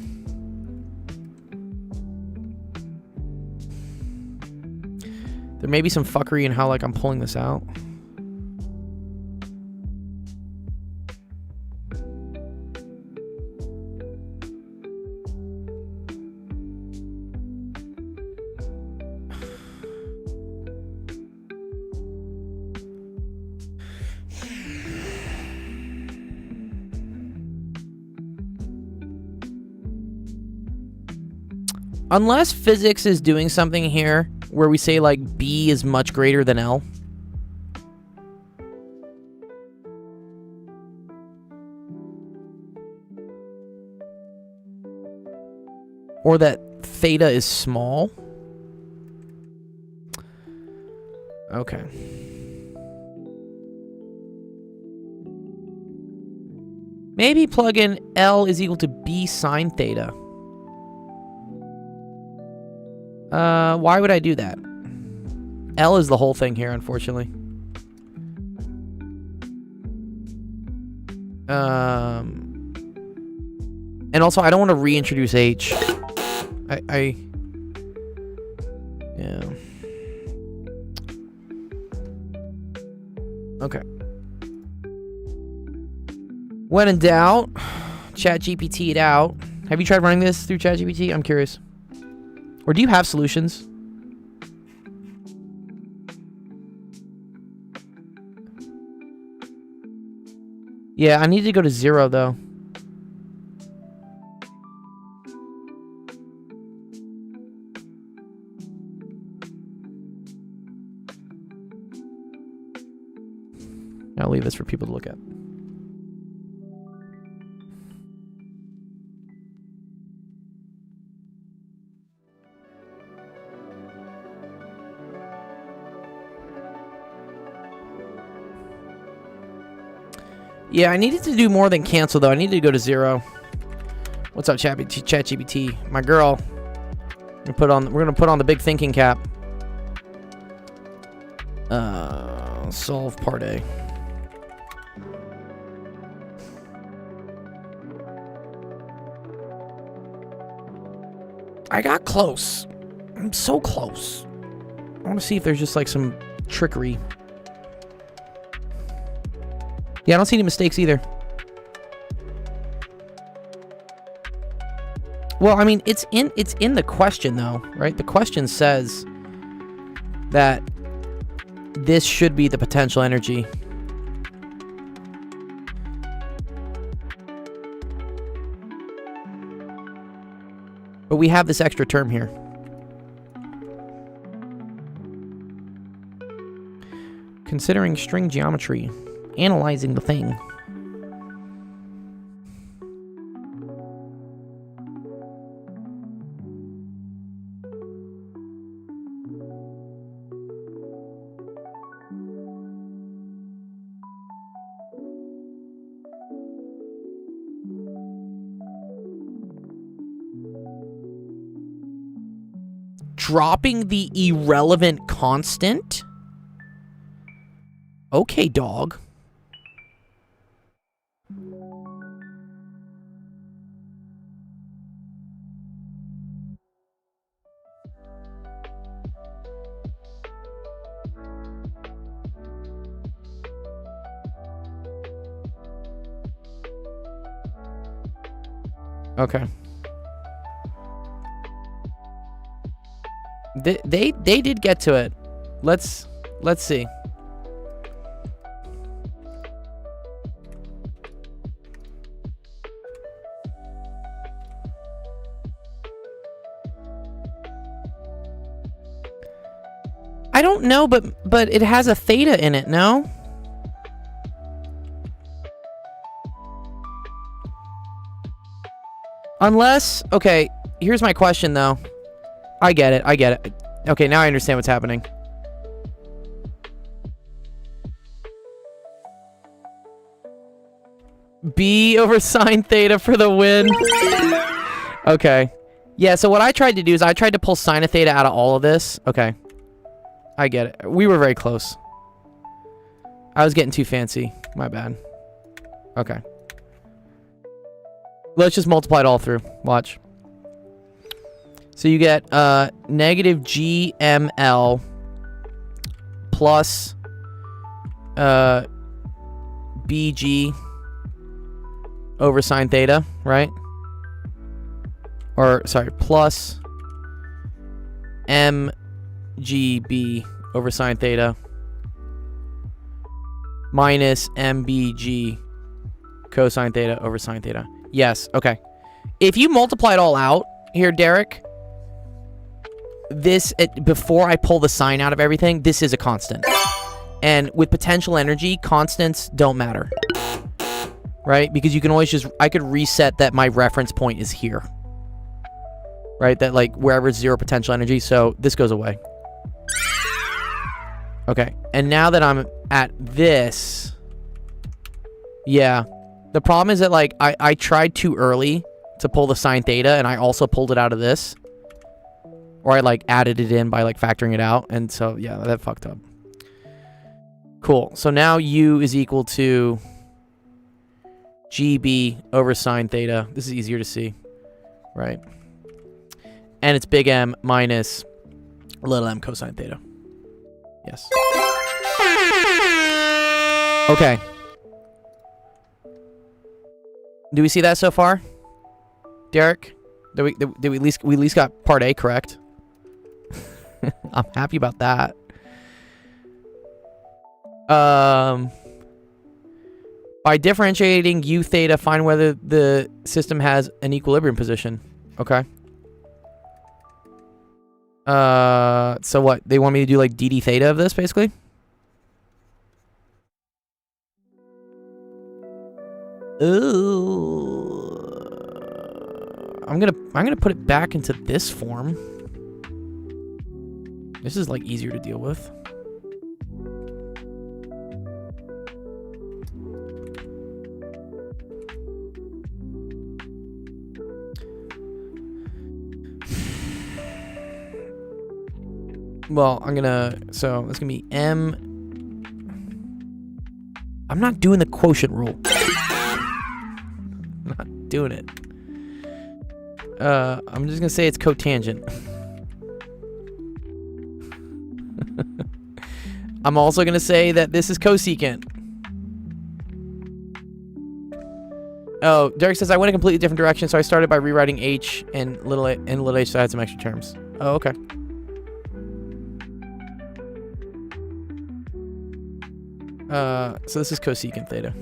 There may be some fuckery in how, like, I'm pulling this out. Unless physics is doing something here where we say, like, B is much greater than L. Or that theta is small. Okay. Maybe plug in L is equal to B sine theta. Why would I do that? L is the whole thing here, unfortunately. And also, I don't want to reintroduce H. Yeah. Okay. When in doubt, ChatGPT it out. Have you tried running this through ChatGPT? I'm curious. Or do you have solutions? Yeah, I need to go to 0 though. I'll leave this for people to look at. Yeah, I needed to do more than cancel, though. I needed to go to 0. What's up, ChatGPT? My girl. We're gonna put on the big thinking cap. Solve part A. I got close. I'm so close. I want to see if there's just like some trickery. Yeah, I don't see any mistakes either. Well, I mean, it's in the question though, right? The question says that this should be the potential energy. But we have this extra term here. Considering string geometry. Analyzing the thing. Dropping the irrelevant constant? Okay, dog. Okay. They did get to it. Let's see. I don't know, but it has a theta in it, no? Unless, okay, here's my question though. I get it. Okay, now I understand what's happening. B over sine theta for the win. Okay. Yeah, so what I tried to do is I tried to pull sine of theta out of all of this. Okay. I get it. We were very close. I was getting too fancy. My bad. Okay. Let's just multiply it all through. Watch. So you get negative GML plus BG over sine theta, right? Or, sorry, plus MGB over sine theta minus MBG cosine theta over sine theta. Yes, okay. If you multiply it all out here, Derek, this, before I pull the sine out of everything, this is a constant. And with potential energy, constants don't matter. Right? Because you can always just, I could reset that my reference point is here. Right? That like wherever it's 0 potential energy, so this goes away. Okay. And now that I'm at this, yeah. The problem is that like I tried too early to pull the sine theta, and I also pulled it out of this. Or I like added it in by like factoring it out, and so yeah, that fucked up. Cool. So now U is equal to GB over sine theta. This is easier to see, right? And it's big M minus little m cosine theta. Yes. Okay. Do we see that so far, Derek? Did we at least got part A correct? I'm happy about that. By differentiating u theta, find whether the system has an equilibrium position. Okay. So what? They want me to do like dd theta of this, basically? Ooh. I'm gonna put it back into this form. This is like easier to deal with. Well, so it's gonna be m. I'm not doing the quotient rule. I'm not doing it. I'm just gonna say it's cotangent. I'm also gonna say that this is cosecant. Oh, Derek says I went a completely different direction, so I started by rewriting h and little h so I had some extra terms. Oh, okay. So this is cosecant theta.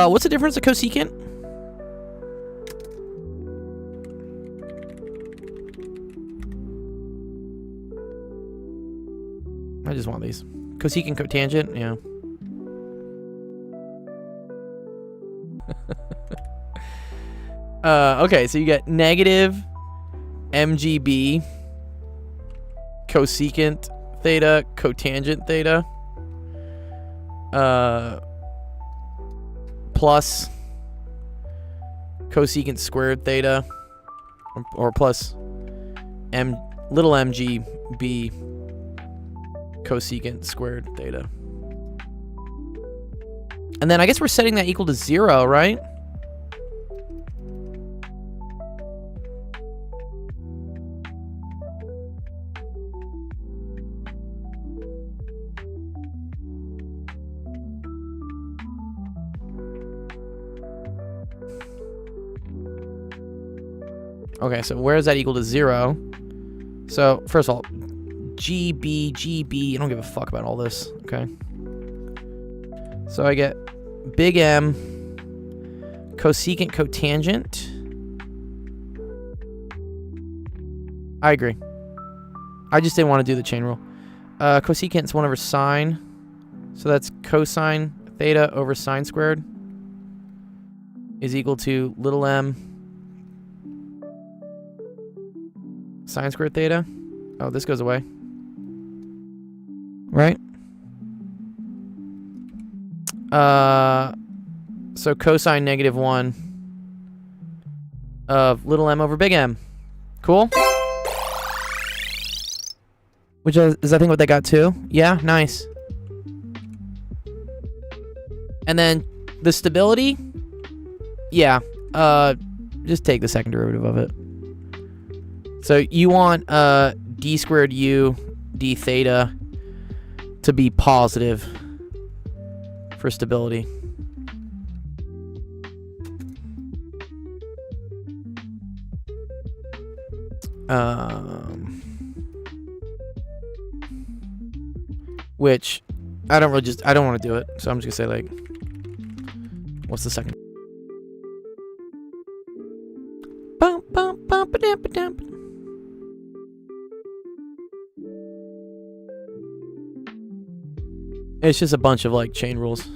What's the difference of cosecant? I just want these. Cosecant, cotangent, yeah. Okay, so you get negative mgb cosecant theta, cotangent theta, plus cosecant squared theta, or plus little mgb cosecant squared theta. And then I guess we're setting that equal to 0, right? Okay, so where is that equal to 0? So, first of all, GB, I don't give a fuck about all this, okay? So I get big M, cosecant, cotangent. I agree. I just didn't want to do the chain rule. Cosecant is 1 over sine. So that's cosine theta over sine squared is equal to little m sine squared theta. Oh, this goes away. Right? So cosine negative 1 of little m over big M. Cool? Which is I think what they got too. Yeah, nice. And then the stability, yeah, just take the second derivative of it. So you want d squared u d theta to be positive for stability. Which I don't want to do it, so I'm just gonna say like, what's the second? Bum, bum, bum, ba-dum, ba-dum. It's just a bunch of like chain rules.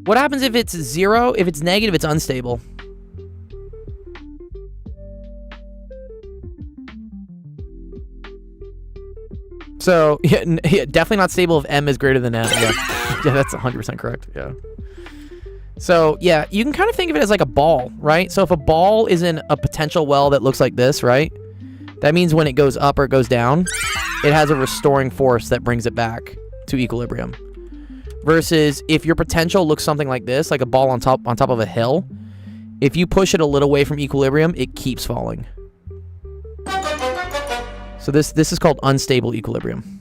What happens if it's 0? If it's negative, it's unstable. So yeah, definitely not stable if m is greater than n. Yeah, yeah, that's 100% correct. Yeah. So yeah, you can kind of think of it as like a ball, right? So if a ball is in a potential well that looks like this, right? That means when it goes up or it goes down, it has a restoring force that brings it back to equilibrium. Versus if your potential looks something like this, like a ball on top of a hill, if you push it a little away from equilibrium, it keeps falling. So this is called unstable equilibrium.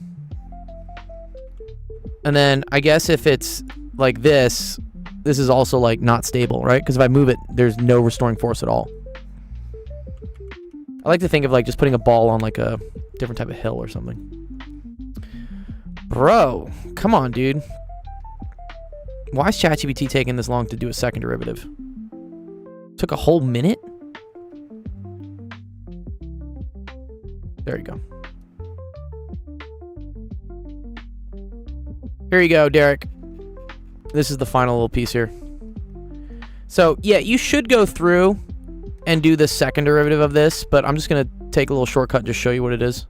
And then I guess if it's like this is also like not stable, right? Because if I move it, there's no restoring force at all. I like to think of like just putting a ball on like a different type of hill or something. Bro, come on, dude. Why is ChatGPT taking this long to do a second derivative? Took a whole minute? There you go. Here you go, Derek. This is the final little piece here. So, yeah, you should go through and do the second derivative of this, but I'm just going to take a little shortcut and just show you what it is.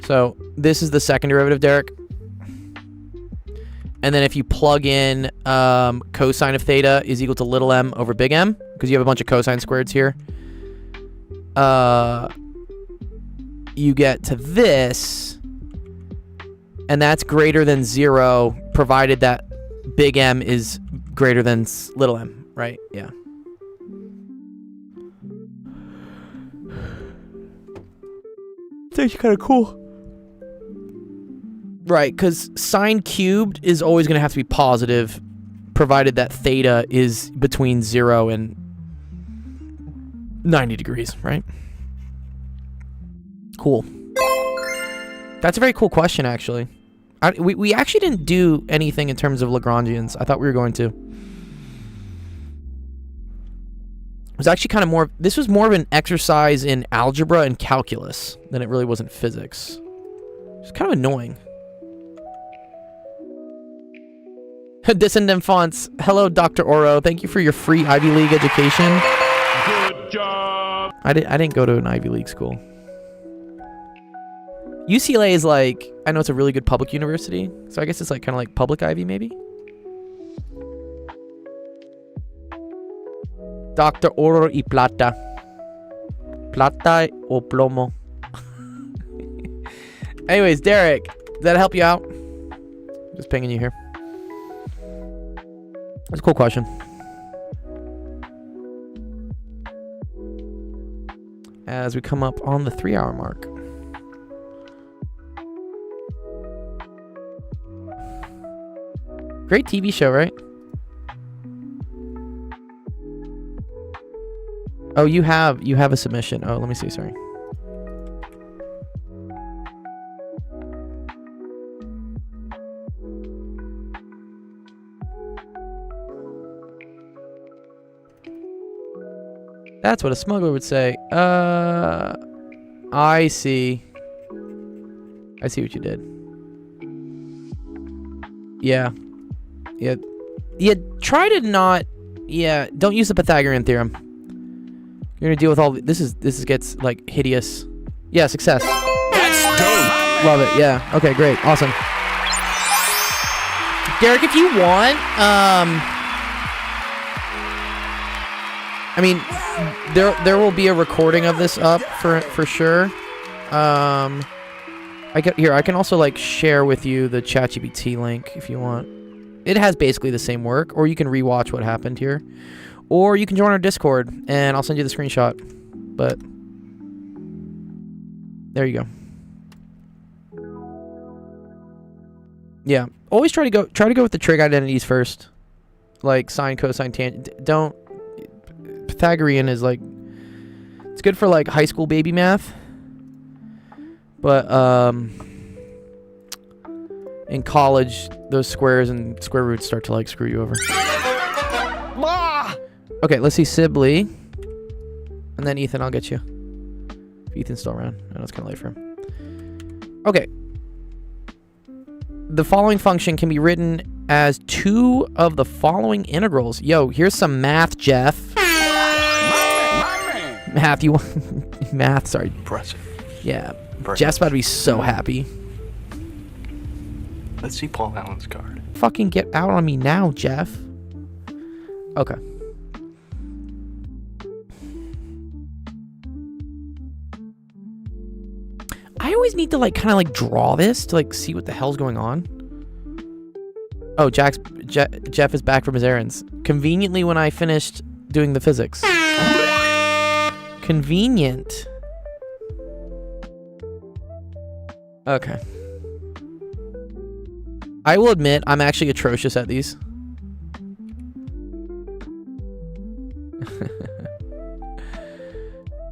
So, this is the second derivative, Derek. And then if you plug in cosine of theta is equal to little m over big M, because you have a bunch of cosine squareds here, you get to this, and that's greater than 0, provided that big M is greater than little m, right? Yeah. It's actually kind of cool. Right, because sine cubed is always going to have to be positive, provided that theta is between 0 and 90 degrees, right? Cool. That's a very cool question, actually. We actually didn't do anything in terms of Lagrangians. I thought we were going to. It was actually kind of more... This was more of an exercise in algebra and calculus than it really was in physics. It's kind of annoying. Descendant fonts. Hello, Dr. Oro. Thank you for your free Ivy League education. Good job. I didn't go to an Ivy League school. UCLA is like, I know it's a really good public university, so I guess it's like kind of like public Ivy, maybe? Dr. Oro y Plata. Plata o plomo. Anyways, Derek, does that help you out? Just pinging you here. That's a cool question. As we come up on the 3-hour mark. Great TV show, right? Oh, you have a submission. Oh, let me see, sorry. That's what a smuggler would say. I see. I see what you did. Yeah. Yeah. Yeah, try to not... Yeah, don't use the Pythagorean theorem. You're gonna deal with all... This gets, like, hideous. Yeah, success. That's dope. Love it, yeah. Okay, great. Awesome. Derek, if you want, I mean, there will be a recording of this up for sure. I can also like share with you the ChatGPT link if you want. It has basically the same work, or you can rewatch what happened here, or you can join our Discord and I'll send you the screenshot. But there you go. Yeah, always try to go with the trig identities first, like sine, cosine, tangent. Don't. Pythagorean is like, it's good for like high school baby math, but in college those squares and square roots start to like screw you over. Okay, let's see Sibley, and then Ethan. I'll get you. If Ethan's still around. I know it's kind of late for him. Okay. The following function can be written as 2 of the following integrals. Yo, here's some math, Jeff. Math, you want... Math, sorry. Impressive. Yeah. Impressive. Jeff's about to be so happy. Let's see Paul Allen's card. Fucking get out on me now, Jeff. Okay. I always need to like kind of like draw this to like see what the hell's going on. Oh, Jeff is back from his errands. Conveniently when I finished doing the physics. Convenient. Okay. I will admit, I'm actually atrocious at these.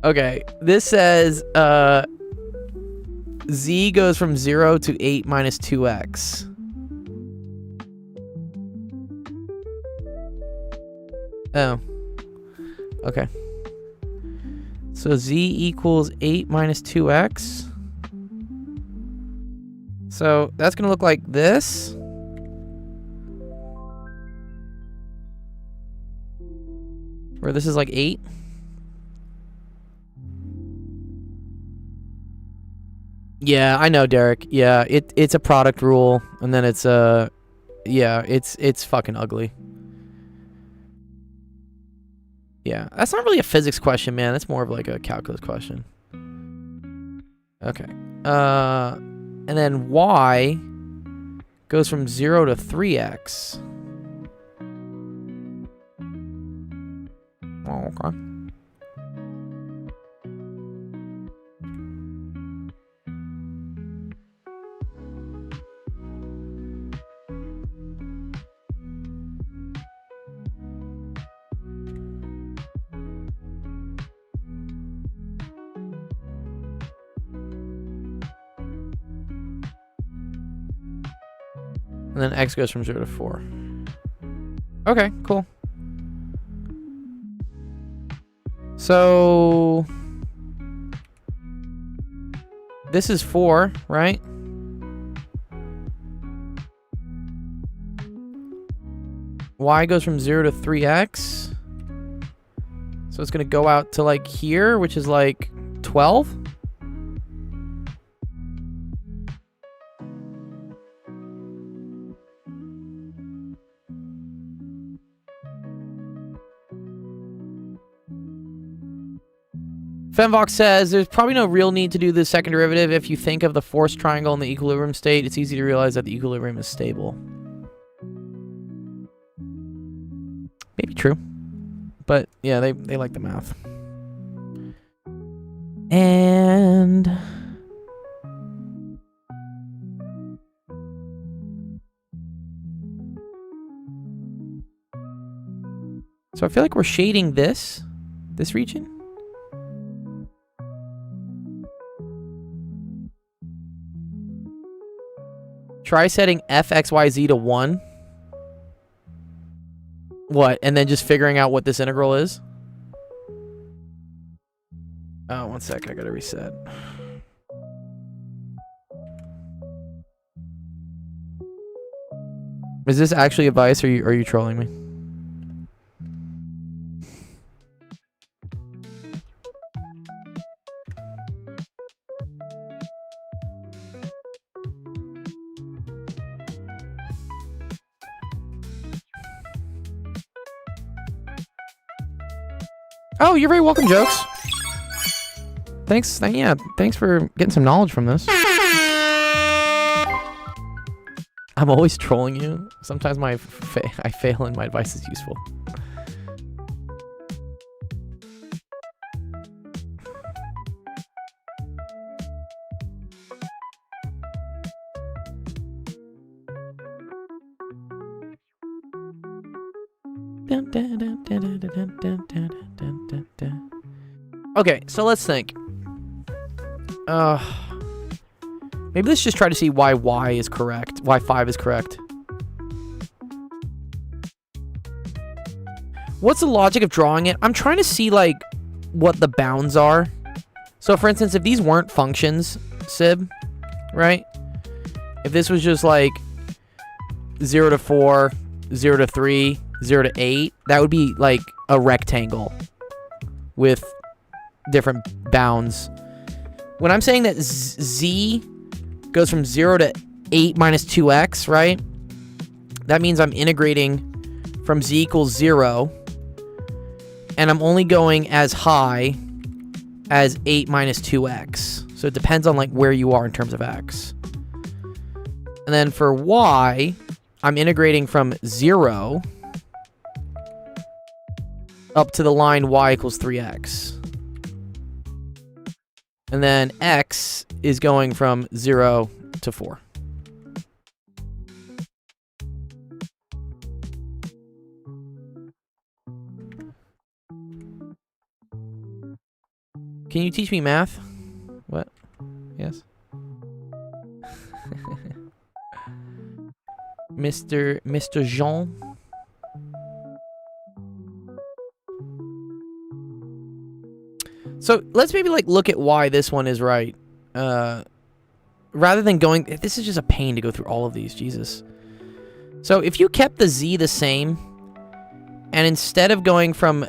Okay, this says z goes from 0 to 8 minus 2x. Oh. Okay. So z equals 8 minus 2x. So that's going to look like this. Where this is like 8. Yeah, I know, Derek. Yeah, it's a product rule, and then it's yeah, it's fucking ugly. Yeah, that's not really a physics question, man. That's more of like a calculus question. Okay. And then y goes from 0 to 3x. Oh, okay. And then x goes from 0 to 4. Okay, cool. So this is 4, right? Y goes from 0 to 3x. So it's going to go out to like here, which is like 12. Femvox says, there's probably no real need to do the second derivative. If you think of the force triangle in the equilibrium state, it's easy to realize that the equilibrium is stable. Maybe true. But, yeah, they like the math. And... so I feel like we're shading this region. Try setting fxyz to 1. What? And then just figuring out what this integral is? Oh, one sec. I gotta reset. Is this actually advice, or are you trolling me? Oh, you're very welcome, Jokes. Thanks. Yeah, thanks for getting some knowledge from this. I'm always trolling you. Sometimes I fail and my advice is useful. Okay, so let's think. Maybe let's just try to see why y is correct. Why 5 is correct. What's the logic of drawing it? I'm trying to see, like, what the bounds are. So, for instance, if these weren't functions, Sib, right? If this was just, like, 0 to 4, 0 to 3, 0 to 8, that would be, like, a rectangle with different bounds. When I'm saying that z goes from 0 to 8 minus 2x, right? That means I'm integrating from z equals 0, and I'm only going as high as 8 minus 2x. So it depends on like where you are in terms of x. And then for y, I'm integrating from 0 up to the line y equals 3x. And then x is going from 0 to 4. Can you teach me math? What? Yes. Mr. Jean? So let's maybe like look at why this one is right. Rather than going, this is just a pain to go through all of these, Jesus. So if you kept the z the same, and instead of going from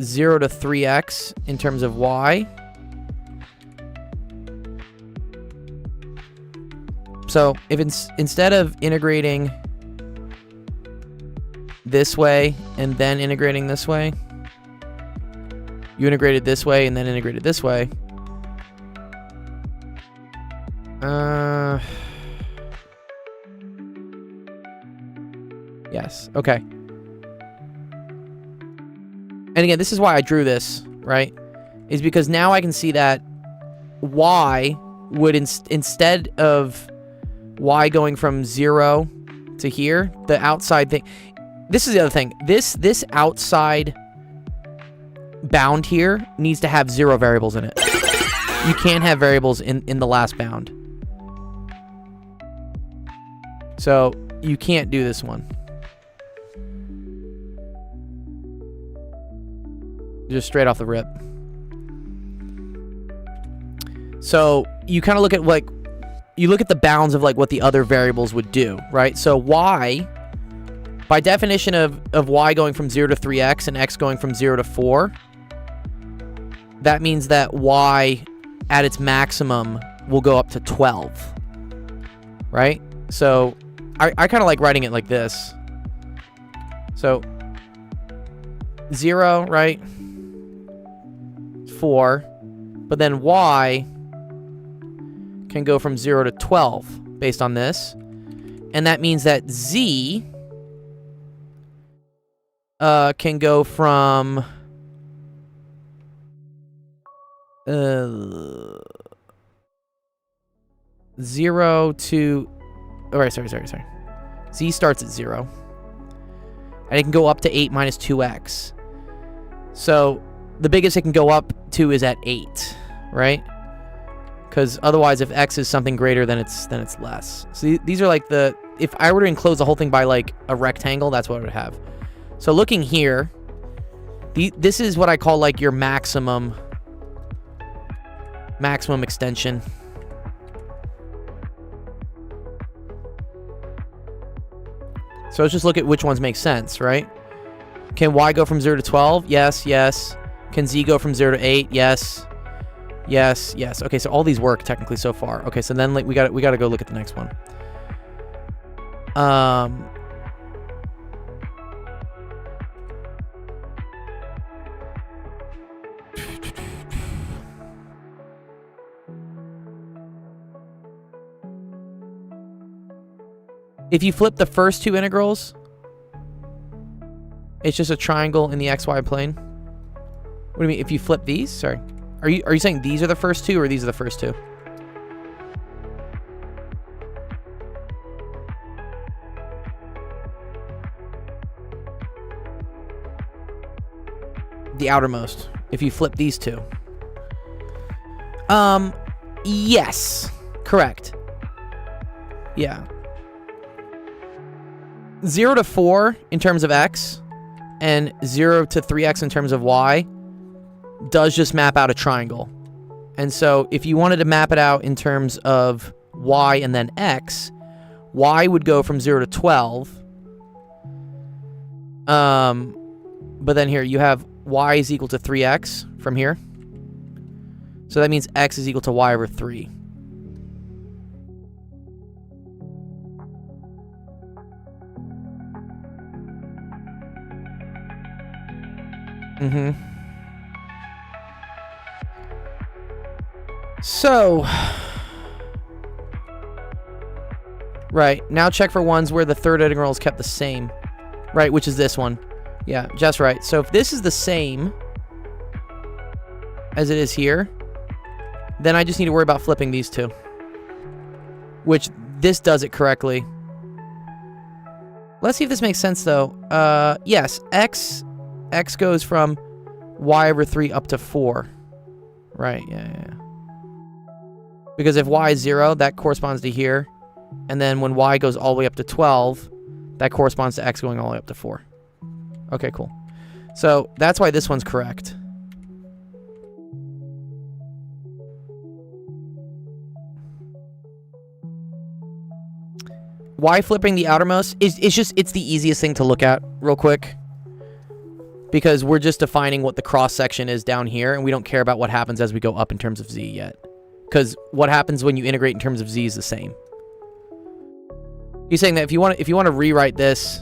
0 to 3x in terms of y, so if instead of integrating this way and then integrating this way, you integrated this way and then integrated this way. Yes, okay. And again, this is why I drew this, right? Is because now I can see that y would, instead of y going from 0 to here, the outside thing... This is the other thing. This outside bound here needs to have 0 variables in it. You can't have variables in the last bound. So, you can't do this one. Just straight off the rip. So, you kind of look at, like, you look at the bounds of, like, what the other variables would do, right? So, y, by definition of y going from 0 to 3x and x going from 0 to 4, that means that y at its maximum will go up to 12, right? So, I kind of like writing it like this. So, 0, right? 4, but then y can go from 0 to 12 based on this, and that means that z can go from 0 to... Oh, right, sorry. Z starts at 0. And it can go up to 8 minus 2x. So, the biggest it can go up to is at 8, right? Because otherwise, if x is something greater, then it's less. So, these are like the... If I were to enclose the whole thing by, like, a rectangle, that's what it would have. So, looking here, this is what I call, like, your maximum extension. So let's just look at which ones make sense, right? Can y go from 0 to 12? Yes, yes. Can z go from 0 to 8? Yes. Yes, yes. Okay, so all these work technically so far. Okay, so then like we got to go look at the next one. If you flip the first two integrals, it's just a triangle in the xy plane. What do you mean? If you flip these? Sorry. Are you saying these are the first two or these are the first two? The outermost. If you flip these two. Yes. Correct. Yeah. 0 to 4 in terms of x and 0 to 3x in terms of y does just map out a triangle. And so if you wanted to map it out in terms of y and then x, y would go from 0 to 12. But then here you have y is equal to 3x from here. So that means x is equal to y over 3. So, Right. Now check for ones where the third integral is kept the same. Right, which is this one. Yeah, just right. So if this is the same as it is here, then I just need to worry about flipping these two. Which, this does it correctly. Let's see if this makes sense, though. Yes, x goes from y over 3 up to 4. Right, yeah. Because if y is 0, that corresponds to here. And then when y goes all the way up to 12, that corresponds to x going all the way up to 4. Okay, cool. So that's why this one's correct. Why flipping the outermost? It's the easiest thing to look at real quick. Because we're just defining what the cross section is down here, and we don't care about what happens as we go up in terms of z yet. Because what happens when you integrate in terms of z is the same. He's saying that if you want to rewrite this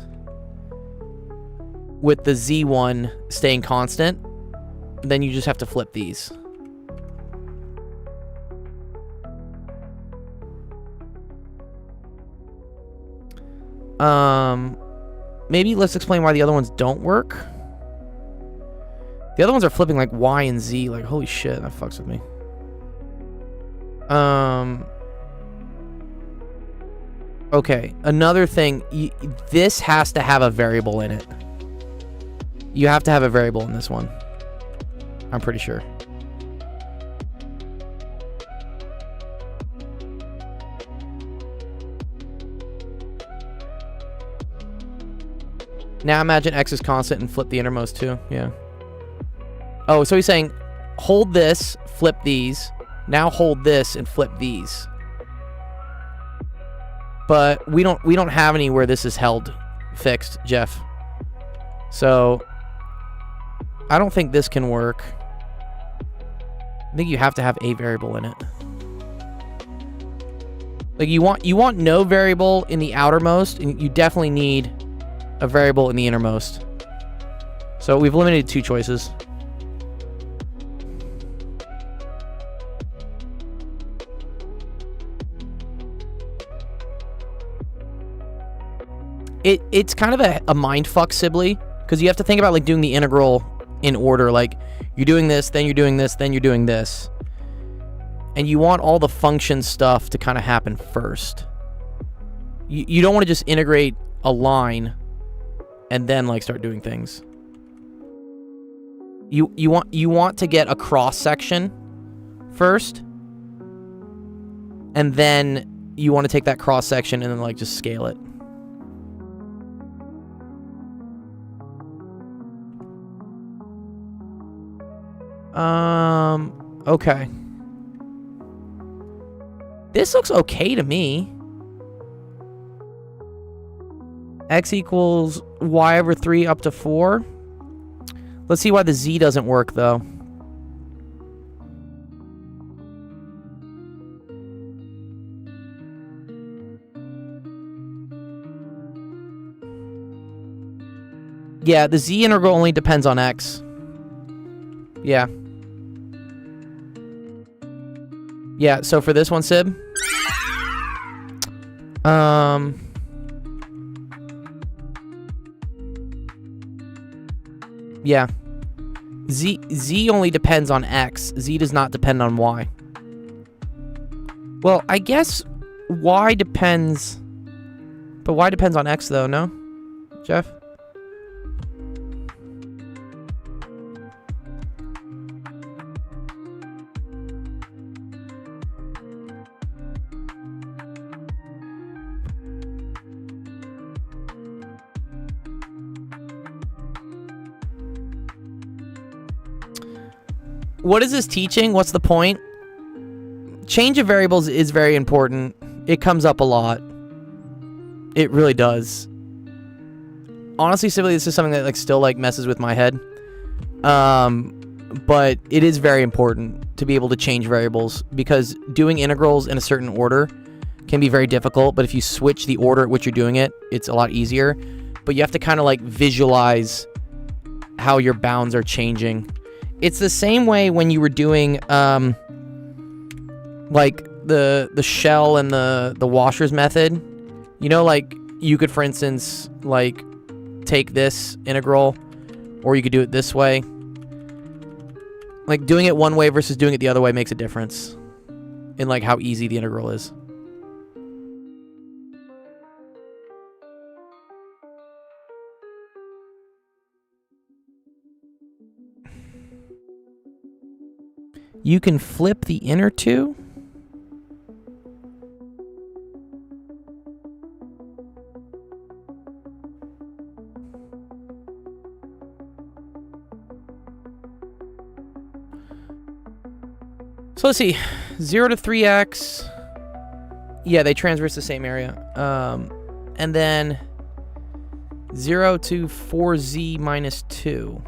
with the z1 staying constant, then you just have to flip these. Maybe let's explain why the other ones don't work. The other ones are flipping like y and z. Like, holy shit, that fucks with me. Okay, another thing. This has to have a variable in it. You have to have a variable in this one. I'm pretty sure. Now imagine x is constant and flip the innermost too. Yeah. Oh, so he's saying hold this, flip these. Now hold this and flip these. But we don't have any where this is held fixed, Jeff. So I don't think this can work. I think you have to have a variable in it. Like you want no variable in the outermost, and you definitely need a variable in the innermost. So we've eliminated two choices. It's kind of a mindfuck, Sibley, because you have to think about like doing the integral in order. Like you're doing this, then you're doing this, then you're doing this. And you want all the function stuff to kind of happen first. You don't want to just integrate a line and then like start doing things. You want to get a cross section first, and then you want to take that cross section and then like just scale it. Okay. This looks okay to me. X equals y over 3 up to 4. Let's see why the z doesn't work, though. Yeah, the z integral only depends on x. Yeah. Yeah, so for this one, Sib. Yeah. Z only depends on x. Z does not depend on y. Well, I guess y depends... But y depends on x, though, no? Jeff? What is this teaching? What's the point? Change of variables is very important. It comes up a lot. It really does. Honestly, simply, this is something that like still like messes with my head. But it is very important to be able to change variables, because doing integrals in a certain order can be very difficult. But if you switch the order at which you're doing it, it's a lot easier. But you have to kind of like visualize how your bounds are changing. It's the same way when you were doing like the shell and the washers method. You know, like, you could, for instance, like, take this integral, or you could do it this way. Like, doing it one way versus doing it the other way makes a difference in, like, how easy the integral is. You can flip the inner two. So let's see, 0 to 3x. Yeah, they transverse the same area. And then 0 to 4z minus 2.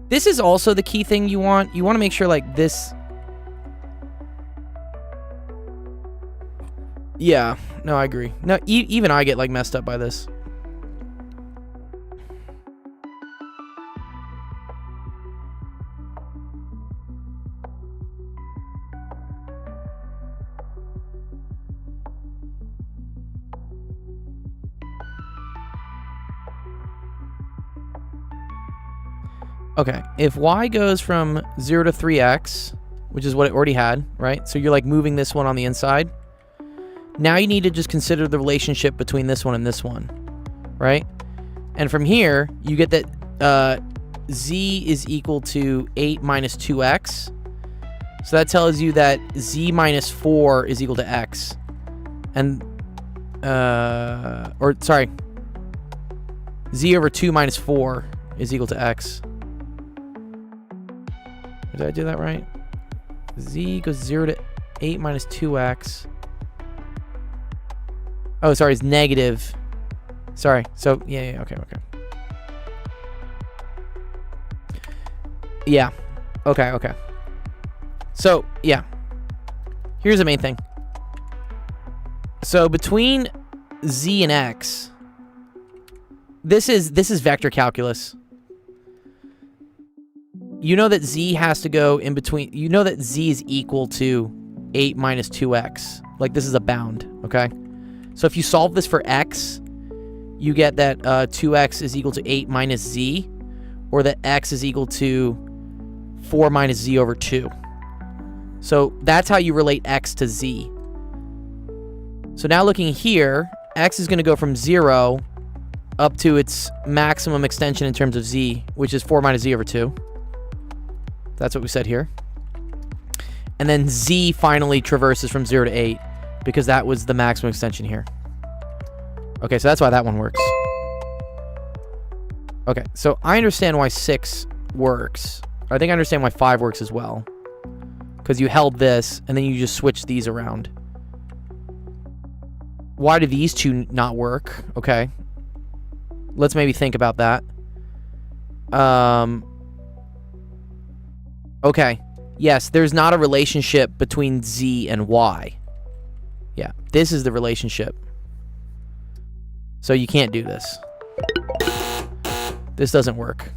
This is also the key thing you want. You want to make sure, like, this... Yeah, no, I agree. No, even I get, like, messed up by this. Okay, if y goes from 0 to 3x, which is what it already had, right? So you're like moving this one on the inside. Now you need to just consider the relationship between this one and this one, right? And from here, you get that z is equal to 8 minus 2x. So that tells you that z minus 4 is equal to x. And, or sorry, z over 2 minus 4 is equal to x. Did I do that right? Z goes 0 to 8 minus 2x. Oh, sorry, it's negative. Sorry. So, yeah, okay. Yeah. Okay. So, yeah. Here's the main thing. So, between z and x, this is vector calculus. You know that z has to go in between. You know that z is equal to 8 minus 2x. Like, this is a bound, okay? So if you solve this for x, you get that 2x is equal to 8 minus z, or that x is equal to 4 minus z over 2. So that's how you relate x to z. So now looking here, x is going to go from 0 up to its maximum extension in terms of z, which is 4 minus z over 2. That's what we said here. And then z finally traverses from 0 to 8, because that was the maximum extension here. Okay, so that's why that one works. Okay, so I understand why 6 works. I think I understand why 5 works as well. Because you held this, and then you just switched these around. Why do these two not work? Okay. Let's maybe think about that. Okay. Yes, there's not a relationship between z and y. Yeah, this is the relationship. So you can't do this. This doesn't work.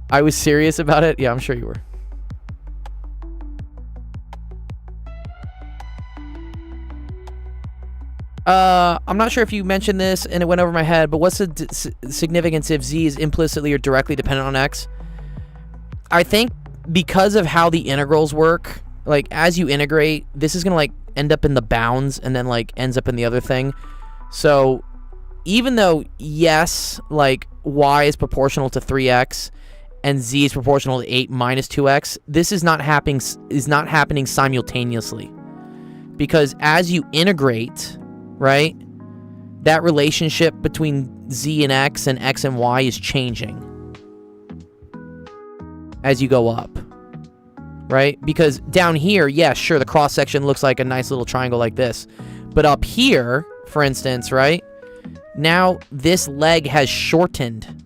I was serious about it? Yeah, I'm sure you were. I'm not sure if you mentioned this and it went over my head, but what's the significance if z is implicitly or directly dependent on x? I think because of how the integrals work, like, as you integrate, this is going to, like, end up in the bounds and then, like, ends up in the other thing. So even though, yes, like, y is proportional to 3x and z is proportional to 8 minus 2x, this is not happening simultaneously. Because as you integrate, right, that relationship between z and x and y is changing as you go up, right? Because down here, yeah, sure, the cross-section looks like a nice little triangle like this. But up here, for instance, right, now this leg has shortened,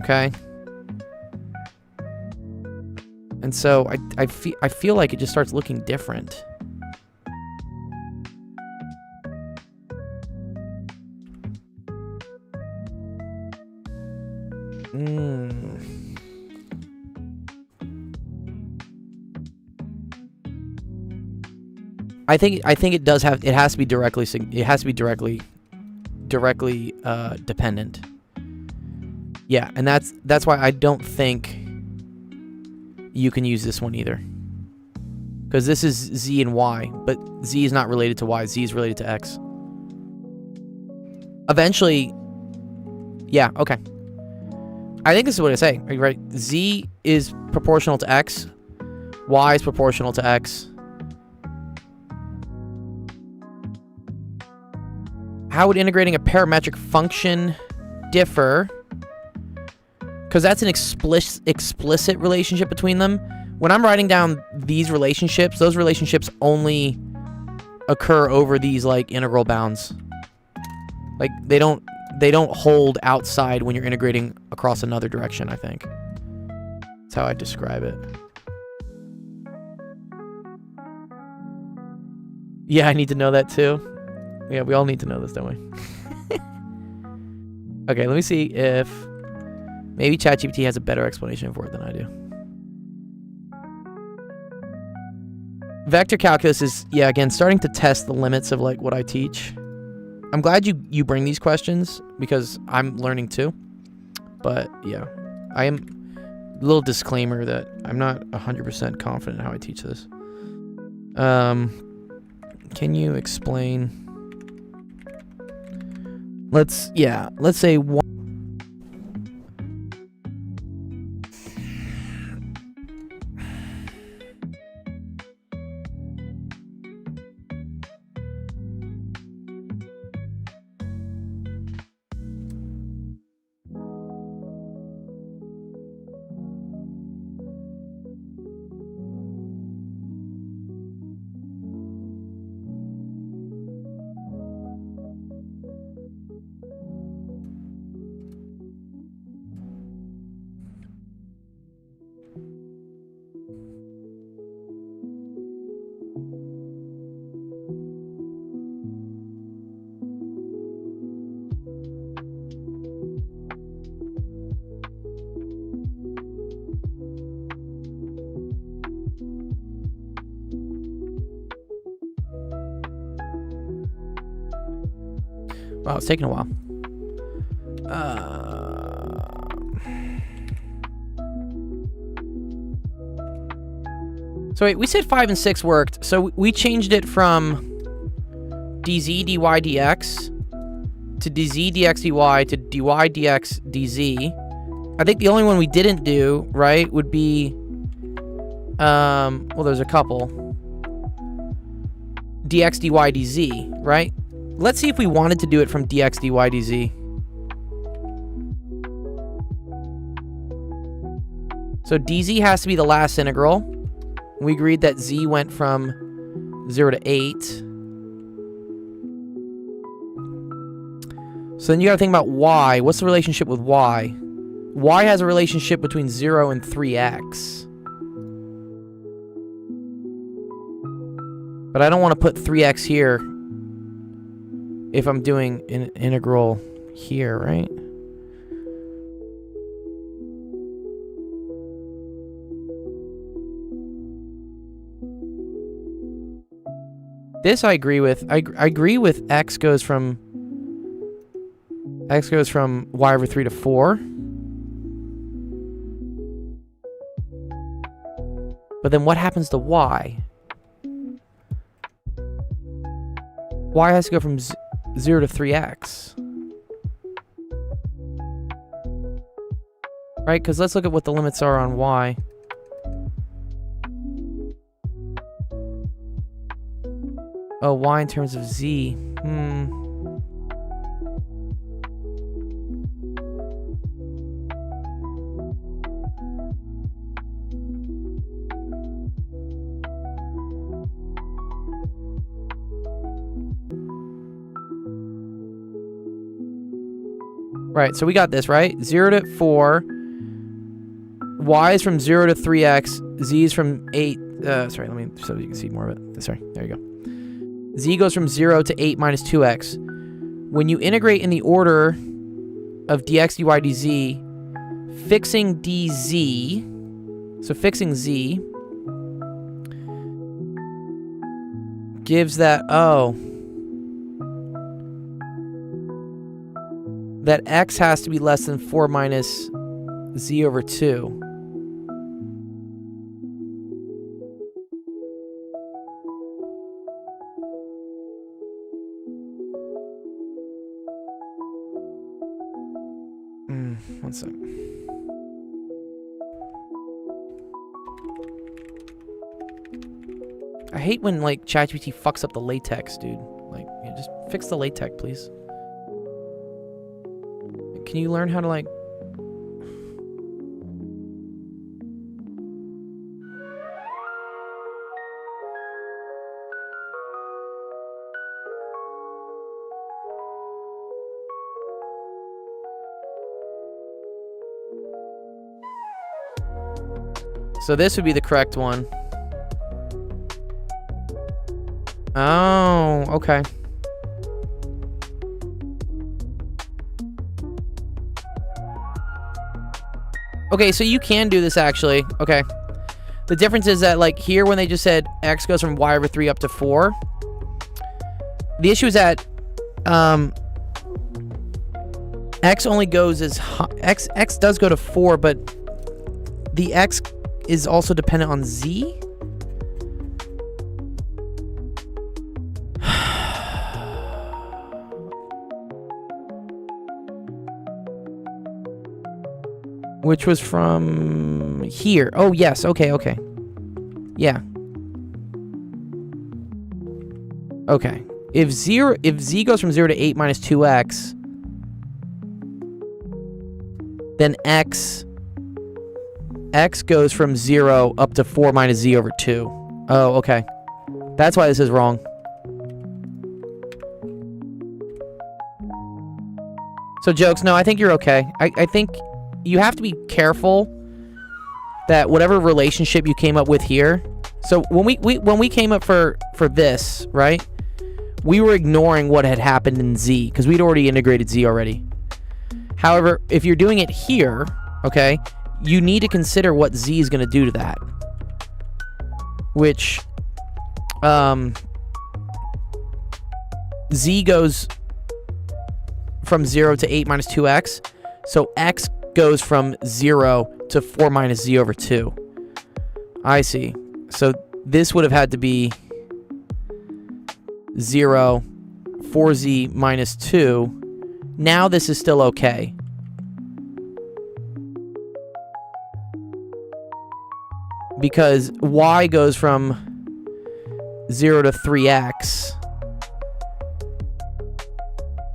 okay? And so I feel like it just starts looking different. I think it does have. It has to be directly. It has to be directly dependent. Yeah, and that's why I don't think you can use this one either. Because this is z and y, but z is not related to y. Z is related to x. Eventually, yeah, okay. I think this is what I say, right? Z is proportional to x. Y is proportional to x. How would integrating a parametric function differ? Because that's an explicit relationship between them. When I'm writing down these relationships, those relationships only occur over these like integral bounds. Like they don't hold outside when you're integrating across another direction, I think. That's how I describe it. Yeah, I need to know that too. Yeah, we all need to know this, don't we? Okay, let me see if maybe ChatGPT has a better explanation for it than I do. Vector calculus is, yeah, again, starting to test the limits of like what I teach. I'm glad you bring these questions because I'm learning too. But yeah, I am a little disclaimer that I'm not 100% confident in how I teach this. Can you explain? Let's say one. Wow, it's taking a while. So wait, we said 5 and 6 worked. So we changed it from dz dy dx to dz dx dy to dy dx dz. I think the only one we didn't do, right, would be, well, there's a couple. Dx dy dz, right? Let's see if we wanted to do it from dx dy dz. So dz has to be the last integral. We agreed that z went from 0 to 8. So then you gotta think about y. What's the relationship with y? Y has a relationship between 0 and 3x. But I don't want to put 3x here if I'm doing an integral here, right? This I agree with. I agree with x goes from y over 3 to 4. But then what happens to y? Y has to go from 0 to 3x. Right? Because let's look at what the limits are on y. Oh, y in terms of z. Right, so we got this, right? 0 to 4. Y is from 0 to 3x. Z is from 8. Sorry, let me, so you can see more of it. Sorry, there you go. Z goes from 0 to 8 minus 2x. When you integrate in the order of dx, dy, dz, fixing dz, so fixing z, gives that, oh. That x has to be less than 4 minus z over 2. One sec. I hate when, like, ChatGPT fucks up the latex, dude. Like, yeah, just fix the latex, please. Can you learn how to, like... So this would be the correct one. Oh, okay. Okay, so you can do this actually. Okay. The difference is that, like, here when they just said x goes from y over 3 up to 4, the issue is that x only goes as x does go to 4, but the x is also dependent on z. Which was from here. Oh, yes. Okay, okay. Yeah. Okay. If z goes from 0 to 8 minus 2x, then x goes from 0 up to 4 minus z over 2. Oh, okay. That's why this is wrong. So, Jokes, no, I think you're okay. I think you have to be careful that whatever relationship you came up with here. So when we came up for this, right? We were ignoring what had happened in z because we'd already integrated z already. However, if you're doing it here, okay, you need to consider what z is going to do to that. Which z goes from 0 to 8 minus 2x. So x goes from 0 to 4 minus z over 2. I see. So this would have had to be 0, 4z minus 2. Now this is still okay. Because y goes from 0 to 3x.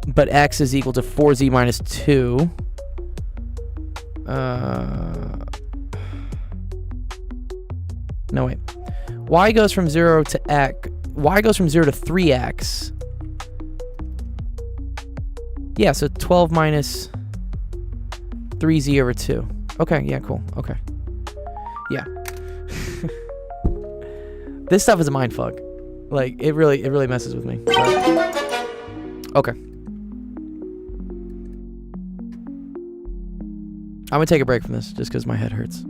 But x is equal to 4z minus 2. No, wait. Y goes from 0 to x. Y goes from 0 to 3x. Yeah, so 12 minus 3z over 2. Okay, yeah, cool. Okay. Yeah. This stuff is a mindfuck. Like, it really messes with me. Okay. I'm gonna take a break from this just because my head hurts.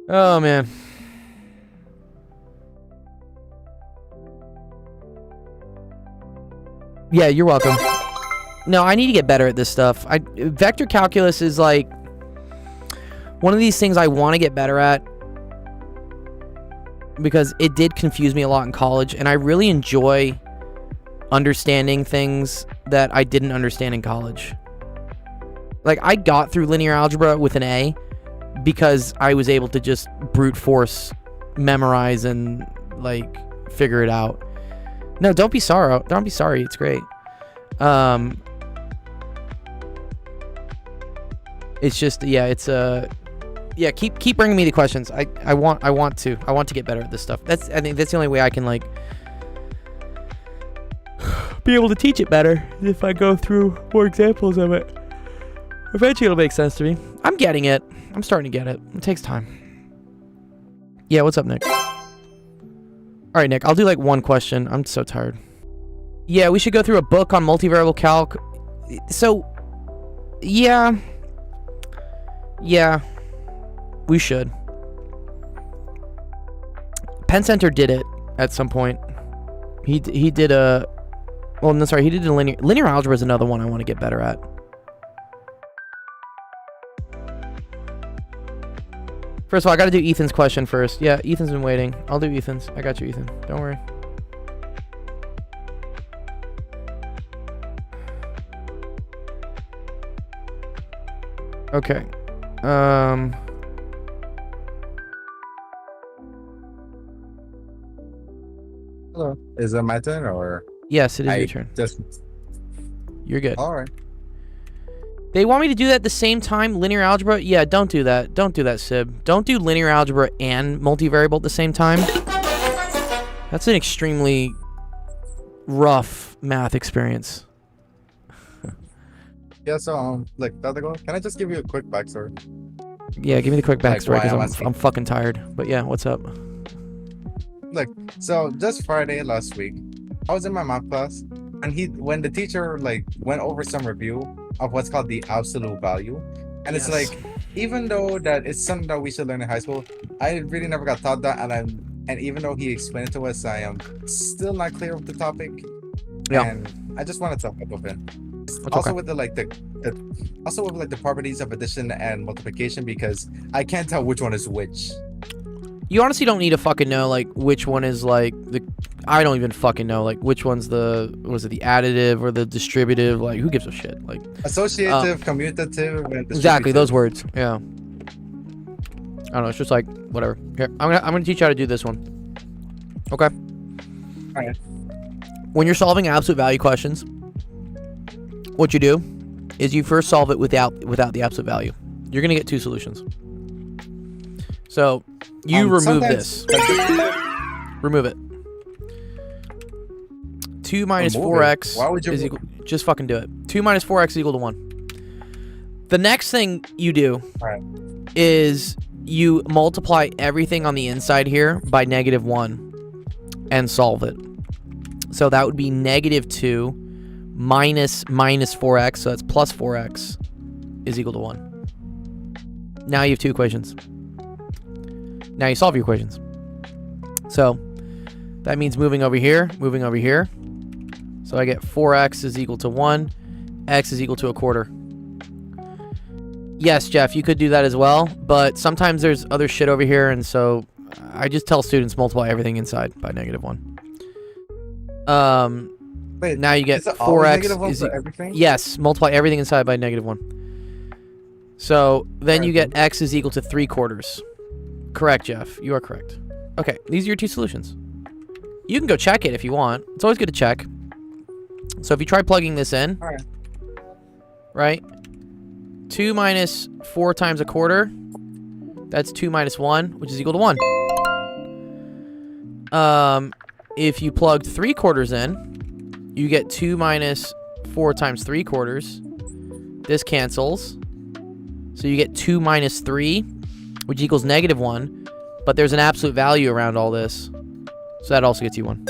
Oh, man. Yeah, you're welcome. No, I need to get better at this stuff. Vector calculus is like one of these things I want to get better at because it did confuse me a lot in college, and I really enjoy understanding things that I didn't understand in college. Like, I got through linear algebra with an A because I was able to just brute force memorize and, like, figure it out. No, don't be sorry. Don't be sorry. It's great. It's just, yeah, it's yeah, keep bringing me the questions. I want to get better at this stuff. I think that's the only way I can, like, be able to teach it better, if I go through more examples of it. Eventually it'll make sense to me. I'm getting it. I'm starting to get it. It takes time. Yeah, what's up, Nick? Alright, Nick, I'll do like one question. I'm so tired. Yeah, we should go through a book on multivariable calc. So, yeah. Yeah. We should. Penn Center did it at some point. He did a... Well, no, sorry. He did a linear algebra is another one I want to get better at. First of all, I got to do Ethan's question first. Yeah, Ethan's been waiting. I'll do Ethan's. I got you, Ethan. Don't worry. Okay. Hello. Is it my turn or? Yes, it is your turn. Just. You're good. All right. They want me to do that at the same time, linear algebra? Yeah, don't do that. Don't do that, Sib. Don't do linear algebra and multivariable at the same time. That's an extremely rough math experience. Yeah, so, like, Pentagon, can I just give you a quick backstory? Yeah, give me the quick Like, backstory why I'm because asking. I'm fucking tired. But yeah, what's up? Like, so just Friday last week, I was in my math class, and when the teacher, like, went over some review of what's called the absolute value, and it's Yes. like, even though that it's something that we should learn in high school, I really never got taught that, and even though he explained it to us, I am still not clear with the topic. Yeah. And I just wanted to help with it. That's Also okay. with the properties of addition and multiplication, because I can't tell which one is which. You honestly don't need to fucking know, like, which one is, like, the... I don't even fucking know, like, which one's the... Was it the additive or the distributive? Like, who gives a shit? Like... Associative, commutative, and Exactly, those distributive. words. Yeah. I don't know, it's just like, whatever. Here, I'm gonna teach you how to do this one. Okay? Alright. When you're solving absolute value questions, what you do is you first solve it without the absolute value. You're gonna get two solutions. So you remove Sometimes, this. Remove it. 2 minus Remove 4x it? Why would you is remove equal... Just fucking do it. 2 minus 4x is equal to 1. The next thing you do Alright. is you multiply everything on the inside here by -1 and solve it. So that would be -2 minus 4x, so that's plus 4x, is equal to 1. Now you have two equations. Now you solve your equations. So that means moving over here. So I get 4x is equal to 1, x is equal to 1/4. Yes, Jeff, you could do that as well, but sometimes there's other shit over here, and so I just tell students multiply everything inside by -1. Wait, Now you get is it always 4x negative one is for everything? Yes, multiply everything inside by -1. So then you Alright, get x is equal to 3/4. Correct, Jeff. You are correct. Okay, these are your two solutions. You can go check it if you want. It's always good to check. So if you try plugging this in, Alright. right? 2 minus 4 times 1/4. That's 2 minus 1, which is equal to 1. If you plugged 3/4 in, you get 2 minus 4 times 3/4. This cancels. So you get 2 minus 3, which equals -1. But there's an absolute value around all this. So that also gets you 1.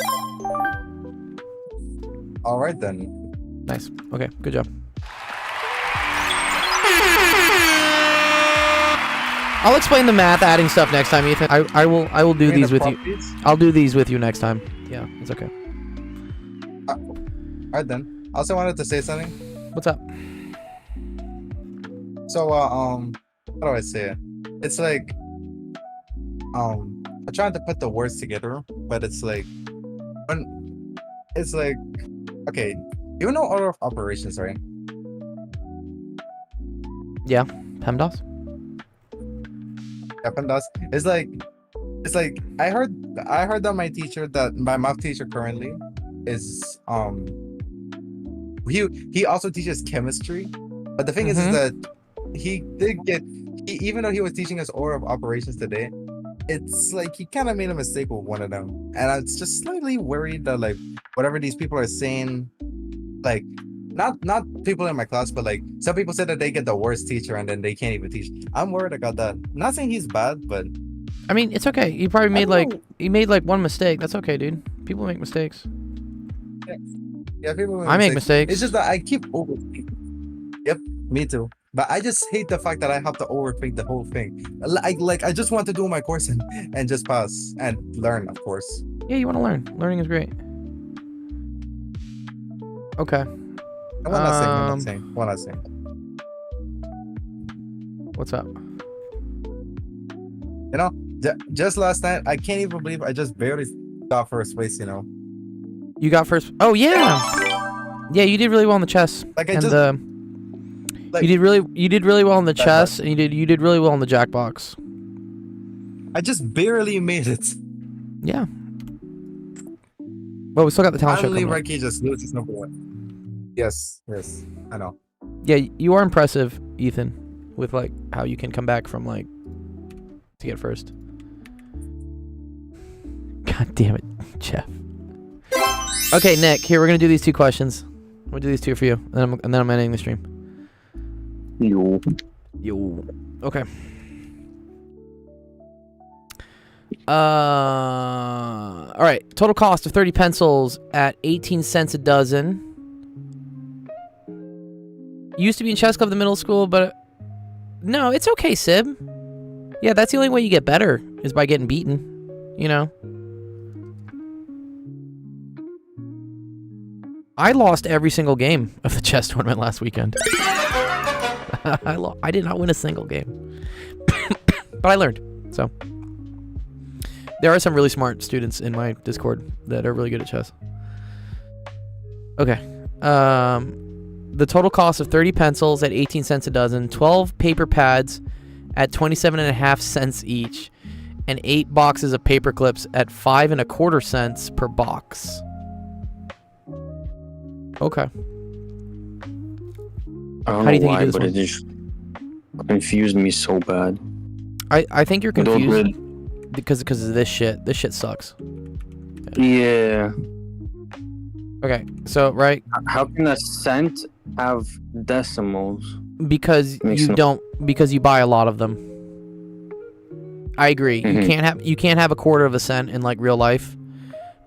All right then. Nice. Okay, good job. I'll explain the math adding stuff next time, Ethan. I will do these with you. I'll do these with you next time. Yeah, it's okay. All right then. I also wanted to say something. What's up? So how do I say it? It's like I'm trying to put the words together, but it's like okay, you know order of operations, right? Yeah, PEMDAS? PEMDAS. It's like I heard that my math teacher currently is he also teaches chemistry, but the thing is that he did get even though he was teaching us order of operations today, it's like he kind of made a mistake with one of them, and I was just slightly worried that like whatever these people are saying, like not people in my class, but like some people said that they get the worst teacher and then they can't even teach. I'm worried about that. Not saying he's bad, but I mean, it's okay. You probably made don't like he made like one mistake. That's okay, dude. People make mistakes. yeah, people I make mistakes. It's just that I keep overthinking. Yep, me too. But I just hate the fact that I have to overthink the whole thing. I just want to do my course and just pass and learn, of course. Yeah, you want to learn. Learning is great. Okay. One last thing. What's up? You know, just last night, I can't even believe I just barely got first place, you know. You got first. Oh, yeah. Yeah, you did really well in the chess. Like, you did really well in the chess, and you did really well in the Jackbox. I just barely made it. Yeah. Well, we still got the talent show Finally, coming up. Ricky just loses number one. Yes, I know. Yeah, you are impressive, Ethan, with like how you can come back from like to get first. God damn it, Jeff. Okay, Nick. Here we're gonna do these two questions. I'm gonna do these two for you, and then I'm ending the stream. Yo. Okay. All right. Total cost of 30 pencils at 18 cents a dozen. Used to be in chess club at the middle school, but no, it's okay, Sib. Yeah, that's the only way you get better is by getting beaten. You know. I lost every single game of the chess tournament last weekend. I did not win a single game, but I learned. So. There are some really smart students in my Discord that are really good at chess. Okay. The total cost of 30 pencils at 18 cents a dozen, 12 paper pads at 27.5 cents each, and 8 boxes of paper clips at 5.25 cents per box. Okay. How do you think you do this one? It just confused me so bad. I think you're confused. Because of this shit. This shit sucks. Yeah. Okay, so right. How can a cent have decimals? Because you buy a lot of them. I agree. Mm-hmm. You can't have a quarter of a cent in like real life.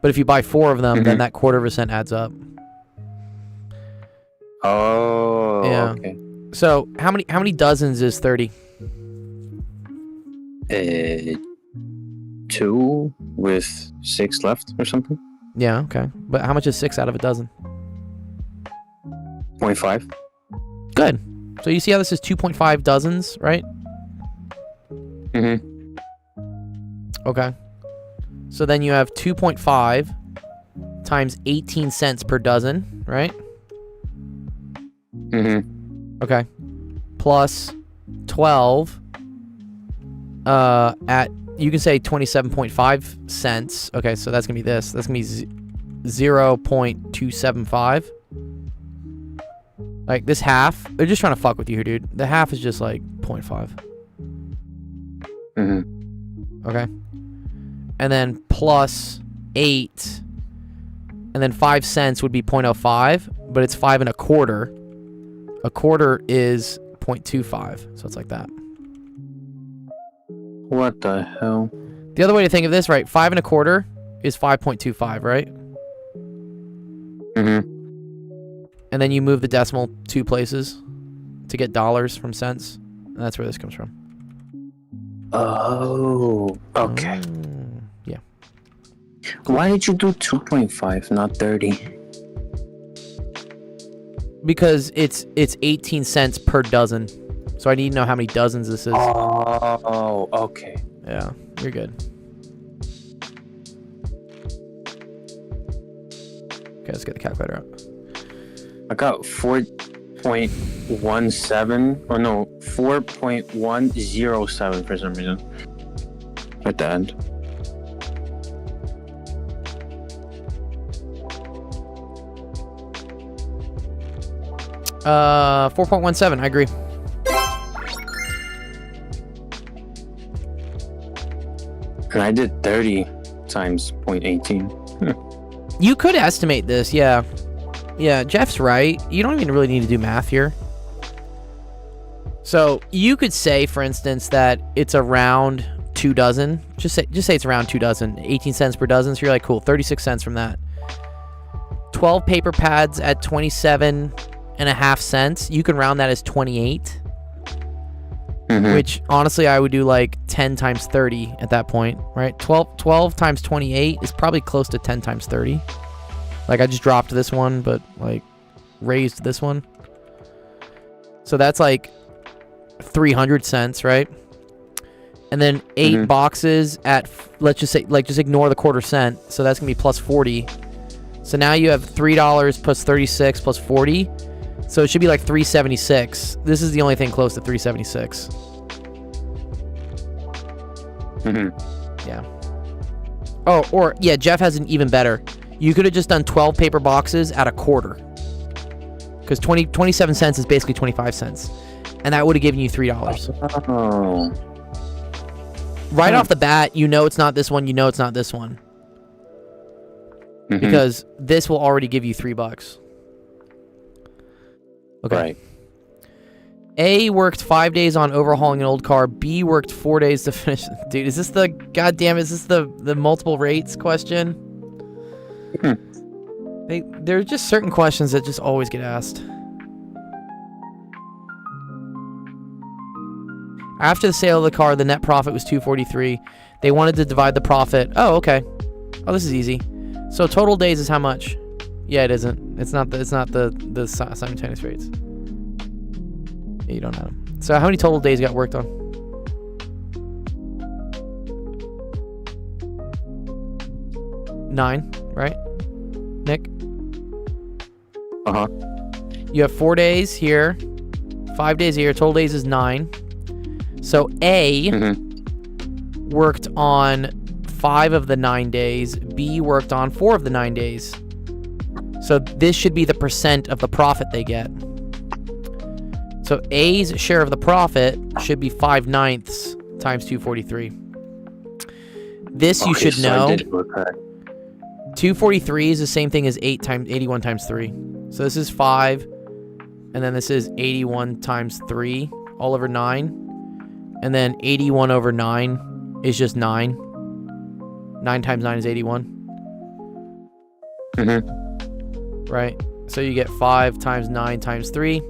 But if you buy 4 of them, then that quarter of a cent adds up. Oh. Yeah. Okay. So how many dozens is 30? 2 with 6 left or something. Yeah, okay. But how much is 6 out of a dozen? 0.5. Good. So you see how this is 2.5 dozens, right? Mm-hmm. Okay. So then you have 2.5 times 18 cents per dozen, right? Mm-hmm. Okay. Plus 12 at, you can say 27.5 cents. Okay, so that's going to be this. That's going to be 0.275. Like, this half, they're just trying to fuck with you here, dude. The half is just, like, 0.5. Mm-hmm. Okay. And then plus 8. And then 5 cents would be 0.05, but it's 5.25. A quarter is 0.25, so it's like that. What the hell? The other way to think of this, right? 5.25 is 5.25, right? Mm-hmm. And then you move the decimal 2 places to get dollars from cents. And that's where this comes from. Oh, okay. Yeah. Why did you do 2.5, not 30? Because it's 18 cents per dozen. So I need to know how many dozens this is. Oh, okay. Yeah, you're good. Okay, let's get the calculator out. I got 4.17, or no, 4.107 for some reason. At the end. Uh, 4.17, I agree. And I did 30 times 0.18. You could estimate this, yeah. Yeah, Jeff's right. You don't even really need to do math here. So you could say, for instance, that it's around 2 dozen. Just say it's around 2 dozen. 18 cents per dozen. So you're like, cool, 36 cents from that. 12 paper pads at 27.5 cents. You can round that as 28. which honestly I would do like 10 times 30 at that point, right? 12 times 28 is probably close to 10 times 30. Like I just dropped this one, but like raised this one. So that's like 300 cents, right? And then 8 boxes at, let's just say, like just ignore the quarter cent. So that's gonna be plus 40. So now you have $3 plus 36 plus 40. So it should be like 376. This is the only thing close to 376. Yeah. Oh, or yeah, Jeff has an even better. You could have just done 12 paper boxes at a quarter. Because 27 cents is basically 25 cents. And that would have given you $3. Oh. Right off the bat, you know it's not this one, you know it's not this one. Because this will already give you $3. Okay. Right. A worked 5 days on overhauling an old car. B worked 4 days to finish. Dude, is this the goddamn? Is this the multiple rates question? There are just certain questions that just always get asked. After the sale of the car, the net profit was $243. They wanted to divide the profit. Oh, okay. Oh, this is easy. So total days is how much? Yeah, it isn't. It's not the simultaneous rates. Yeah, you don't have them. So how many total days got worked on? 9, right? Nick? You have 4 days here, 5 days here. Total days is 9. So A worked on 5 of the 9 days. B worked on 4 of the 9 days. So this should be the percent of the profit they get. So A's share of the profit should be 5/9 times 243. This you should know. 243 is the same thing as 81 times 3. So this is 5, and then this is 81 times 3 all over 9. And then 81 over 9 is just 9. 9 times 9 is 81. Right? So you get 5 times 9 times 3.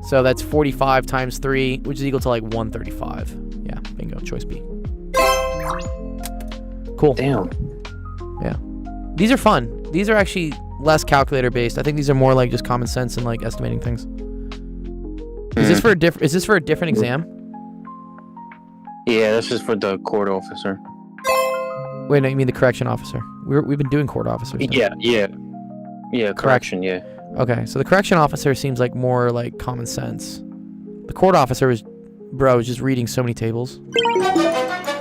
So that's 45 times 3, which is equal to like 135. Yeah, bingo. Choice B. Cool. Damn. Yeah. These are fun. These are actually less calculator based. I think these are more like just common sense and like estimating things. Is this for a different exam? Yeah, this is for the court officer. Wait, no, you mean the correction officer? We've been doing court officers now. Yeah, correction, yeah. Okay, so the correction officer seems like more like common sense. The court officer was just reading so many tables.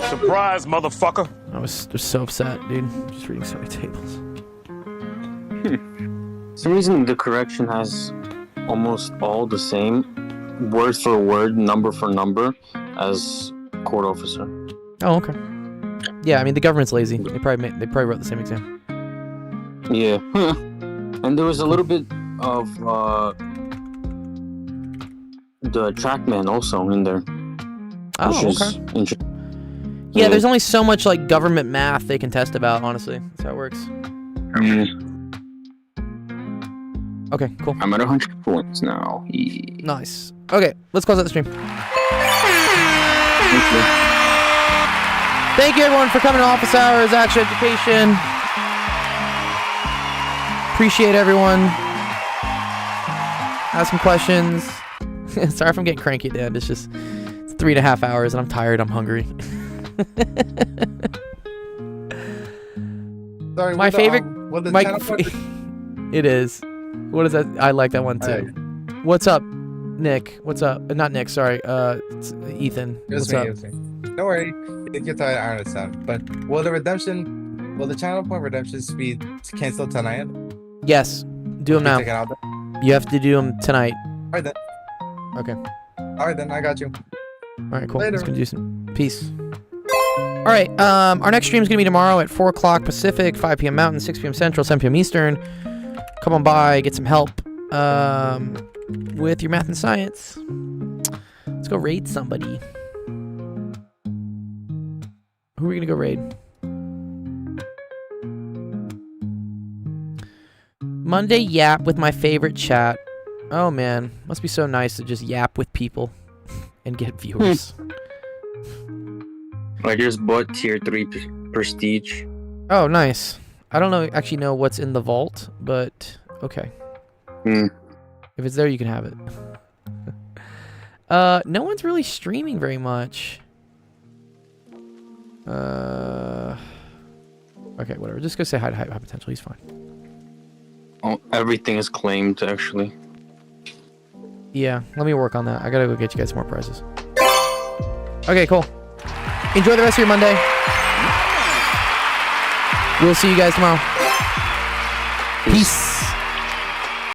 Surprise, motherfucker. I was just so upset, dude. Just reading so many tables. For some reason, the correction has almost all the same word for word, number for number as court officer. Oh, okay. Yeah, I mean the government's lazy. They probably wrote the same exam. Yeah. And there was a little bit of the trackman also in there. Oh, okay. Yeah, there's only so much like government math they can test about, honestly. That's how it works. Okay, cool. I'm at 100 points now. Nice. Okay, let's close out the stream. Thank you everyone for coming to Office Hours, Action Education. Appreciate everyone. Ask some questions. Sorry if I'm getting cranky at the end. It's 3.5 hours and I'm tired. I'm hungry. Sorry, my favorite. channel It is. What is that? I like that one too. What's up, Nick? What's up? Not Nick. Sorry. It's Ethan. What's up? Don't worry. If you're tired, I understand. But will the channel point redemptions be canceled tonight? Yes. Do them now. Take it out then? You have to do them tonight. All right then. Okay. All right then. I got you. All right. Cool. Later. Let's go do some. Peace. All right. Our next stream is gonna be tomorrow at 4 o'clock Pacific, 5 p.m. Mountain, 6 p.m. Central, 7 p.m. Eastern. Come on by, get some help with your math and science. Let's go raid somebody. Who are we gonna go raid? Monday yap with my favorite chat. Oh man, must be so nice to just yap with people. and get viewers. I just bought tier 3 prestige. Oh, nice. I don't actually know what's in the vault, but okay. If it's there, you can have it. No one's really streaming very much. Okay, whatever. Just go say hi to High Potential. He's fine. Oh, everything is claimed, actually. Yeah, let me work on that. I gotta go get you guys some more prizes. Okay, cool. Enjoy the rest of your Monday. We'll see you guys tomorrow. Peace.